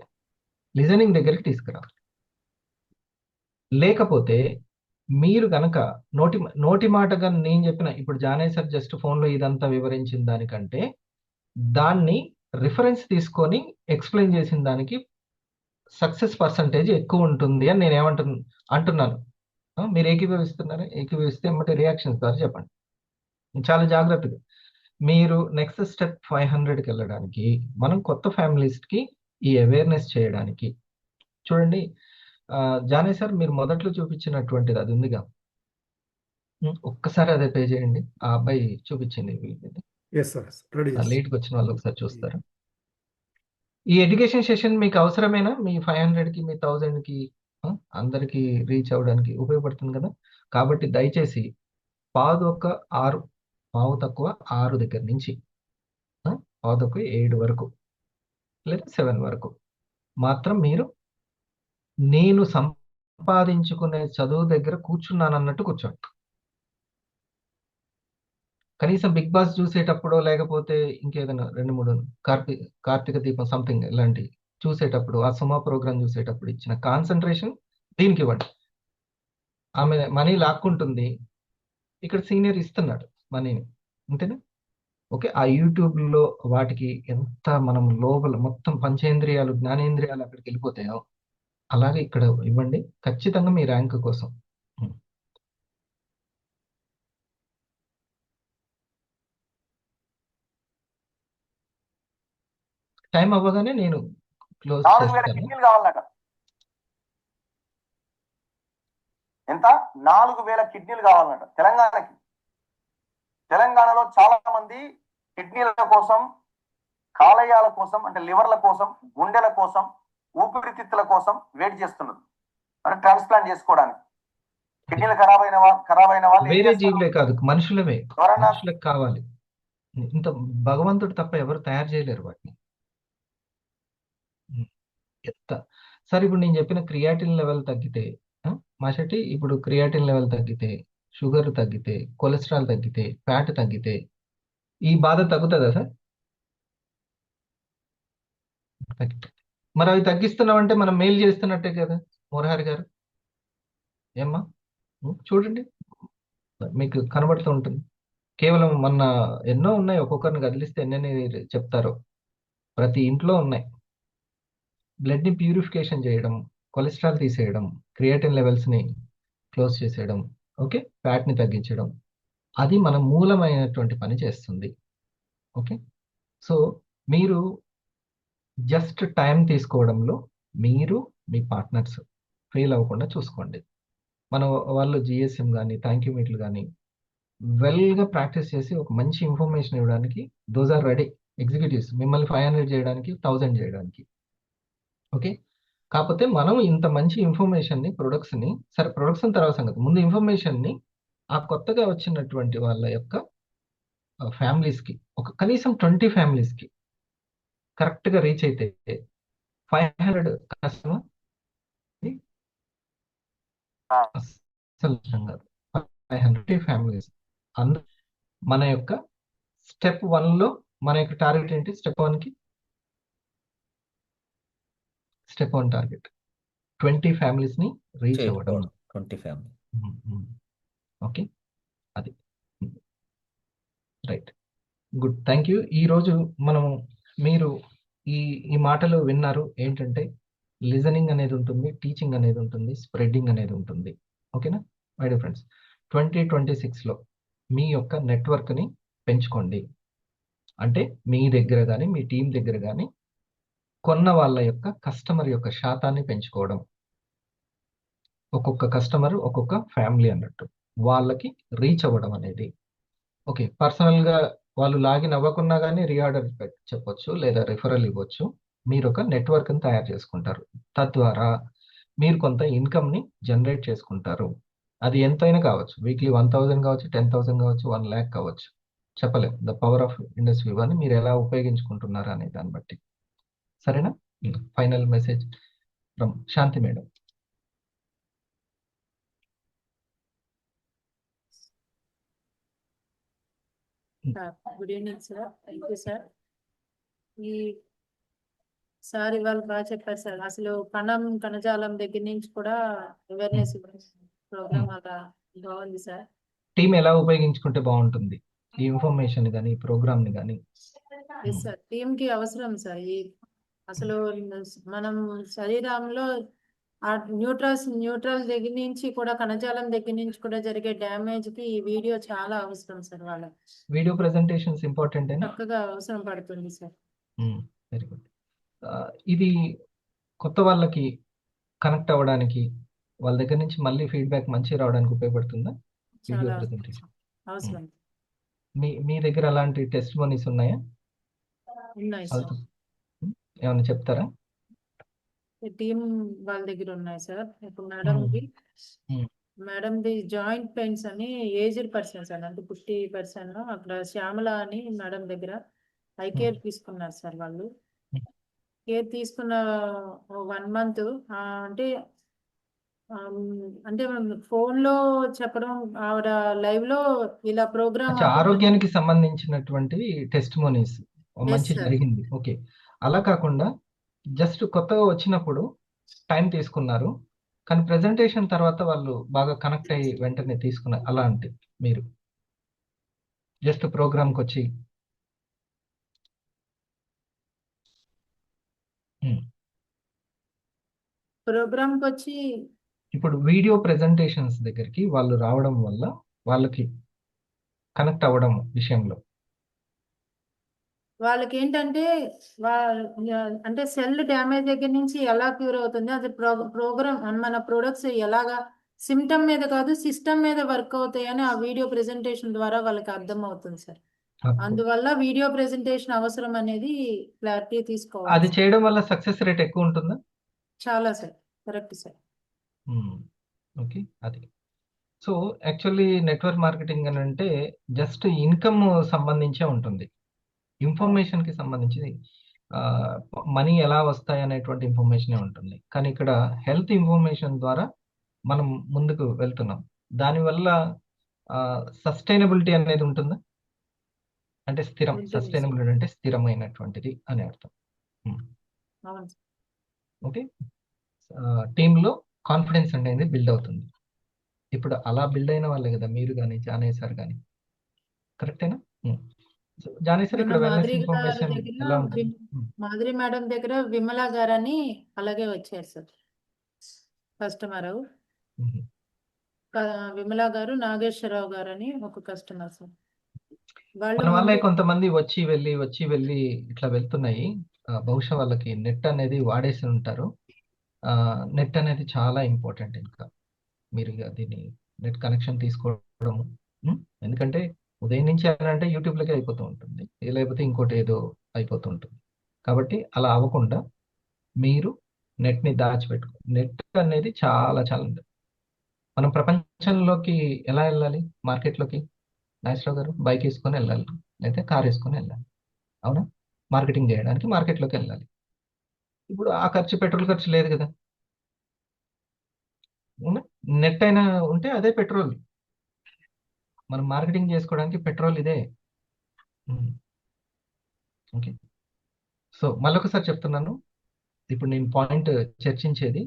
లిజనింగ్ దగ్గరికి తీసుకురావాలి. లేకపోతే మీరు కనుక నోటి మాటగా నేను చెప్పిన ఇప్పుడు జానే సార్ జస్ట్ ఫోన్లో ఇదంతా వివరించిన దానికంటే దాన్ని రిఫరెన్స్ తీసుకొని ఎక్స్ప్లెయిన్ చేసిన దానికి సక్సెస్ పర్సంటేజ్ ఎక్కువ ఉంటుంది అని నేను అంటున్నాను. మీరు ఏకీభవిస్తున్నారా? ఏకీభవిస్తే ఏమంటే రియాక్షన్స్ ద్వారా చెప్పండి. చాలా జాగ్రత్తగా మీరు నెక్స్ట్ స్టెప్ 500కి వెళ్ళడానికి, మనం కొత్త ఫ్యామిలీస్కి ఈ అవేర్నెస్ చేయడానికి చూడండి. జానే సార్ మీరు మొదట్లో చూపించినటువంటిది అది ఉందిగా, ఒక్కసారి అదే పే చేయండి. ఆ అబ్బాయి చూపించింది లేట్కి వచ్చిన వాళ్ళు ఒకసారి చూస్తారు. ఈ ఎడ్యుకేషన్ సెషన్ మీకు అవసరమేనా? మీ 500కి మీ 1000కి అందరికి రీచ్ అవ్వడానికి ఉపయోగపడుతుంది కదా. కాబట్టి దయచేసి పావు తక్కువ 6 దగ్గర నుంచి పావు తక్కువ 7 వరకు లేదా 7 వరకు మాత్రం మీరు నేను సంపాదించుకునే చదువు దగ్గర కూర్చున్నాను అన్నట్టు కూర్చోండి. కనీసం బిగ్ బాస్ చూసేటప్పుడు లేకపోతే ఇంకేదైనా 2-3 కార్తీక దీపం సంథింగ్ ఇలాంటి చూసేటప్పుడు, ఆ సుమా ప్రోగ్రామ్ చూసేటప్పుడు ఇచ్చిన కాన్సన్ట్రేషన్ దీనికి ఇవ్వండి. ఆమె మనీ లాక్కుంటుంది, ఇక్కడ సీనియర్ ఇస్తున్నాడు మనీని, అంతేనా? ఓకే, ఆ యూట్యూబ్లో వాటికి ఎంత మనం లోపల మొత్తం పంచేంద్రియాలు జ్ఞానేంద్రియాలు అక్కడికి వెళ్ళిపోతాయో అలాగే ఇక్కడ ఇవ్వండి, ఖచ్చితంగా మీ ర్యాంక్ కోసం. టైం అవ్వగానే నేను క్లోజ్ 4000 చేస్తాను. కిడ్నీలు కావాలట. ఎంత? 4000 కిడ్నీలు కావాలన్నట తెలంగాణకి. తెలంగాణలో చాలా మంది కిడ్నీల కోసం, కాలేయాల కోసం, అంటే లివర్ల కోసం, గుండెల కోసం, ఊపిరితిత్తుల కోసం వెయిట్ చేస్తున్నారు, అంటే ట్రాన్స్ప్లాంట్ చేసుకోవడానికి. కిడ్నీలు ఖరాబ్ అయిన వాళ్ళు వేరే జీవులే కాదు, మనుషులవే, మనుషులకు కావాలి. ఇంత భగవంతుడు తప్ప ఎవరు తయారు చేయలేరు వాటిని. ఎంత సరే, ఇప్పుడు నేను చెప్పిన క్రియాటిన్ లెవెల్ తగ్గితే మాషటి, ఇప్పుడు క్రియాటిన్ లెవెల్ తగ్గితే, షుగర్ తగ్గితే, కొలెస్ట్రాల్ తగ్గితే, ఫ్యాట్ తగ్గితే ఈ బాధ తగ్గుతుందా సార్? మరి అవి తగ్గిస్తున్నామంటే మనం మేలు చేస్తున్నట్టే కదా మురహరి గారు. ఏమ్మా చూడండి, మీకు కనబడుతూ ఉంటుంది. కేవలం మొన్న ఎన్నో ఉన్నాయి, ఒక్కొక్కరిని కదిలిస్తే ఎన్నెన్ని చెప్తారో. ప్రతి ఇంట్లో ఉన్నాయి. బ్లడ్ని ప్యూరిఫికేషన్ చేయడం, కొలెస్ట్రాల్ తీసేయడం, క్రియాటిన్ లెవెల్స్ని క్లోజ్ చేసేయడం, ఓకే, ఫ్యాట్ని తగ్గించడం, అది మన మూలమైనటువంటి పని చేస్తుంది. ఓకే, సో మీరు జస్ట్ టైం తీసుకోవడంలో మీరు మీ పార్ట్నర్స్ ఫెయిల్ అవ్వకుండా చూసుకోండి. మన వాళ్ళు జిఎస్ఎం కానీ థ్యాంక్ యూ మీట్లు కానీ వెల్గా ప్రాక్టీస్ చేసి ఒక మంచి ఇన్ఫర్మేషన్ ఇవ్వడానికి దోస్ ఆర్ రెడీ ఎగ్జిక్యూటివ్స్, మిమ్మల్ని 500 చేయడానికి 1000 చేయడానికి. ఓకే, కాకపోతే మనం ఇంత మంచి ఇన్ఫర్మేషన్ని ప్రొడక్ట్స్ని, సరే ప్రొడక్ట్స్ తర్వాత సంగతి, ముందు ఇన్ఫర్మేషన్ని ఆ కొత్తగా వచ్చినటువంటి వాళ్ళ యొక్క ఫ్యామిలీస్కి, ఒక కనీసం 20 ఫ్యామిలీస్కి కరెక్ట్గా రీచ్ అయితే 500 కస్టమర్ అసలు కష్టం కాదు. 500 ఫ్యామిలీస్ అందరూ మన యొక్క స్టెప్ 1లో మన యొక్క టార్గెట్ ఏంటి? స్టెప్ 1కి స్టెప్ 1 టార్గెట్ 20 ఫ్యామిలీస్ని రీచ్ అవ్వడం. చేరుకోవడం 20 ఫ్యామిలీ. ఓకే, అది రైట్, గుడ్, థ్యాంక్ యూ. ఈరోజు మనము మీరు ఈ ఈ మాటలు విన్నారు. ఏంటంటే లిజనింగ్ అనేది ఉంటుంది, టీచింగ్ అనేది ఉంటుంది, స్ప్రెడ్డింగ్ అనేది ఉంటుంది. ఓకేనా మై డియర్ ఫ్రెండ్స్, 2026లో మీ యొక్క నెట్వర్క్ని పెంచుకోండి. అంటే మీ దగ్గర కానీ మీ టీం దగ్గర కానీ కొన్న వాళ్ళ యొక్క కస్టమర్ యొక్క శాతాన్ని పెంచుకోవడం. ఒక్కొక్క కస్టమర్ ఒక్కొక్క ఫ్యామిలీ అన్నట్టు వాళ్ళకి రీచ్ అవ్వడం అనేది. ఓకే, పర్సనల్గా వాళ్ళు లాగిన్ అవ్వకున్నా కానీ రీఆర్డర్ చెప్పొచ్చు, లేదా రిఫరల్ ఇవ్వచ్చు. మీరు ఒక నెట్వర్క్ని తయారు చేసుకుంటారు. తద్వారా మీరు కొంత ఇన్కమ్ని జనరేట్ చేసుకుంటారు. అది ఎంతైనా కావచ్చు, వీక్లీ 1000 కావచ్చు, 10,000 కావచ్చు, 1 lakh కావచ్చు, చెప్పలేం. ద పవర్ ఆఫ్ ఇండస్ట్రీ అని మీరు ఎలా ఉపయోగించుకుంటున్నారు అనే దాన్ని బట్టి. సరేనా? Final message from Shanti madam. Good evening sir. Thank you sir. ఈ సార్ ఇవాళ బాగా చెప్పారు సార్. అసలు కణజాలం దగ్గర నుంచి కూడా అవేర్నెస్ ప్రోగ్రామ్ అలా బాగుంది సార్. టీం ఎలా ఉపయోగించుకుంటే బాగుంటుంది ఈ ఇన్ఫర్మేషన్ కానీ ఈ ప్రోగ్రామ్ని కానీ? ఎస్ సార్, టీమ్ కి అవసరం సార్. ఈ అసలు మనం శరీరంలో ఆ న్యూట్రల్ దగ్గర నుంచి కూడా కణజాలం దగ్గర నుంచి కూడా జరిగే డ్యామేజ్ కి ఈ వీడియో చాలా అవసరం సార్. వాళ్ళకి వీడియో ప్రెజెంటేషన్స్ ఇంపార్టెంట్ అయినా చక్కగా అవసరం పడుతుంది సార్. Very good. ఇది కొత్త వాళ్ళకి కనెక్ట్ అవ్వడానికి, వాళ్ళ దగ్గర నుంచి మళ్ళీ ఫీడ్బ్యాక్ మంచి రావడానికి ఉపయోగపడుతుందా వీడియో చాలా ప్రెజెంటేషన్? అవసరం మీ దగ్గర అలాంటి టెస్ట్ మనీస్ ఉన్నాయా? ఉన్నాయి సార్. వాళ్ళతో ఏమైనా చెప్తారా? టీం వాళ్ళ దగ్గర ఉన్నాయి సార్. ఇప్పుడు Hmm. మేడంది జాయింట్ పెయిన్స్ అని ఏజ్డ్ పర్సన్స్ అని, అంటే 50% అక్కడ శ్యామల అని మేడం దగ్గర ఐ కేర్ తీసుకున్నారు సార్. వాళ్ళు కేర్ తీసుకున్న 1 month అంటే అంటే ఫోన్ లో చెప్పడం, ఆవిడ లైవ్ లో ఇలా ప్రోగ్రామ్ అచ్చా, ఆరోగ్యానికి సంబంధించినటువంటి టెస్ట్ మనీస్ మంచి sir. జరిగింది. ఓకే, అలా కాకుండా జస్ట్ కొత్తగా వచ్చినప్పుడు టైం తీసుకున్నారు, కానీ ప్రెజెంటేషన్ తర్వాత వాళ్ళు బాగా కనెక్ట్ అయ్యి వెంటనే తీసుకున్నారు. అలాంటి మీరు జస్ట్ ప్రోగ్రామ్కి వచ్చి ప్రోగ్రామ్ కి వచ్చి ఇప్పుడు వీడియో ప్రెజెంటేషన్స్ దగ్గరికి వాళ్ళు రావడం వల్ల వాళ్ళకి కనెక్ట్ అవ్వడం విషయంలో వాళ్ళకి ఏంటంటే అంటే సెల్ డ్యామేజ్ దగ్గర నుంచి ఎలా క్యూర్ అవుతుంది, అది ప్రోగ్రామ్ మన ప్రొడక్ట్స్ ఎలాగా సిమ్టమ్ మీద కాదు సిస్టమ్ మీద వర్క్ అవుతాయని ఆ వీడియో ప్రెజెంటేషన్ ద్వారా వాళ్ళకి అర్థం అవుతుంది సార్. అందువల్ల వీడియో ప్రెజెంటేషన్ అవసరం అనేది క్లారిటీ అది తీసుకోవాలి. చేయడం వల్ల సక్సెస్ రేట్ ఎక్కువ ఉంటుందా? చాలా సార్, కరెక్ట్ సార్. ఓకే, అది. సో యాక్చువల్లీ నెట్వర్క్ మార్కెటింగ్ అని అంటే జస్ట్ ఇన్కమ్ సంబంధించే ఉంటుంది, ఇన్ఫర్మేషన్కి సంబంధించి మనీ ఎలా వస్తాయి అనేటువంటి ఇన్ఫర్మేషనే ఉంటుంది. కానీ ఇక్కడ హెల్త్ ఇన్ఫర్మేషన్ ద్వారా మనం ముందుకు వెళ్తున్నాం. దానివల్ల సస్టైనబిలిటీ అనేది ఉంటుందా? అంటే స్థిరం, ఉంటుంది సస్టైనబిలిటీ అంటే స్థిరమైనటువంటిది అని అర్థం. అవును సార్. ఓకే, టీంలో కాన్ఫిడెన్స్ అనేది బిల్డ్ అవుతుంది. ఇప్పుడు అలా బిల్డ్ అయిన వాళ్ళే కదా మీరు కానీ జానయ్య సార్ కానీ, కరెక్టేనా? జానయ్య సార్, మన ఇక్కడ వెల్నెస్ మాధురి గారి ఇన్ఫర్మేషన్ దగ్గర ఎలా ఉంటుంది? మాధురి మేడం దగ్గర విమల గారని అలాగే వచ్చారు సార్ కస్టమర్. విమలా గారు, నాగేశ్వరరావు గారు అని ఒక కస్టమర్ సార్. వాళ్ళు మన వల్లే ముందు కొంతమంది వచ్చి వెళ్ళి ఇట్లా వెళ్తున్నాయి. బహుశా వాళ్ళకి నెట్ అనేది వాడేసి ఉంటారు. నెట్ అనేది చాలా ఇంపార్టెంట్. ఇంకా మీరు ఇక దీన్ని నెట్ కనెక్షన్ తీసుకోవడము. ఎందుకంటే ఉదయం నుంచి అంటే యూట్యూబ్లోకి అయిపోతూ ఉంటుంది, లేకపోతే ఇంకోటి ఏదో అయిపోతూ ఉంటుంది. కాబట్టి అలా అవ్వకుండా మీరు నెట్ని దాచిపెట్టుకో. నెట్ అనేది చాలా చాలా ఉంటుంది. మనం ప్రపంచంలోకి ఎలా వెళ్ళాలి? మార్కెట్లోకి నాగేశ్వరరావు గారు బైక్ వేసుకొని వెళ్ళాలి, అయితే కార్ వేసుకొని వెళ్ళాలి. అవునా? మార్కెటింగ్ చేయడానికి మార్కెట్లోకి వెళ్ళాలి. ఇప్పుడు ఆ ఖర్చు పెట్రోల్ ఖర్చు లేదు కదా. అవునా? నెట్ అయినా ఉంటే అదే పెట్రోల్. మనం మార్కెటింగ్ చేసుకోవడానికి పెట్రోల్ ఇదే. ఓకే. సో మళ్ళొకసారి చెప్తున్నాను. ఇప్పుడు నేను పాయింట్ చర్చించేది,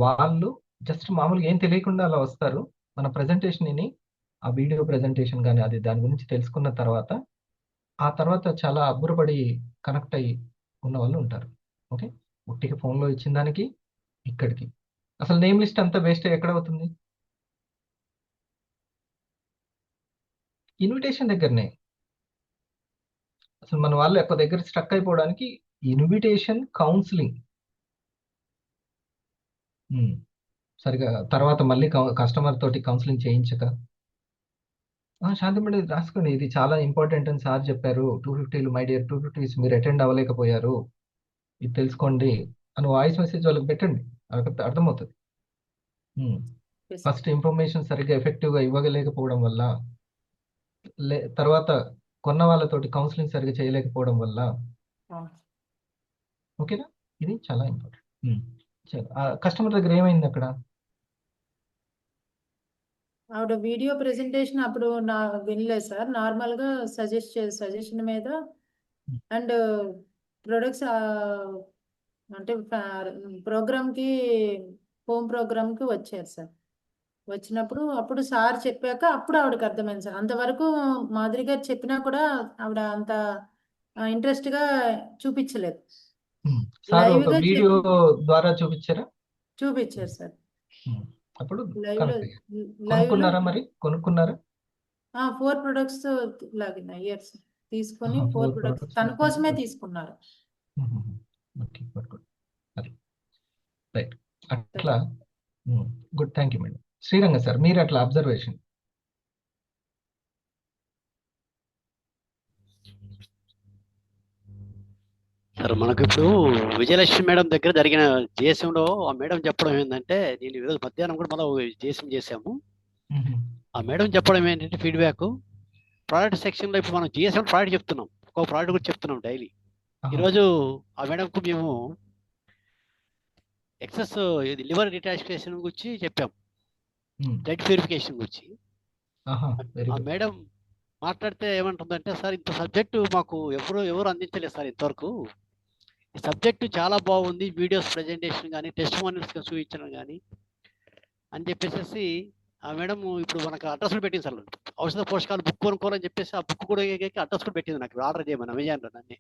వాళ్ళు జస్ట్ మామూలుగా ఏం తెలియకుండా అలా వస్తారు. మన ప్రెజెంటేషన్ విని ఆ వీడియో ప్రెజెంటేషన్ కానీ అది దాని గురించి తెలుసుకున్న తర్వాత ఆ తర్వాత చాలా అబ్బురపడి కనెక్ట్ అయ్యి ఉన్న వాళ్ళు ఉంటారు. ఓకే. ఉట్టికి ఫోన్లో ఇచ్చిన దానికి ఇక్కడికి అసలు నేమ్ లిస్ట్ అంతా వేస్ట్ ఎక్కడ అవుతుంది? ఇన్విటేషన్ దగ్గరనే. అసలు మన వాళ్ళు ఎక్కువ దగ్గర స్ట్రక్ అయిపోవడానికి ఇన్విటేషన్ కౌన్సిలింగ్. సరిగా తర్వాత మళ్ళీ కస్టమర్ తోటి కౌన్సిలింగ్ చేయించక, శాంతి మేడం ఇది రాసుకోండి, ఇది చాలా ఇంపార్టెంట్ అని సార్ చెప్పారు. 250 మై డియర్ 250 మీరు అటెండ్ అవ్వలేకపోయారు, ఇది తెలుసుకోండి అని వాయిస్ మెసేజ్ వాళ్ళకి పెట్టండి. వాళ్ళకి అర్థమవుతుంది. ఫస్ట్ ఇన్ఫర్మేషన్ సరిగ్గా ఎఫెక్టివ్గా ఇవ్వలేకపోవడం వల్ల, తర్వాత కొన్న వాళ్ళతోటి కౌన్సిలింగ్ సరిగ్గా చేయలేకపోవడం వల్ల. ఓకేనా? ఇది చాలా ఇంపార్టెంట్. కస్టమర్ దగ్గర ఏమైంది అక్కడ? ఆవిడ వీడియో ప్రెజెంటేషన్ అప్పుడు వినలేదు సార్. నార్మల్గా సజెషన్ మీద అండ్ ప్రొడక్ట్స్ అంటే ప్రోగ్రామ్కి హోమ్ ప్రోగ్రామ్కి వచ్చారు సార్. వచ్చినప్పుడు అప్పుడు సార్ చెప్పాక అప్పుడు ఆవిడకి అర్థమైంది సార్. అంతవరకు మాధురి గారు చెప్పినా కూడా ఆవిడ అంత ఇంట్రెస్ట్గా చూపించలేదు. సార్ లైవ్ ఒక గా వీడియో ద్వారా చూపించారా? చూపించారు సార్. అప్పుడు లైవ్ లో కొనుక్కున్నారా? మరి కొనుక్కున్నారా? 4 ప్రొడక్ట్స్ లాగిన ఇయర్స్ తీసుకొని 4 4 ప్రొడక్ట్స్ products తన కోసమే తీసుకున్నారు. Okay, good. అది రైట్. అట్లా good. Thank you madam. Sriranga sir, మీరు అట్లా అబ్జర్వేషన్. సార్ మనకు ఇప్పుడు విజయలక్ష్మి మేడం దగ్గర జరిగిన జేసంలో ఆ మేడం చెప్పడం ఏంటంటే, నేను ఈరోజు మధ్యాహ్నం కూడా మళ్ళీ జేసం చేసాము. ఆ మేడం చెప్పడం ఏంటంటే ఫీడ్బ్యాక్, ప్రోడక్ట్ సెక్షన్లో ఇప్పుడు మనం జిఎస్ఎం ప్రోడక్ట్ చెప్తున్నాం, ఒక ప్రోడక్ట్ కూడా చెప్తున్నాం డైలీ. ఈరోజు ఆ మేడంకు మేము ఎక్సెస్ లివర్ డిటాచ్ఫికేషన్ గురించి చెప్పాం, బ్లడ్ ప్యూరిఫికేషన్ గురించి. ఆ మేడం మాట్లాడితే ఏమంటుందంటే, సార్ ఇంత సబ్జెక్టు మాకు ఎవరు అందించలేదు సార్ ఇంతవరకు. ఈ సబ్జెక్టు చాలా బాగుంది, వీడియోస్ ప్రెజెంటేషన్ కానీ టెస్ట్ మాన్యూల్స్ చూపించడం కానీ అని చెప్పేసి ఆ మేడం ఇప్పుడు మనకు అడ్రస్లు పెట్టింది సార్. ఔషధ పోషకాలు బుక్ కొనుక్కోవాలని చెప్పేసి ఆ బుక్ కూడా అడ్రస్ కూడా పెట్టింది నాకు, ఆర్డర్ చేయమని అమెజాన్లో. నన్ను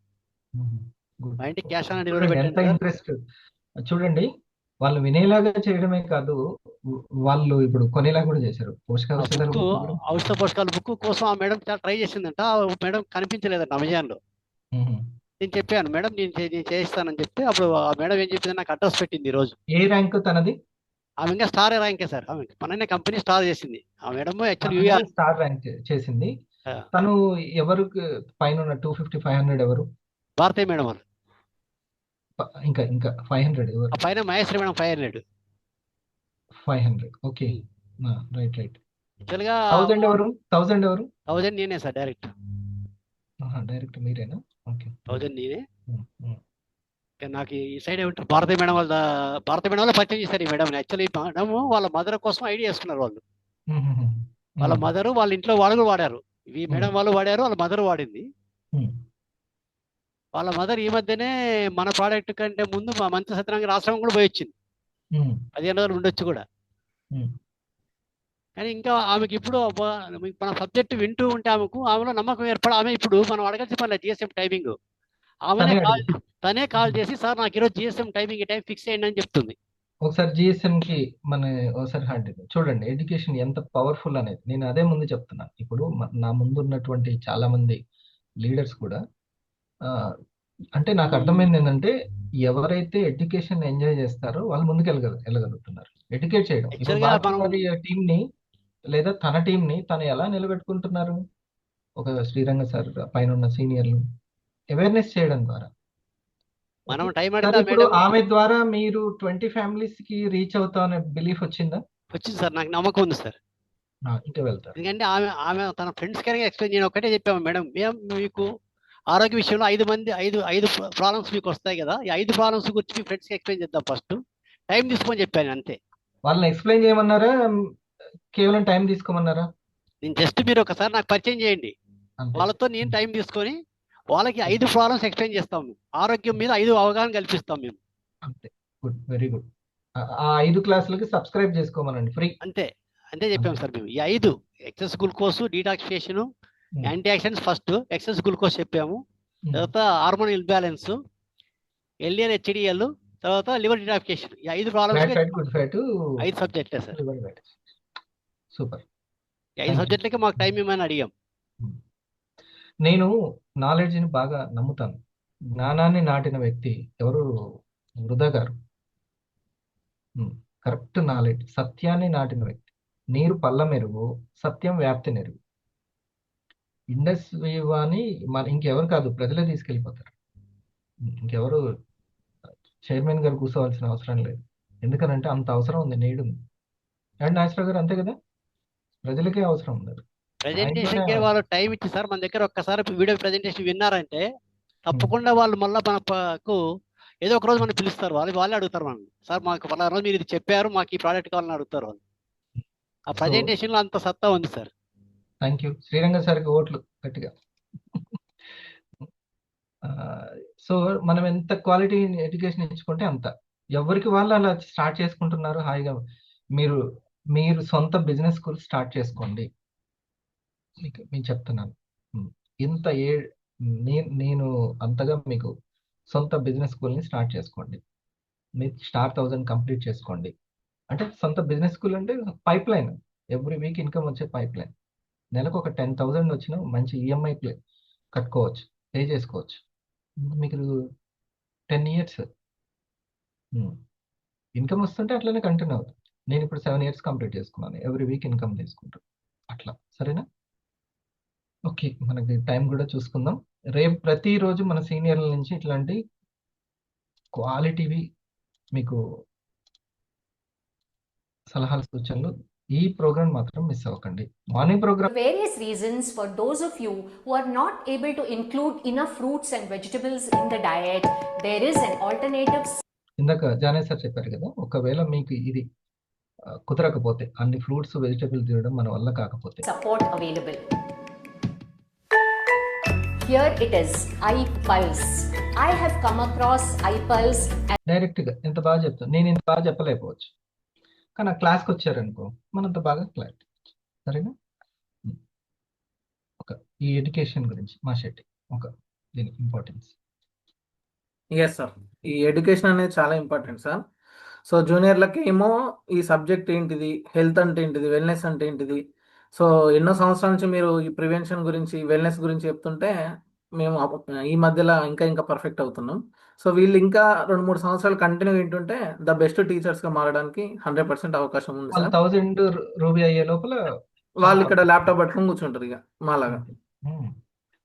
మా ఇంటికి క్యాష్ ఆన్ డెలివరీ ఎంత పెట్టండి. ఇంట్రెస్ట్ చూడండి. వాళ్ళు వినేలాగా చేయడమే కాదు, వాళ్ళు ఇప్పుడు కొనేలా కూడా చేశారు. పోషకాహార ఔషధ పోషకాల బుక్ కోసం ఆ మేడం చాలా ట్రై చేసిందంట. ఆ మేడం కనిపించలేదంట అమెజాన్లో. నేను చెప్పాను మేడం నేను చేయిస్తానని చెప్తే అప్పుడు ఆ మేడం ఏం చెప్పింది, నాకు అడ్రస్ పెట్టింది. ఈ రోజు ఏ ర్యాంక్ తనది? ఆమె ఇంకా స్టార్ ర్యాంకే సార్. ఆమె మననే కంపెనీ స్టార్ చేసింది. ఆ మేడం యాక్చువల్లీ స్టార్ ర్యాంక్ చేసింది. తను ఎవరు పైన 250, 500 ఎవరు? భారతీయ మేడం వాళ్ళు. ఇంకా ఇంకా 500 ఎవరు? పైన మహేశ్వరి మేడం 500. Okay, right. యాక్చువల్గా 1000 ఎవరు? 1000 నేనే సార్, డైరెక్ట్ మీరేనా? ఓకే, 1000 నేనే. నాకు ఈ సైడ్ ఏమంటారు, భారతీయ మేడం వాళ్ళు పరిచయం చేశారు ఈ మేడం. యాక్చువల్లీ మేడం వాళ్ళ మదర్ కోసం ఐడియా చేసుకున్నారు వాళ్ళు. వాళ్ళ మదరు వాళ్ళ ఇంట్లో వాళ్ళు కూడా వాడారు, ఈ మేడం వాళ్ళు వాడారు, వాళ్ళ మదర్ వాడింది. వాళ్ళ మదర్ ఈ మధ్యనే మన ప్రోడక్ట్ కంటే ముందు మా మంత్రి సత్యనారాయణ రాష్ట్రం కూడా పోయి వచ్చింది. 15 రోజులు ఉండొచ్చు కూడా. కానీ ఇంకా ఆమెకి ఇప్పుడు మన సబ్జెక్ట్ వింటూ ఉంటే ఆమెలో నమ్మకం ఏర్పడి ఆమె ఇప్పుడు మనం అడగాల్సిన పని జిఎస్ఎం టైమింగ్ తనే కాల్ చేసి, సార్ నాకు ఈరోజు జిఎస్ఎం టైమింగ్ ఫిక్స్ అయ్యండి అని చెప్తుంది. ఒకసారి జిఎస్ఎంకి మన ఒకసారి చూడండి ఎడ్యుకేషన్ ఎంత పవర్ఫుల్ అనేది. నేను అదే ముందు చెప్తున్నాను. ఇప్పుడు నా ముందు ఉన్నటువంటి చాలా మంది లీడర్స్ కూడా ఆ, అంటే నాకు అర్థమైంది ఏంటంటే ఎవరైతే ఎడ్యుకేషన్ ఎంజాయ్ చేస్తారో వాళ్ళు ముందుకు వెళ్ళగలుగుతున్నారు. ఎడ్యుకేట్ చేయడం. ఇప్పుడు యాక్చువల్గా మనం బాలకుమారి టీం ని లేదా తన టీం ని తను ఎలా నిలబెట్టుకుంటున్నారు? ఒక శ్రీరంగ సార్ పైన ఉన్న సీనియర్లు అవేర్నెస్ చేయడం ద్వారా. మనం ఓకే టైం సార్, అడిగితే ఇప్పుడు మేడం ఆమె ద్వారా మీరు 20 ఫ్యామిలీస్ కి రీచ్ అవుతాం అనే బిలీఫ్ వచ్చిందా? వచ్చింది సార్, నాకు నమ్మకం ఉంది సార్. ఇంకా వెళ్తారు. ఎందుకంటే ఆమె ఆమె తన ఫ్రెండ్స్ కనుక ఎక్స్ప్లెయిన్ చేయడం ఒకటే చెప్పాము మేడం, మేము మీకు ఆరోగ్య విషయంలో 5 ప్రాబ్లమ్స్ మీకు వస్తాయి కదా, ఈ 5 ప్రాబ్లమ్స్ గురించి మీ ఫ్రెండ్స్కి ఎక్స్ప్లెయిన్ చేద్దాం, ఫస్ట్ టైం తీసుకొని చెప్పాను అంతే. వాళ్ళని ఎక్స్ప్లెయిన్ చేయమన్నారా? కేవలం టైం తీసుకోమన్నారా? నేను జస్ట్ మీరు ఒకసారి నాకు పరిచయం చేయండి, అంతే. వాళ్ళతో నేను టైం తీసుకొని వాళ్ళకి 5 ప్రాబ్లమ్స్ ఎక్స్ప్లెయిన్ చేస్తాం మేము, ఆరోగ్యం మీద 5 అవగాహన కల్పిస్తాం మేము అంతే. Good, very good. ఆ 5 క్లాసులకి సబ్స్క్రైబ్ చేసుకోమనండి, ఫ్రీ. అంతే అంతే చెప్పాము సార్ మేము. ఈ 5 excess glucose, detoxification, antioxidants, first excess glucose చెప్పాము, తర్వాత హార్మోన్ ఇన్బ్యాలెన్స్, ఎల్డిఎల్, హెచ్డిఎల్, తర్వాత లివర్ డీటాక్సిఫికేషన్. ఈ 5 ప్రాబ్లమ్స్, గుడ్ ఫ్యాట్, 5 సబ్జెక్టులే సార్. సూపర్. ఈ 5 సబ్జెక్టులకి మాకు టైం ఇవ్వమని అడిగాం. నేను నాలెడ్జ్ని బాగా నమ్ముతాను. జ్ఞానాన్ని నాటిన వ్యక్తి ఎవరు? వృధా గారు. కరెక్ట్ నాలెడ్జ్, సత్యాన్ని నాటిన వ్యక్తి. నీరు పల్ల మెరుగు, సత్యం వ్యాప్తి నెరుగు. ఇండస్ అని మన ఇంకెవరు కాదు, ప్రజలే తీసుకెళ్ళిపోతారు. ఇంకెవరు చైర్మన్ గారు కూర్చోవలసిన అవసరం లేదు. ఎందుకనంటే అంత అవసరం ఉంది, నీడు ఉంది. అండ్ నాగేశ్వరరావు గారు అంతే కదా, ప్రజలకే అవసరం ఉండదు. ప్రెజెంటేషన్ కి వాళ్ళు టైం ఇచ్చి సార్ మన దగ్గర ఒక్కసారి వీడియో ప్రెజెంటేషన్ విన్నారంటే తప్పకుండా వాళ్ళు మళ్ళీ మనకు ఏదో ఒక రోజు మనం పిలుస్తారు, వాళ్ళే అడుగుతారు మనం, సార్ మాకు పలానా రోజు మీరు ఇది చెప్పారు, మాకు ఈ ప్రోడక్ట్ కావాలని అడుగుతారు వాళ్ళు. ఆ ప్రెజెంటేషన్ లో అంత సత్తా ఉంది సార్. Thank you. శ్రీరంగ సార్కి ఓట్లు గట్టిగా. సో మనం ఎంత క్వాలిటీ ఎడ్యుకేషన్ ఇచ్చుకుంటే అంత. ఎవరికి వాళ్ళు అలా స్టార్ట్ చేసుకుంటున్నారు హాయిగా. మీరు మీరు సొంత బిజినెస్ స్కూల్ స్టార్ట్ చేసుకోండి. మీకు చెప్తున్నాను. ఇంత నేను అంతగా మీకు సొంత బిజినెస్ స్కూల్ని స్టార్ట్ చేసుకోండి. మీరు స్టార్ 1000 కంప్లీట్ చేసుకోండి. అంటే సొంత బిజినెస్ స్కూల్ అంటే pipe line, every week income వచ్చే పైప్ లైన్. నెలకు ఒక 10,000 వచ్చిన మంచి ఈఎంఐ కట్టుకోవచ్చు, పే చేసుకోవచ్చు. మీకు 10 ఇయర్స్ ఇన్కమ్ వస్తుంటే అట్లనే కంటిన్యూ అవుతుంది. నేను ఇప్పుడు 7 ఇయర్స్ కంప్లీట్ చేసుకున్నాను, ఎవ్రీ వీక్ ఇన్కమ్ తీసుకుంటాను అట్లా. సరేనా? ఓకే, మనకి టైం కూడా చూసుకుందాం. రేపు ప్రతిరోజు మన సీనియర్ల నుంచి ఇట్లాంటి క్వాలిటీవి మీకు సలహాలు, సూచనలు. ఈ ప్రోగ్రామ్ మాత్రం మిస్ అవ్వకండి. Morning programme. Various reasons for those of you who are not able to include enough fruits and vegetables in the diet, there is an alternative ఇందాక జానే సార్ చెప్పారు కదా, ఒకవేళ మీకు ఇది కుదరకపోతే, అన్ని ఫ్రూట్స్ వెజిటబుల్స్ తినడం మన వల్ల కాకపోతే, support available. Here it is, iPulse. I have come across iPulse. Direct గా ఎంత బాగా చెప్తాను. నేను ఇంత బాగా చెప్పలేకపోవచ్చు, కానీ ఆ క్లాస్కి వచ్చారనుకో మనంత బాగా క్లారిటీ. సరేనా? ఈ ఎడ్యుకేషన్ గురించి మా శెట్టి దీని ఇంపార్టెన్స్. ఎస్ సార్, ఈ ఎడ్యుకేషన్ అనేది చాలా ఇంపార్టెంట్ సార్. సో జూనియర్లకి ఏమో ఈ సబ్జెక్ట్ ఏంటిది, హెల్త్ అంటే ఏంటిది, వెల్నెస్ అంటే ఏంటిది, సో ఎన్నో సంవత్సరాల నుంచి మీరు ఈ ప్రివెన్షన్ గురించి, వెల్నెస్ గురించి చెప్తుంటే మేము ఈ మధ్యలో ఇంకా పర్ఫెక్ట్ అవుతున్నాం. సో వీళ్ళు ఇంకా 2-3 సంవత్సరాలు కంటిన్యూ వింటుంటే ద బెస్ట్ టీచర్స్గా మారడానికి 100% అవకాశం ఉంది సార్. 1000 రూపీ అయ్యే లోపల వాళ్ళు ఇక్కడ ల్యాప్టాప్ పట్టుకొని కూర్చుంటారు ఇక మాలాగా.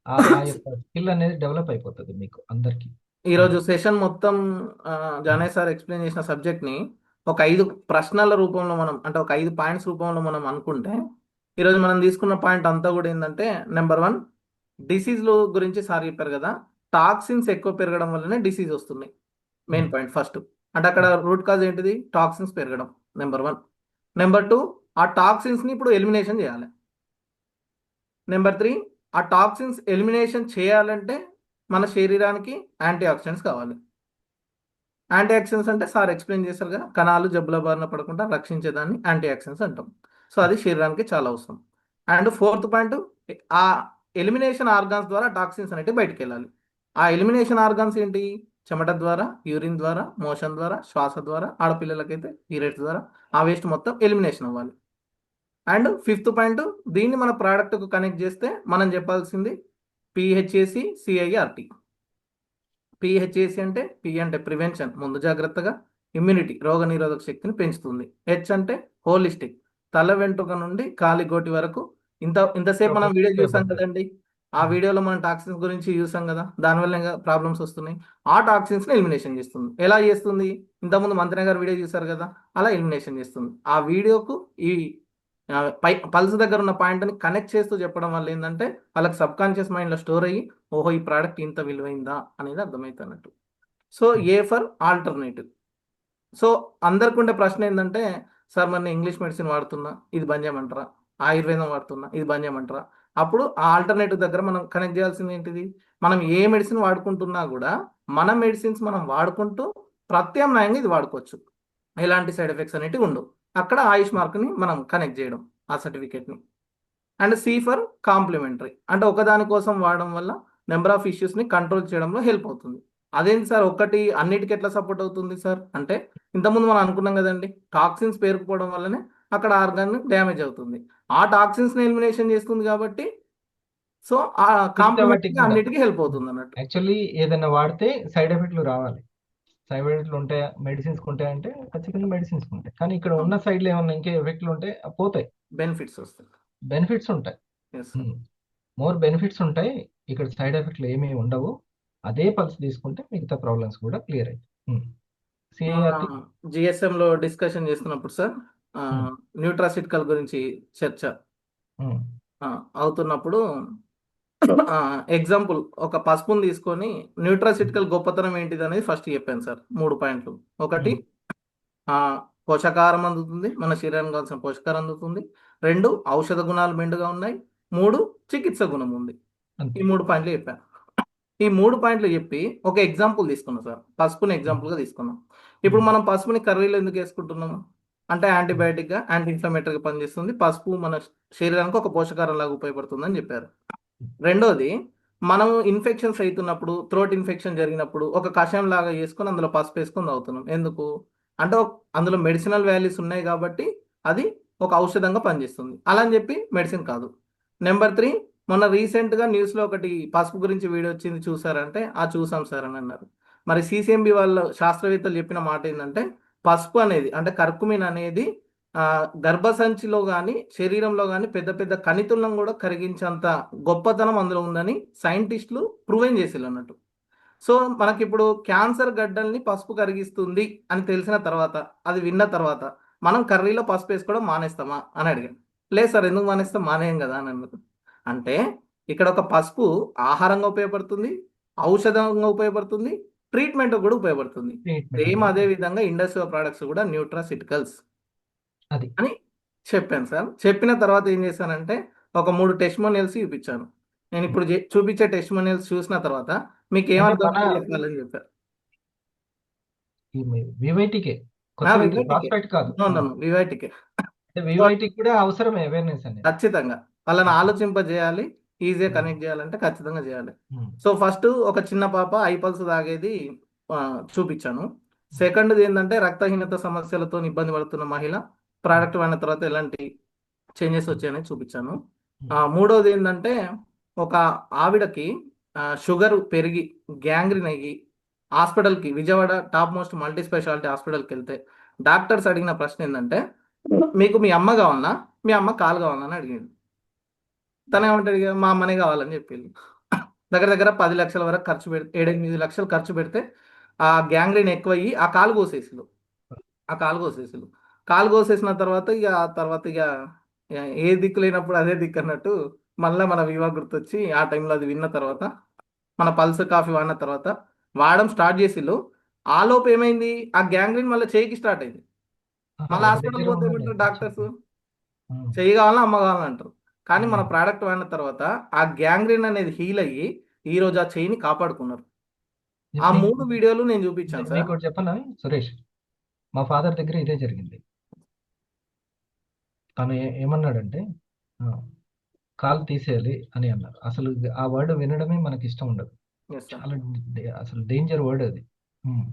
ఆ యొక్క స్కిల్ అనేది డెవలప్ అయిపోతుంది మీకు అందరికి. ఈరోజు సెషన్ మొత్తం జానే సార్ ఎక్స్ప్లెయిన్ చేసిన సబ్జెక్ట్ని ఒక 5 ప్రశ్నల రూపంలో మనం, అంటే ఒక 5 పాయింట్స్ రూపంలో మనం అనుకుంటే, ఈరోజు మనం తీసుకున్న పాయింట్ అంతా కూడా ఏంటంటే, నెంబర్ 1 డిసీజ్లు గురించి సార్ చెప్పారు కదా, టాక్సిన్స్ ఎక్కువ పెరగడం వల్లనే డిసీజ్ వస్తున్నాయి. Main point first. అంటే అక్కడ రూట్ కాజ్ ఏంటిది? టాక్సిన్స్ పెరగడం, నెంబర్ 1. నెంబర్ 2, ఆ టాక్సిన్స్ని ఇప్పుడు ఎలిమినేషన్ చేయాలి. నెంబర్ 3, ఆ టాక్సిన్స్ ఎలిమినేషన్ చేయాలంటే మన శరీరానికి యాంటీ ఆక్సిడెంట్స్ కావాలి. యాంటీ ఆక్సిడెంట్స్ అంటే సార్ ఎక్స్ప్లెయిన్ చేశారు కదా, కణాలు జబ్బుల బారిన పడకుండా రక్షించేదాన్ని యాంటీ ఆక్సిడెంట్స్ అంటాం. సో అది శరీరానికి చాలా అవసరం. అండ్ 4th పాయింట్, ఆ ఎలిమినేషన్ ఆర్గాన్స్ ద్వారా టాక్సిన్స్ అనేవి బయటకు వెళ్ళాలి. ఆ ఎలిమినేషన్ ఆర్గాన్స్ ఏంటి? చెమట ద్వారా, యూరిన్ ద్వారా, మోషన్ ద్వారా, శ్వాస ద్వారా, ఆడపిల్లలకైతే పీరియడ్స్ ద్వారా ఆ వేస్ట్ మొత్తం ఎలిమినేషన్ అవ్వాలి. అండ్ ఫిఫ్త్ పాయింట్, దీన్ని మన ప్రోడక్ట్కు కనెక్ట్ చేస్తే మనం చెప్పాల్సింది పిహెచ్ఏసి సిఐఆర్టీ. పిహెచ్ఏసి అంటే పి అంటే ప్రివెన్షన్, ముందు జాగ్రత్తగా, ఇమ్యూనిటీ రోగ నిరోధక శక్తిని పెంచుతుంది, హెచ్ అంటే హోలిస్టిక్, తల వెంట్రుక నుండి కాలి గోటి వరకు. ఇంతసేపు మనం వీడియో చూసాం కదండి, ఆ వీడియోలో మనం టాక్సిన్స్ గురించి చూసాం కదా, దానివల్ల ఇంకా ప్రాబ్లమ్స్ వస్తున్నాయి. ఆ టాక్సిన్స్ని ఎలిమినేషన్ చేస్తుంది. ఎలా చేస్తుంది? ఇంతకుముందు మంత్రి గారు వీడియో చూసారు కదా, అలా ఎలిమినేషన్ చేస్తుంది. ఆ వీడియోకు ఈ పల్స్ దగ్గర ఉన్న పాయింట్ని కనెక్ట్ చేస్తూ చెప్పడం వల్ల ఏంటంటే వాళ్ళకి సబ్ కాన్షియస్ మైండ్లో స్టోర్ అయ్యి, ఓహో ఈ ప్రోడక్ట్ ఇంత విలువైందా అనేది అర్థమవుతున్నట్టు. So A for alternative. So అందరికి ఉండే ప్రశ్న ఏంటంటే, సార్ మరి నేను ఇంగ్లీష్ మెడిసిన్ వాడుతున్నా, ఇది బంద్ చేయమంటారా? ఆయుర్వేదం వాడుతున్నా, ఇది బంద్ చేయమంటారా? అప్పుడు ఆ ఆల్టర్నేటివ్ దగ్గర మనం కనెక్ట్ చేయాల్సింది ఏంటిది? మనం ఏ మెడిసిన్ వాడుకుంటున్నా కూడా మన మెడిసిన్స్ మనం వాడుకుంటూ ప్రత్యామ్నాయంగా ఇది వాడుకోవచ్చు, ఎలాంటి సైడ్ ఎఫెక్ట్స్ అనేటివి ఉండవు. అక్కడ ఆయుష్ మార్క్ని మనం కనెక్ట్ చేయడం, ఆ సర్టిఫికేట్ని. అండ్ సి ఫర్ కాంప్లిమెంటరీ, అంటే ఒకదాని కోసం వాడడం వల్ల నెంబర్ ఆఫ్ ఇష్యూస్ని కంట్రోల్ చేయడంలో హెల్ప్ అవుతుంది. అదేంటి సార్ ఒక్కటి అన్నిటికీ ఎట్లా సపోర్ట్ అవుతుంది సార్ అంటే, ఇంతకుముందు మనం అనుకున్నాం కదండి, టాక్సిన్స్ పేరుకుపోవడం వల్లనే అక్కడ ఆర్గాన్ డ్యామేజ్ అవుతుంది. ఆ టాక్సిన్స్ని ఎలిమినేషన్ చేస్తుంది కాబట్టి సో ఆ కాంప్లిమెంటరీ అన్నిటికీ హెల్ప్ అవుతుంది అన్నట్టు. యాక్చువల్లీ ఏదైనా వాడితే సైడ్ ఎఫెక్ట్లు రావాలి. సైడ్ ఎఫెక్ట్లు ఉంటాయా, మెడిసిన్స్ ఉంటాయంటే ఖచ్చితంగా మెడిసిన్స్ ఉంటాయి. కానీ ఇక్కడ ఉన్న సైడ్లో ఏమన్నా ఇంకే ఎఫెక్ట్లు ఉంటే పోతాయి, బెనిఫిట్స్ వస్తాయి, బెనిఫిట్స్ ఉంటాయి, మోర్ బెనిఫిట్స్ ఉంటాయి. ఇక్కడ సైడ్ ఎఫెక్ట్లు ఏమీ ఉండవు. అదే పల్స్ తీసుకుంటే మిగతా ప్రాబ్లమ్స్ కూడా క్లియర్ అవుతాయి. సిఐఆర్టీ జిఎస్ఎంలో డిస్కషన్ చేస్తున్నప్పుడు సార్, న్యూట్రాసిటికల్ గురించి చర్చ అవుతున్నప్పుడు ఎగ్జాంపుల్ ఒక పసుపుని తీసుకొని న్యూట్రాసిటికల్ గొప్పతనం ఏంటిది అనేది ఫస్ట్ చెప్పాను సార్. 3 పాయింట్లు. ఒకటి, పోషకాహారం అందుతుంది, మన శరీరానికి కావాల్సిన పోషకాహారం అందుతుంది. 2, ఔషధ గుణాలు మెండుగా ఉన్నాయి. 3, చికిత్స గుణం ఉంది. ఈ 3 పాయింట్లు చెప్పాను. ఈ 3 పాయింట్లు చెప్పి ఒక ఎగ్జాంపుల్ తీసుకున్నాం సార్. పసుపుని ఎగ్జాంపుల్గా తీసుకున్నాం. ఇప్పుడు మనం పసుపుని కర్రీలో ఎందుకు వేసుకుంటున్నాము అంటే, యాంటీబయాటిక్గా, యాంటీ ఇన్ఫ్లమేటరీగా పనిచేస్తుంది. పసుపు మన శరీరానికి ఒక పోషకాహారం లాగా ఉపయోగపడుతుంది అని చెప్పారు. రెండోది, మనం ఇన్ఫెక్షన్స్ అవుతున్నప్పుడు, థ్రోట్ ఇన్ఫెక్షన్ జరిగినప్పుడు ఒక కషాయం లాగా చేసుకొని అందులో పసుపు వేసుకొని తాగుతున్నాం. ఎందుకు అంటే అందులో మెడిసినల్ వాల్యూస్ ఉన్నాయి కాబట్టి అది ఒక ఔషధంగా పనిచేస్తుంది. అలా అని చెప్పి మెడిసిన్ కాదు. నెంబర్ 3, మొన్న రీసెంట్గా న్యూస్లో ఒకటి పసుపు గురించి వీడియో వచ్చింది, చూసారంటే చూసాం సార్ అని అన్నారు. మరి సిసిఎంబి వాళ్ళ శాస్త్రవేత్తలు చెప్పిన మాట ఏంటంటే, పసుపు అనేది అంటే కర్కుమిన్ అనేది గర్భసంచిలో కానీ శరీరంలో కానీ పెద్ద పెద్ద కణితులను కూడా కరిగించేంత గొప్పతనం అందులో ఉందని సైంటిస్టులు ప్రూవెన్ చేసేళ్ళు అన్నట్టు. సో మనకి ఇప్పుడు క్యాన్సర్ గడ్డల్ని పసుపు కరిగిస్తుంది అని తెలిసిన తర్వాత, అది విన్న తర్వాత మనం కర్రీలో పసుపు వేసుకోవడం మానేస్తామా అని అడిగాను. లేదు సార్, ఎందుకు మానేస్తాం, మానేయం కదా అని అన్నారు. అంటే ఇక్కడ ఒక పసుపు ఆహారంగా ఉపయోగపడుతుంది, ఔషధంగా ఉపయోగపడుతుంది, ట్రీట్మెంట్ కూడా ఉపయోగపడుతుంది. సేమ్ అదే విధంగా ఇండస్ట్రియల్ ప్రోడక్ట్స్ కూడా న్యూట్రాసిటికల్స్ అది అని చెప్పాను సార్. చెప్పిన తర్వాత ఏం చేశానంటే, ఒక 3 టెస్టిమోనియల్స్ చూపించాను. నేను ఇప్పుడు చూపించే టెస్టిమోనియల్స్ చూసిన తర్వాత మీకు ఏమర్థం చెప్పాలని చెప్పారు. వివైటీకే కాదు, వివైటీకే వివైటీకి కూడా అవసరమే అవేర్నెస్ అనేది. ఖచ్చితంగా వాళ్ళని ఆలోచింపజేయాలి, ఈజీగా కనెక్ట్ చేయాలంటే ఖచ్చితంగా చేయాలి. సో ఫస్ట్ ఒక చిన్న పాప ఐపల్స్ తాగేది చూపించాను. సెకండ్ది ఏంటంటే, రక్తహీనత సమస్యలతో ఇబ్బంది పడుతున్న మహిళ ప్రోడక్ట్ వాడిన తర్వాత ఎలాంటి చేంజెస్ వచ్చాయని చూపించాను. మూడోది ఏంటంటే, ఒక ఆవిడకి షుగర్ పెరిగి గ్యాంగ్రీన్ అయ్యి హాస్పిటల్కి, Vijayawada top most multi speciality హాస్పిటల్కి వెళ్తే డాక్టర్స్ అడిగిన ప్రశ్న ఏంటంటే, మీకు మీ అమ్మ కావాలన్నా, మీ అమ్మ కాలు కావాలన్నా అని అడిగాడు. తను ఏమంటాడు, మా అమ్మనే కావాలని చెప్పింది. దగ్గర దగ్గర 10 లక్షల వరకు ఖర్చు పెడితే, 7-8 లక్షలు ఖర్చు పెడితే ఆ గ్యాంగ్రీన్ ఎక్కువయ్యి ఆ కాలు కోసేసిలు. కాలు కోసేసిన తర్వాత ఇక ఏ దిక్కు లేనప్పుడు అదే దిక్కు అన్నట్టు మళ్ళీ మన వివా గుర్తొచ్చి ఆ టైంలో అది విన్న తర్వాత మన పల్స్ కాఫీ వాడిన తర్వాత వాడడం స్టార్ట్ చేసిళ్ళు. ఆ లోపు ఏమైంది, ఆ గ్యాంగ్రీన్ మళ్ళీ చేయికి స్టార్ట్ అయింది. మళ్ళీ హాస్పిటల్ పోతే ఏమంటారు డాక్టర్స్, చెయ్యి కావాలన్నా అమ్మ కావాలని అంటారు. కానీ మన ప్రోడక్ట్ వాడిన తర్వాత ఆ గ్యాంగ్రీన్ అనేది హీల్ అయ్యి ఈ రోజు ఆ చెయ్యిని కాపాడుకున్నారు. ఆ 3 వీడియోలు నేను చూపించాను సార్. మీకు చెప్పనా సురేష్, మా ఫాదర్ దగ్గర ఇదే జరిగింది. తను ఏమన్నాడంటే, కాలు తీసేయాలి అని అన్నారు. అసలు ఆ వర్డ్ వినడమే మనకి ఇష్టం ఉండదు. చాలా అసలు డేంజర్ వర్డ్ అది. ఉమ్.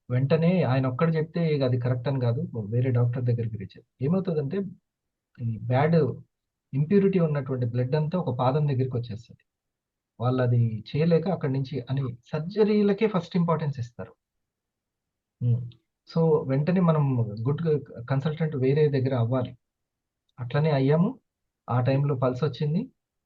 వెంటనే ఆయన ఒక్కడు చెప్తే ఇక అది కరెక్ట్ అని కాదు, వేరే డాక్టర్ దగ్గరికి రీచ్ ఏమవుతుందంటే ఈ బ్యాడ్ ఇంప్యూరిటీ ఉన్నటువంటి బ్లడ్ అంతా ఒక పాదం దగ్గరికి వచ్చేస్తుంది. వాళ్ళు అది చేయలేక అక్కడి నుంచి అని సర్జరీలకే ఫస్ట్ ఇంపార్టెన్స్ ఇస్తారు. సో వెంటనే మనం గుడ్ కన్సల్టెంట్ వేరే దగ్గర అవ్వాలి. అట్లనే అయ్యాము. ఆ టైంలో పల్స్ వచ్చింది,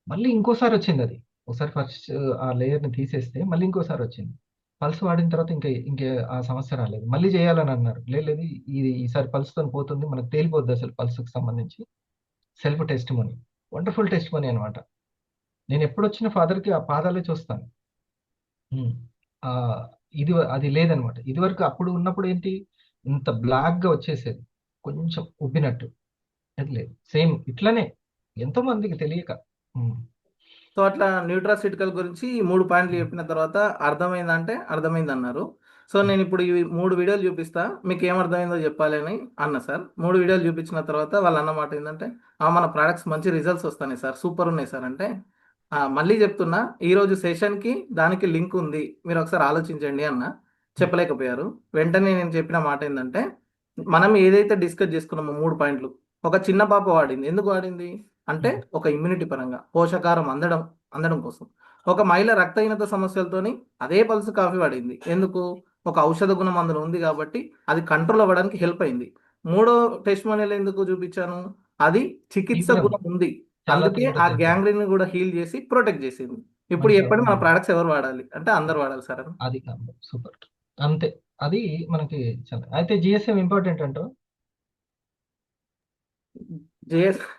మళ్ళీ ఇంకోసారి వచ్చింది. అది ఒకసారి ఫస్ట్ ఆ లేయర్ని తీసేస్తే మళ్ళీ ఇంకోసారి వచ్చింది. పల్స్ వాడిన తర్వాత ఇంకా ఆ సమస్య రాలేదు. మళ్ళీ చేయాలని అన్నారు. లేదు ఇది ఈసారి పల్స్తో పోతుంది, మనకు తేలిపోద్ది అసలు పల్స్కి సంబంధించి. Self test money, wonderful test money అనమాట. నేను ఎప్పుడు వచ్చిన ఫాదర్కి ఆ పాదాలే చూస్తాను. ఉమ్. ఆ, అది లేదనమాట. ఇది వరకు అప్పుడు ఉన్నప్పుడు ఏంటి, ఇంత బ్లాక్గా వచ్చేసేది, కొంచెం ఉబ్బినట్టు. అది లేదు, సేమ్ ఇట్లానే ఎంతో మందికి తెలియక. ఉమ్. సో అట్లా న్యూట్రాసిటికల్ గురించి ఈ 3 పాయింట్లు చెప్పిన తర్వాత అర్థమైందంటే అర్థమైంది అన్నారు. సో నేను ఇప్పుడు ఈ 3 వీడియోలు చూపిస్తా, మీకు ఏమర్థమైందో చెప్పాలి అని అన్న సార్. 3 వీడియోలు చూపించిన తర్వాత వాళ్ళు అన్నమాట ఏంటంటే మన ప్రోడక్ట్స్ మంచి రిజల్ట్స్ వస్తున్నాయి సార్, సూపర్ ఉన్నాయి సార్ అంటే, మళ్ళీ చెప్తున్నా, ఈరోజు సెషన్కి దానికి లింక్ ఉంది, మీరు ఒకసారి ఆలోచించండి అన్న. చెప్పలేకపోయారు. వెంటనే నేను చెప్పిన మాట ఏంటంటే, మనం ఏదైతే డిస్కస్ చేసుకున్నామో 3 పాయింట్లు, ఒక చిన్న పాప వాడింది. ఎందుకు వాడింది అంటే ఒక ఇమ్యూనిటీ పరంగా, పోషకాహారం అందడం కోసం. ఒక మహిళ రక్తహీనత సమస్యలతోని అదే పల్స్ కాఫీ వాడింది. ఎందుకు? ఒక ఔషధ గుణం అందులో ఉంది కాబట్టి అది కంట్రోల్ అవ్వడానికి హెల్ప్ అయింది. 3వ టెస్ట్ మనీలు ఎందుకు చూపించాను? అది చికిత్స తీవ్రం, గుణం ఉంది, చాలా అందుకే ఆ తీవ్రత. గ్యాంగ్రీన్ ని కూడా హీల్ చేసి ప్రొటెక్ట్ చేసింది. ఇప్పుడు మంచి చెప్పండి, మన అర్థమైంది. ప్రొడక్ట్స్ ఎవరు వాడాలి అంటే అందరు వాడాలి సార్ అని. అది సూపర్, అంతే. అది మనకి చాలా. అయితే జిఎస్ఎం ఇంపార్టెంట్ అంటారు. జిఎస్ఎం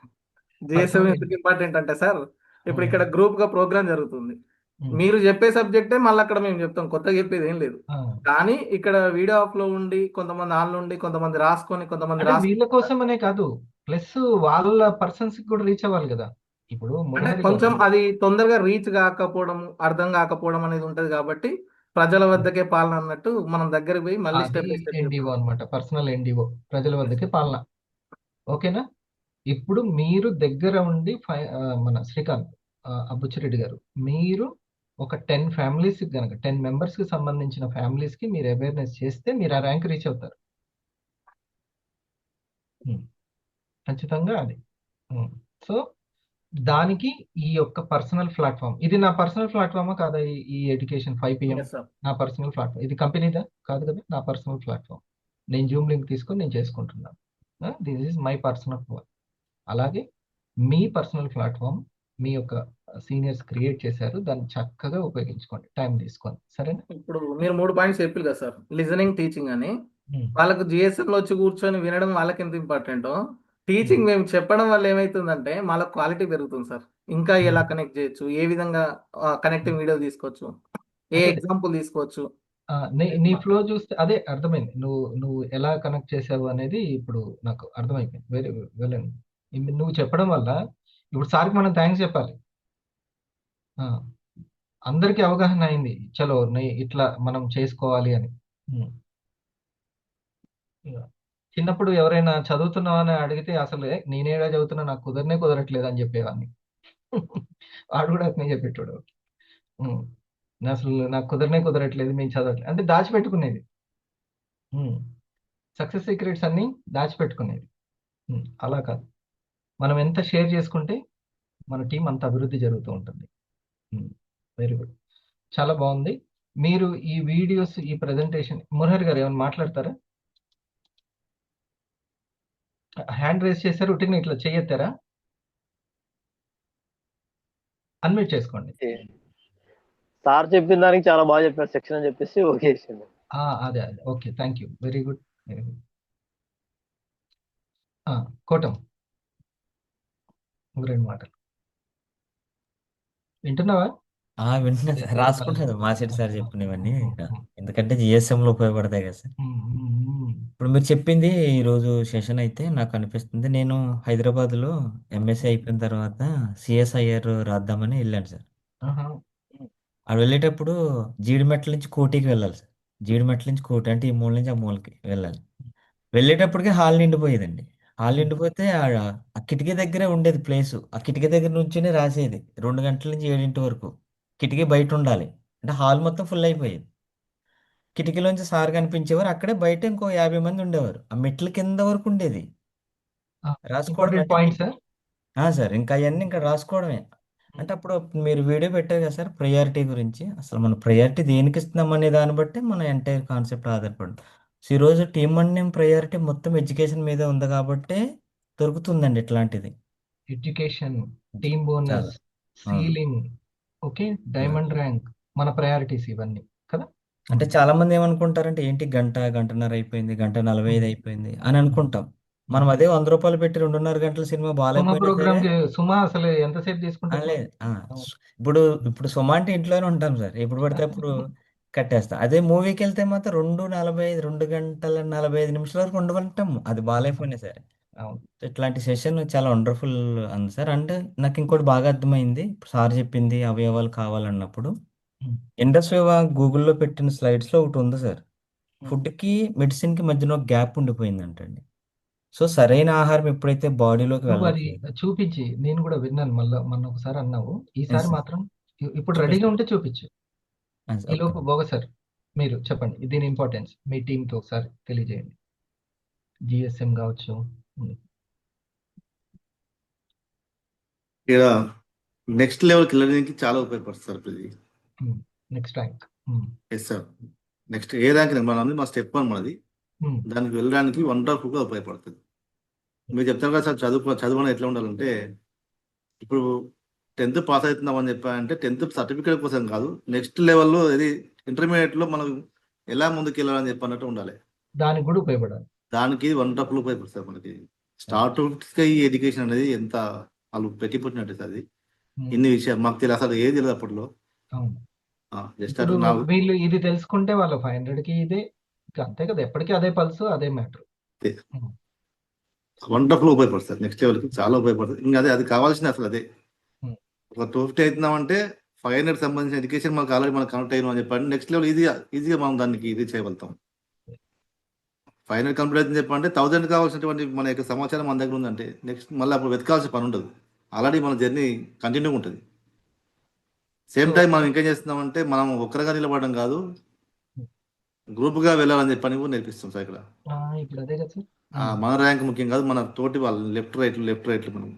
పర్సనల్ ఎందుకు ఇంపార్టెంట్ అంటే సార్, ఇప్పుడు ఇక్కడ గ్రూప్ గా ప్రోగ్రామ్ జరుగుతుంది. ఉమ్. మీరు చెప్పే సబ్జెక్టే మళ్ళీ అక్కడ మేము చెప్తాం, కొత్తగా చెప్పేది ఏం లేదు. ఆ. కానీ ఇక్కడ వీడియో ఆఫ్ లో ఉండి కొంతమంది ఆన్లో ఉండి కొంతమంది రాసుకొని కొంతమంది అంటే రాసు వీళ్ళ కోసం అనే కాదు, ప్లస్ వాళ్ళ పర్సన్స్ కి కూడా రీచ్ అవ్వాలి కదా. ఇప్పుడు అంటే మురహరి కొంచెం గారు అది తొందరగా రీచ్ కాకపోవడం, అర్థం కాకపోవడం అనేది ఉంటది కాబట్టి ప్రజల వద్దకే పాలన అన్నట్టు మనం దగ్గర పోయి మళ్ళీ అది స్టెప్ బై స్టెప్ ఎన్డిఓ అనమాట, పర్సనల్ ఎన్డిఓ, ప్రజల వద్దకే పాలన. ఓకేనా? ఇప్పుడు మీరు దగ్గర ఉండి మన శ్రీకాంత్ అబ్బుచ్చిరెడ్డి గారు, మీరు ఒక 10 ఫ్యామిలీస్ కనుక 10 మెంబర్స్ కి సంబంధించిన ఫ్యామిలీస్ కి మీరు అవేర్నెస్ చేస్తే మీరు ఆ ర్యాంక్ రీచ్ అవుతారు. ఖచ్చితంగా అది. సో దానికి ఈ యొక్క పర్సనల్ ప్లాట్ఫామ్, ఇది నా పర్సనల్ ప్లాట్ఫామా కాదా? ఈ ఎడ్యుకేషన్ 5 PM Yes, sir. నా పర్సనల్ ప్లాట్ఫామ్. ఇది కంపెనీదా కాదు కదా, నా పర్సనల్ ప్లాట్ఫామ్. నేను జూమ్ లింక్ తీసుకొని నేను చేసుకుంటున్నాను. This is my personal work. అలాగే మీ పర్సనల్ ప్లాట్ఫామ్ మీ యొక్క సీనియర్స్ క్రియేట్ చేశారు, దాన్ని చక్కగా ఉపయోగించుకోండి, టైం తీసుకొని. సరేనా? ఇప్పుడు మీరు 3 పాయింట్స్ చెప్పారు కదా సార్, లిజనింగ్, టీచింగ్ అని. ఉమ్. వాళ్ళకు జిఎస్ఎం లో వచ్చి కూర్చొని వినడం వాళ్ళకి ఎంత ఇంపార్టెంటో, టీచింగ్ మేము చెప్పడం వల్ల ఏమైతుందంటే వాళ్ళ క్వాలిటీ పెరుగుతుంది సార్. ఇంకా ఎలా కనెక్ట్ చేయొచ్చు, ఏ విధంగా కనెక్టింగ్ వీడియో తీసుకోవచ్చు, ఏ అదే. ఎగ్జాంపుల్ తీసుకోవచ్చు. నీ ఫ్లో చూస్తే అదే అర్థమైంది. నువ్వు ఎలా కనెక్ట్ చేసావు అనేది ఇప్పుడు నాకు అర్థమైపోయింది. వెరీ వెల్ అండి. నువ్వు చెప్పడం వల్ల ఇప్పుడు సార్కి మనం థ్యాంక్స్ చెప్పాలి. అందరికీ అవగాహన అయింది, చలో ఇట్లా మనం చేసుకోవాలి అని. ఉమ్. చిన్నప్పుడు ఎవరైనా చదువుతున్నావా అని అడిగితే అసలు నేనేడా చదువుతున్నా, నాకు కుదరట్లేదు అని చెప్పేవాడిని. వాడు కూడా అట్నే చెప్పేటోడు. అసలు నాకు కుదరట్లేదు, మేము చదవట్లేదు అంటే దాచిపెట్టుకునేది. సక్సెస్ సీక్రెట్స్ అన్ని దాచిపెట్టుకునేది. అలా కాదు, మనం ఎంత షేర్ చేసుకుంటే మన టీం అంత అభివృద్ధి జరుగుతూ ఉంటుంది. వెరీ గుడ్, చాలా బాగుంది. మీరు ఈ వీడియోస్, ఈ ప్రెజెంటేషన్, మురహరి గారు ఏమైనా మాట్లాడతారా? హ్యాండ్ రేస్ చేశారు, ఉట్టిని ఇట్లా చెయ్యెత్తారా? అన్మ్యూట్ చేసుకోండి. సార్ చెప్పిన దానికి చాలా బాగా చెప్పారు సెక్షన్ అని చెప్పేసి ఓకే చేసింది. అదే okay, thank you, very good, very good. కోటం, 2 మాటలు వింటున్నావా? వింటున్నా సార్, రాసుకుంటాను మా సెట్ సార్ చెప్పినవన్నీ, ఎందుకంటే GSM లో ఉపయోగపడతాయి కదా సార్. ఇప్పుడు మీరు చెప్పింది ఈరోజు సెషన్ అయితే నాకు అనిపిస్తుంది, నేను హైదరాబాద్లో MSc అయిపోయిన తర్వాత CSIR రాద్దామని వెళ్ళాను సార్. అది వెళ్ళేటప్పుడు జీడిమెట్ల నుంచి కోటికి వెళ్ళాలి సార్. జీడిమెట్ల నుంచి కోటి అంటే ఈ మూల నుంచి ఆ మూలకి వెళ్ళాలి. వెళ్ళేటప్పటికే హాల్ నిండిపోయేదండి. హాల్ నిండిపోతే ఆ కిటికీ దగ్గరే ఉండేది ప్లేసు. ఆ కిటికీ దగ్గర నుంచినే రాసేది 2 గంటల నుంచి 7 వరకు. కిటికీ బయట ఉండాలి, అంటే హాల్ మొత్తం ఫుల్ అయిపోయేది. కిటికీలోంచి సార్ కనిపించేవారు. అక్కడే బయట ఇంకో 50 మంది ఉండేవారు. ఆ మెట్ల కింద వరకు ఉండేది. రాసుకోవడం ఇంపార్టెంట్ అంటే పాయింట్ సార్. సార్ ఇంకా అవన్నీ ఇంకా రాసుకోవడమే. అంటే అప్పుడు మీరు వీడియో పెట్టారు కదా సార్ ప్రయారిటీ గురించి. అసలు మన ప్రయారిటీ దేనికి ఇస్తున్నాం అనే దాన్ని బట్టి మన ఎంటైర్ కాన్సెప్ట్ ఆధారపడి. సో ఈరోజు టీమ్ అండ్ ప్రయారిటీ మొత్తం ఎడ్యుకేషన్ మీద ఉంది కాబట్టి దొరుకుతుందండి ఇట్లాంటిది. ఎడ్యుకేషన్, టీమ్ చాలా బోనస్, అవును. సీలింగ్, ఓకే, డైమండ్ ర్యాంక్, మన ప్రయారిటీస్ ఇవన్నీ కదా. అంటే చాలా మంది ఏమనుకుంటారంటే ఏంటి గంటన్నర అయిపోయింది, 1:45 అయిపోయింది అని అనుకుంటాం. మనం అదే 100 రూపాయలు పెట్టి 2:30 గంటల సినిమా సుమా బాగాలేకపోయినా సరే ప్రోగ్రామ్ కి సుమా అసలు ఎంతసేపు తీసుకుంటుంది లేదు. అవును. ఇప్పుడు ఇప్పుడు సుమా అంటే ఇంట్లోనే ఉంటాం సార్. ఎప్పుడు పడితే అప్పుడు కట్టేస్తాం. అదే మూవీకి వెళ్తే మాత్రం 2:45 2 గంటల 45 నిమిషాల వరకు ఉండమంటాము. అది బాగాలేకపోయినా సరే. అవును. ఇట్లాంటి సెషన్ చాలా వండర్ఫుల్ అంది సార్. అంటే నాకు ఇంకోటి బాగా అర్థమైంది. సార్ చెప్పింది అవయవాలు కావాలన్నప్పుడు ఉమ్, ఇండస్ట్రీ గూగుల్‌లో పెట్టిన స్లైడ్స్‌లో ఒకటి ఉంది సార్. ఉమ్. ఫుడ్‌కి, మెడిసిన్‌కి మధ్యన ఒక గ్యాప్ ఉండిపోయిందంటండి. సో, సరైన ఆహారం ఎప్పుడైతే బాడీలోకి నువ్వు అది వెళ్ళట్లేదు చూపించి, నేను కూడా విన్నాను. మళ్ళీ మొన్న ఒకసారి అన్నావు. ఈసారి యెస్ సార్. మాత్రం ఇప్పుడు రెడీగా చూపిస్తాను. ఉంటే చూపించు. ఓకే. ఈలోపు భోగ సార్ మీరు చెప్పండి దీని ఇంపార్టెన్స్ మీ టీంకి ఒకసారి తెలియజేయండి. జిఎస్ఎం కావచ్చు. ఉమ్, ఇక్కడ నెక్స్ట్ లెవెల్కి వెళ్ళడానికి చాలా ఉపయోగపడుతుంది సార్ ఇది. Um, next rank. Yes sir. Next ఏ ర్యాంక్ మనది మా స్టెప్ 1 మనది. దానికి వెళ్ళడానికి వండర్ఫుల్గా ఉపయోగపడుతుంది. మీరు చెప్తారు కదా సార్ చదువు అనేది ఎట్లా ఉండాలంటే, ఇప్పుడు 10th పాస్ అవుతున్నాం అని చెప్పారంటే 10th సర్టిఫికేట్ కోసం కాదు, నెక్స్ట్ లెవెల్లో ఇది ఇంటర్మీడియట్లో మనం ఎలా ముందుకు వెళ్ళాలని చెప్పన్నట్టు ఉండాలి. దానికి కూడా ఉపయోగపడాలి. దానికి వండర్ఫుల్ ఉపయోగపడుతుంది మనకి. స్టార్ట్ ఈ ఎడ్యుకేషన్ అనేది ఎంత వాళ్ళు పెట్టిపోతున్నట్టు సార్. అది ఇన్ని విషయాలు మాకు తెలియదు, అసలు ఏది తెలియదు అప్పట్లో. అవును. జస్ట్ ఇప్పుడు అట్లా వీళ్ళు ఇది తెలుసుకుంటే వాళ్ళ 500కి ఇదే ఇంకా అంతే కదా. ఎప్పటికీ అదే పల్స్, అదే మ్యాటర్. వండర్ఫుల్ ఉపయోగపడుతుంది. నెక్స్ట్ లెవెల్కి చాలా ఉపయోగపడుతుంది. ఇంకా అది కావాల్సింది అసలు అదే. Hmm. ఒక 250 అవుతున్నామంటే 500 సంబంధించిన ఎడ్యుకేషన్ మనకు ఆల్రెడీ మనం కనెక్ట్ అయినాం అని చెప్పండి. నెక్స్ట్ లెవెల్ ఈజీగా మనం దానికి ఇది చేయగలుగుతాం. 500 కంప్లీట్ అవుతుంది చెప్పండి, 1000 కావాల్సినటువంటి మన యొక్క సమాచారం మన దగ్గర ఉందంటే నెక్స్ట్ మళ్ళీ అప్పుడు వెతకాల్సిన పని ఉండదు. ఆల్రెడీ మన జర్నీ కంటిన్యూగా ఉంటుంది. సేమ్ టైం మనం ఇంకేం చేస్తున్నామంటే మనం ఒక్కరిగా నిలబడడం కాదు, గ్రూప్గా వెళ్ళాలని చెప్పని కూడా నేర్పిస్తాం సార్ ఇక్కడ. ఇప్పుడు అదే కదా సార్. మన ర్యాంక్ ముఖ్యం కాదు, మన తోటి వాళ్ళు లెఫ్ట్ రైట్ మనం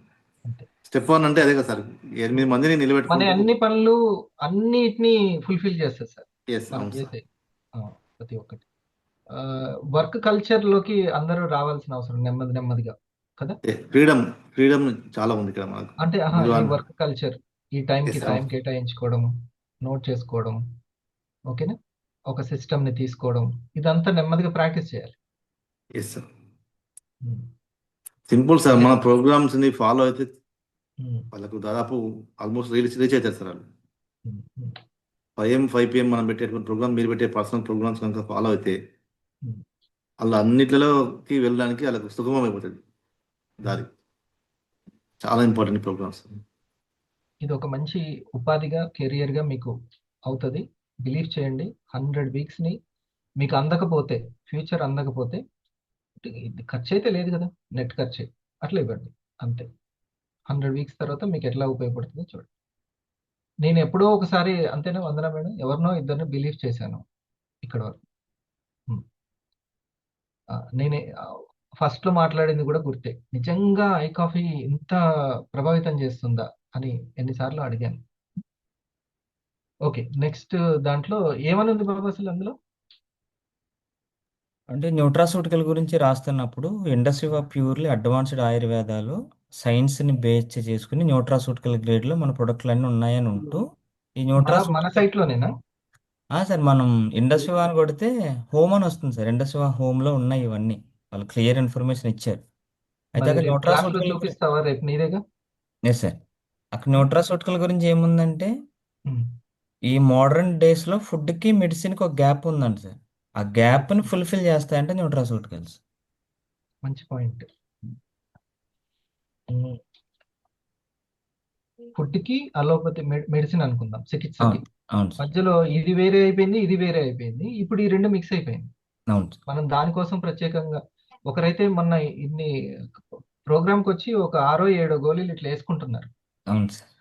అంతే. స్టెప్ 1 అంటే అదే కదా సార్. 8 మందిని మన నిలబెట్టుకుంటూ అన్ని పనులు అన్నిటిని ఫుల్ఫిల్ చేస్తారు సార్. ఎస్ మనం అవును సార్. చేసే ప్రతి ఒక్కటి వర్క్ కల్చర్ లోకి అందరూ రావాల్సిన అవసరం నెమ్మదిగా కదా. ఫ్రీడమ్ చాలా ఉంది ఇక్కడ మనకు. అంటే ఈ వర్క్ కల్చర్, ఈ టైంకి Yes, టైం అవును. కేటాయించుకోవడం, నోట్ చేసుకోవడం, ఓకేనా, ఒక సిస్టమ్ ని తీసుకోవడం, ఇదంతా నెమ్మదిగా ప్రాక్టీస్ చేయాలి. Yes sir. Simple sir. మన ప్రోగ్రామ్స్ ని ఫాలో అయితే వాళ్ళకు దాదాపు ఆల్మోస్ట్ రీచ్ అవుతారు సార్. వాళ్ళు 5 PM మనం పెట్టేటువంటి ప్రోగ్రామ్, మీరు పెట్టే పర్సనల్ ప్రోగ్రామ్స్ కనుక ఫాలో అయితే వాళ్ళు అన్నిట్లలోకి వెళ్ళడానికి వాళ్ళకు సుగమం అయిపోతుంది దారి. చాలా ఇంపార్టెంట్ ప్రోగ్రామ్స్. ఇది ఒక మంచి ఉపాధిగా, కెరియర్ గా మీకు అవుతుంది. బిలీవ్ చేయండి. 100 వీక్స్ ని మీకు అందకపోతే, ఫ్యూచర్ అందకపోతే, ఇది ఖర్చు అయితే లేదు కదా, నెట్ ఖర్చే, అట్లా ఇవ్వండి అంతే. 100 వీక్స్ తర్వాత మీకు ఎట్లా ఉపయోగపడుతుందో చూడండి. నేను ఎప్పుడో ఒకసారి అంతేనా వందన మేడం, ఎవరినో ఇద్దరిని బిలీవ్ చేశాను ఇక్కడ వరకు. నేనే ఫస్ట్ లో మాట్లాడింది కూడా గుర్తే. నిజంగా ఐ కాఫీ ఇంత ప్రభావితం చేస్తుందా అని ఎన్నిసార్లు అడిగాను. ఓకే, నెక్స్ట్ దాంట్లో ఏమని ఉంది బాబు అసలు అందులో? అంటే న్యూట్రాసూటికల్ గురించి రాస్తున్నప్పుడు ఇండస్ట్రీ ఆఫ్ ప్యూర్లీ అడ్వాన్స్డ్ ఆయుర్వేదాలు సైన్స్ని బేస్ చేసుకుని న్యూట్రాసూటికల్ గ్రేడ్లో మన ప్రొడక్ట్లు అన్నీ ఉన్నాయని ఉంటూ ఈ మన న్యూట్రాసూటికల్ సైట్ లోనేనా? సార్ మనం ఇండస్ట్రీ అని కొడితే హోమ్ అని వస్తుంది సార్. ఇండస్ట్రీ హోమ్లో ఉన్నాయి ఇవన్నీ. వాళ్ళు క్లియర్ ఇన్ఫర్మేషన్ ఇచ్చారు. అయితే అక్కడ క్లాస్ లో న్యూట్రాసూటికల్ చూపిస్తావా రేపు నీదేగా? Yes sir. అక్కడ న్యూట్రాసూటికల్ గురించి ఏముందంటే ఈ మోడర్న్ డేస్లో ఫుడ్కి మెడిసిన్కి ఒక గ్యాప్ ఉందండి సార్. ఆ గ్యాప్ని ఫుల్ఫిల్ చేస్తాయంటే న్యూట్రాసూటికల్స్. మంచి పాయింట్. ఫుడ్ కి అలోపతి మెడిసిన్ అనుకుందాం, చికిత్సకి అవును సార్. మధ్యలో ఇది వేరే అయిపోయింది, ఇది వేరే అయిపోయింది. ఇప్పుడు ఈ రెండు మిక్స్ అయిపోయింది. అవును సార్. మనం దానికోసం ప్రత్యేకంగా ఒకరైతే మొన్న ఇన్ని ప్రోగ్రామ్కి వచ్చి ఒక 6-7 గోళీలు ఇట్లా వేసుకుంటున్నారు. అవును సార్.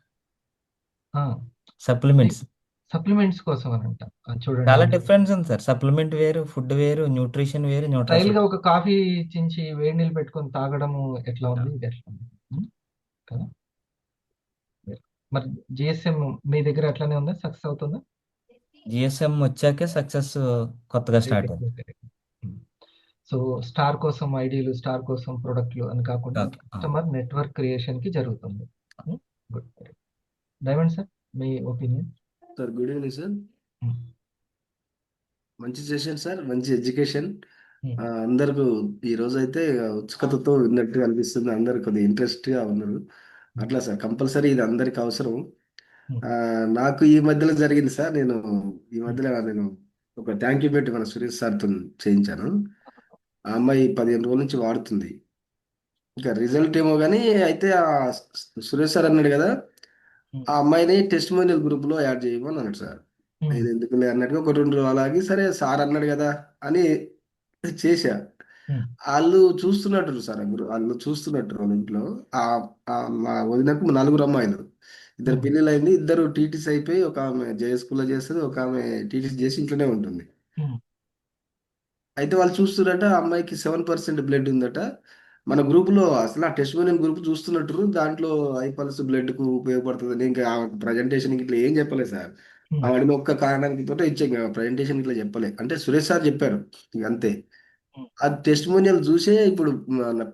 సప్లిమెంట్స్ సప్లిమెంట్స్ కోసం అని అంట. చూడండి చాలా అందులో డిఫరెన్స్ ఉంది సార్. సప్లిమెంట్ వేరు, ఫుడ్ వేరు, న్యూట్రిషన్ వేరు, స్టైల్ గా న్యూట్రాసెటిక్. ఒక కాఫీ చించి వేడి నీళ్ళు పెట్టుకొని తాగడము ఎట్లా ఉంది, ఇది ఎట్లా ఉంది కదా. మరి జిఎస్ఎం మీ దగ్గర అట్లానే ఉందా, సక్సెస్ అవుతుందా? జిఎస్ఎం వచ్చాకే సక్సెస్ కొత్తగా స్టార్ట్ అయింది. సో స్టార్ కోసం ఐడీలు, స్టార్ కోసం ప్రొడక్ట్లు అని కాకుండా కస్టమర్ నెట్వర్క్ క్రియేషన్ కి జరుగుతుంది. గుడ్. డైమండ్ సార్, మీ opinion? Sir good evening sir. మంచి సెషన్ సార్, మంచి ఎడ్యుకేషన్. అందరికి ఈ రోజు అయితే ఉత్సుకతతో విన్నట్టుగా అనిపిస్తుంది. అందరు కొద్దిగా ఇంట్రెస్ట్ గా ఉన్నారు. అట్లా సార్ కంపల్సరీ ఇది అందరికి అవసరం. నాకు ఈ మధ్యలో జరిగింది సార్. ఈ మధ్యలో నేను ఒక థ్యాంక్ యూ పెట్టి మన సురేష్ సార్తో చేయించాను. ఆ అమ్మాయి 15 రోజుల నుంచి వాడుతుంది. ఇంకా రిజల్ట్ ఏమో కానీ అయితే సురేష్ సార్ అన్నాడు కదా, ఆ అమ్మాయిని టెస్టిమోనియల్ గ్రూప్ లో యాడ్ చేయమని అన్నాడు సార్. ఇది ఎందుకులే అన్నట్టుగా ఒక 2 రోజులు అలాగే సరే సార్ అన్నాడు కదా అని చేశా. వాళ్ళు చూస్తున్నట్టు సార్, వాళ్ళు చూస్తున్నట్టు వాళ్ళ ఇంట్లో మా వదినకు 4 అమ్మాయిలు, 2 పెళ్ళిళ్ళు అయింది. 2 టీటీసీ అయిపోయి, ఒక ఆమె జయ స్కూల్లో చేస్తుంది, ఒక ఆమె టీటీసీ చేసి ఇంట్లోనే ఉంటుంది. అయితే వాళ్ళు చూస్తున్నట్ట ఆ అమ్మాయికి 7% బ్లడ్ ఉందట. మన గ్రూప్ లో అసలు ఆ టెస్టిమోనియల్ గ్రూప్ చూస్తున్నట్టు దాంట్లో ఐపల్స్ బ్లడ్ కు ఉపయోగపడుతుంది. ఇంకా ఆ ప్రజెంటేషన్ ఇట్లా ఏం చెప్పలేదు సార్. ఆవిడ ఒక్క కారణానికి తోటే ఇచ్చే ప్రజెంటేషన్ ఇట్లా చెప్పలే. అంటే సురేష్ సార్ చెప్పారు ఇక అంతే. ఆ టెస్టిమోనియల్ చూసే ఇప్పుడు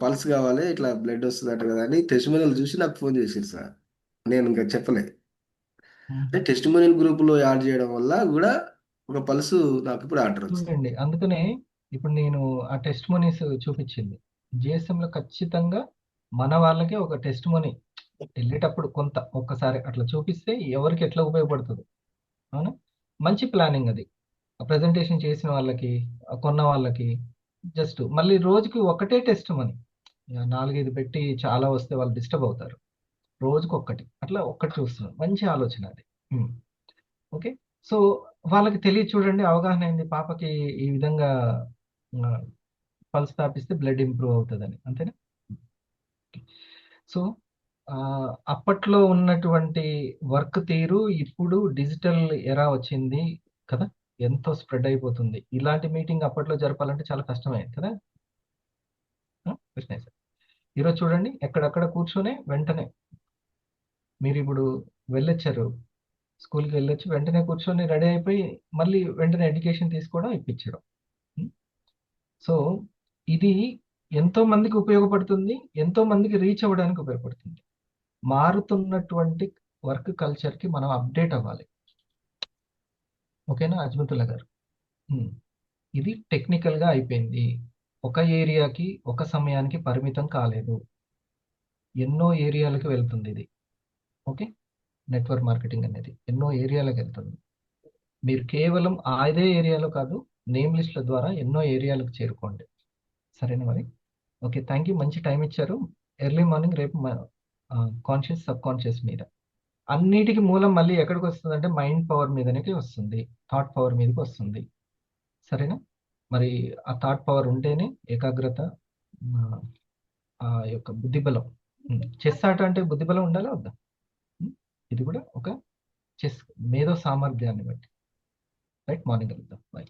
పల్స్ కావాలి, ఇట్లా బ్లడ్ వస్తుందట కదా అని టెస్టిమోనియల్ చూసి నాకు ఫోన్ చేశారు సార్. నేను ఇంకా చెప్పలే. అంటే టెస్టిమోనియల్ గ్రూప్ లో యాడ్ చేయడం వల్ల కూడా ఒక పల్స్ నాకు ఇప్పుడు ఆర్డర్ వచ్చింది. చూడండి, అందుకనే ఇప్పుడు నేను ఆ టెస్ట్ మనీస్ చూపించింది. జిఎస్ఎం లో ఖచ్చితంగా మన వాళ్ళకి ఒక టెస్ట్ మనీ వెళ్ళేటప్పుడు కొంత ఒక్కసారి అట్లా చూపిస్తే ఎవరికి ఎట్లా ఉపయోగపడుతుంది. అవునా, మంచి ప్లానింగ్ అది. ప్రజెంటేషన్ చేసిన వాళ్ళకి, కొన్న వాళ్ళకి జస్ట్ మళ్ళీ రోజుకి ఒకటే టెస్ట్ మనీ. 4-5 పెట్టి చాలా వస్తే వాళ్ళు డిస్టర్బ్ అవుతారు. రోజుకి ఒక్కటి, అట్లా ఒక్కటి చూస్తున్నాం. మంచి ఆలోచన అది. ఓకే, సో వాళ్ళకి తెలియదు చూడండి, అవగాహన అయింది. పాపకి ఈ విధంగా పల్స్ తాపిస్తే బ్లడ్ ఇంప్రూవ్ అవుతుందని, అంతేనా? సో అప్పట్లో ఉన్నటువంటి వర్క్ తీరు ఇప్పుడు డిజిటల్ ఎరా వచ్చింది కదా, ఎంతో స్ప్రెడ్ అయిపోతుంది. ఇలాంటి మీటింగ్ అప్పట్లో జరపాలంటే చాలా కష్టమైంది కదా. కృష్ణ సార్, ఈరోజు చూడండి ఎక్కడక్కడ కూర్చొని వెంటనే మీరు ఇప్పుడు వెళ్ళొచ్చారు, స్కూల్కి వెళ్ళొచ్చు, వెంటనే కూర్చొని రెడీ అయిపోయి మళ్ళీ వెంటనే ఎడ్యుకేషన్ తీసుకోవడం, ఇప్పించడం. సో ఇది ఎంతో మందికి ఉపయోగపడుతుంది, ఎంతో మందికి రీచ్ అవ్వడానికి ఉపయోగపడుతుంది. మారుతున్నటువంటి వర్క్ కల్చర్కి మనం అప్డేట్ అవ్వాలి. ఓకేనా అజ్మతుల్లా గారు? ఇది టెక్నికల్గా అయిపోయింది. ఒక ఏరియాకి ఒక సమయానికి పరిమితం కాలేదు, ఎన్నో ఏరియాలకు వెళ్తుంది ఇది. ఓకే, నెట్వర్క్ మార్కెటింగ్ అనేది ఎన్నో ఏరియాలకు వెళ్తుంది. మీరు కేవలం అదే ఏరియాలో కాదు, నేమ్ లిస్ట్ల ద్వారా ఎన్నో ఏరియాలకు చేరుకోండి. సరేనా మరి? Okay, thank you. మంచి టైం ఇచ్చారు. ఎర్లీ మార్నింగ్ రేపు కాన్షియస్ సబ్ కాన్షియస్ మీద అన్నిటికీ మూలం మళ్ళీ ఎక్కడికి వస్తుంది అంటే మైండ్ పవర్ మీదనే వస్తుంది, థాట్ పవర్ మీదకి వస్తుంది. సరేనా? మరి ఆ థాట్ పవర్ ఉంటేనే ఏకాగ్రత, ఆ యొక్క బుద్ధిబలం. చెస్ ఆట అంటే బుద్ధిబలం ఉండాలా వద్దా? ఇది కూడా ఒక చెస్ మేధో సామర్థ్యాన్ని బట్టి. రైట్, మార్నింగ్ కలుద్దాం. బాయ్.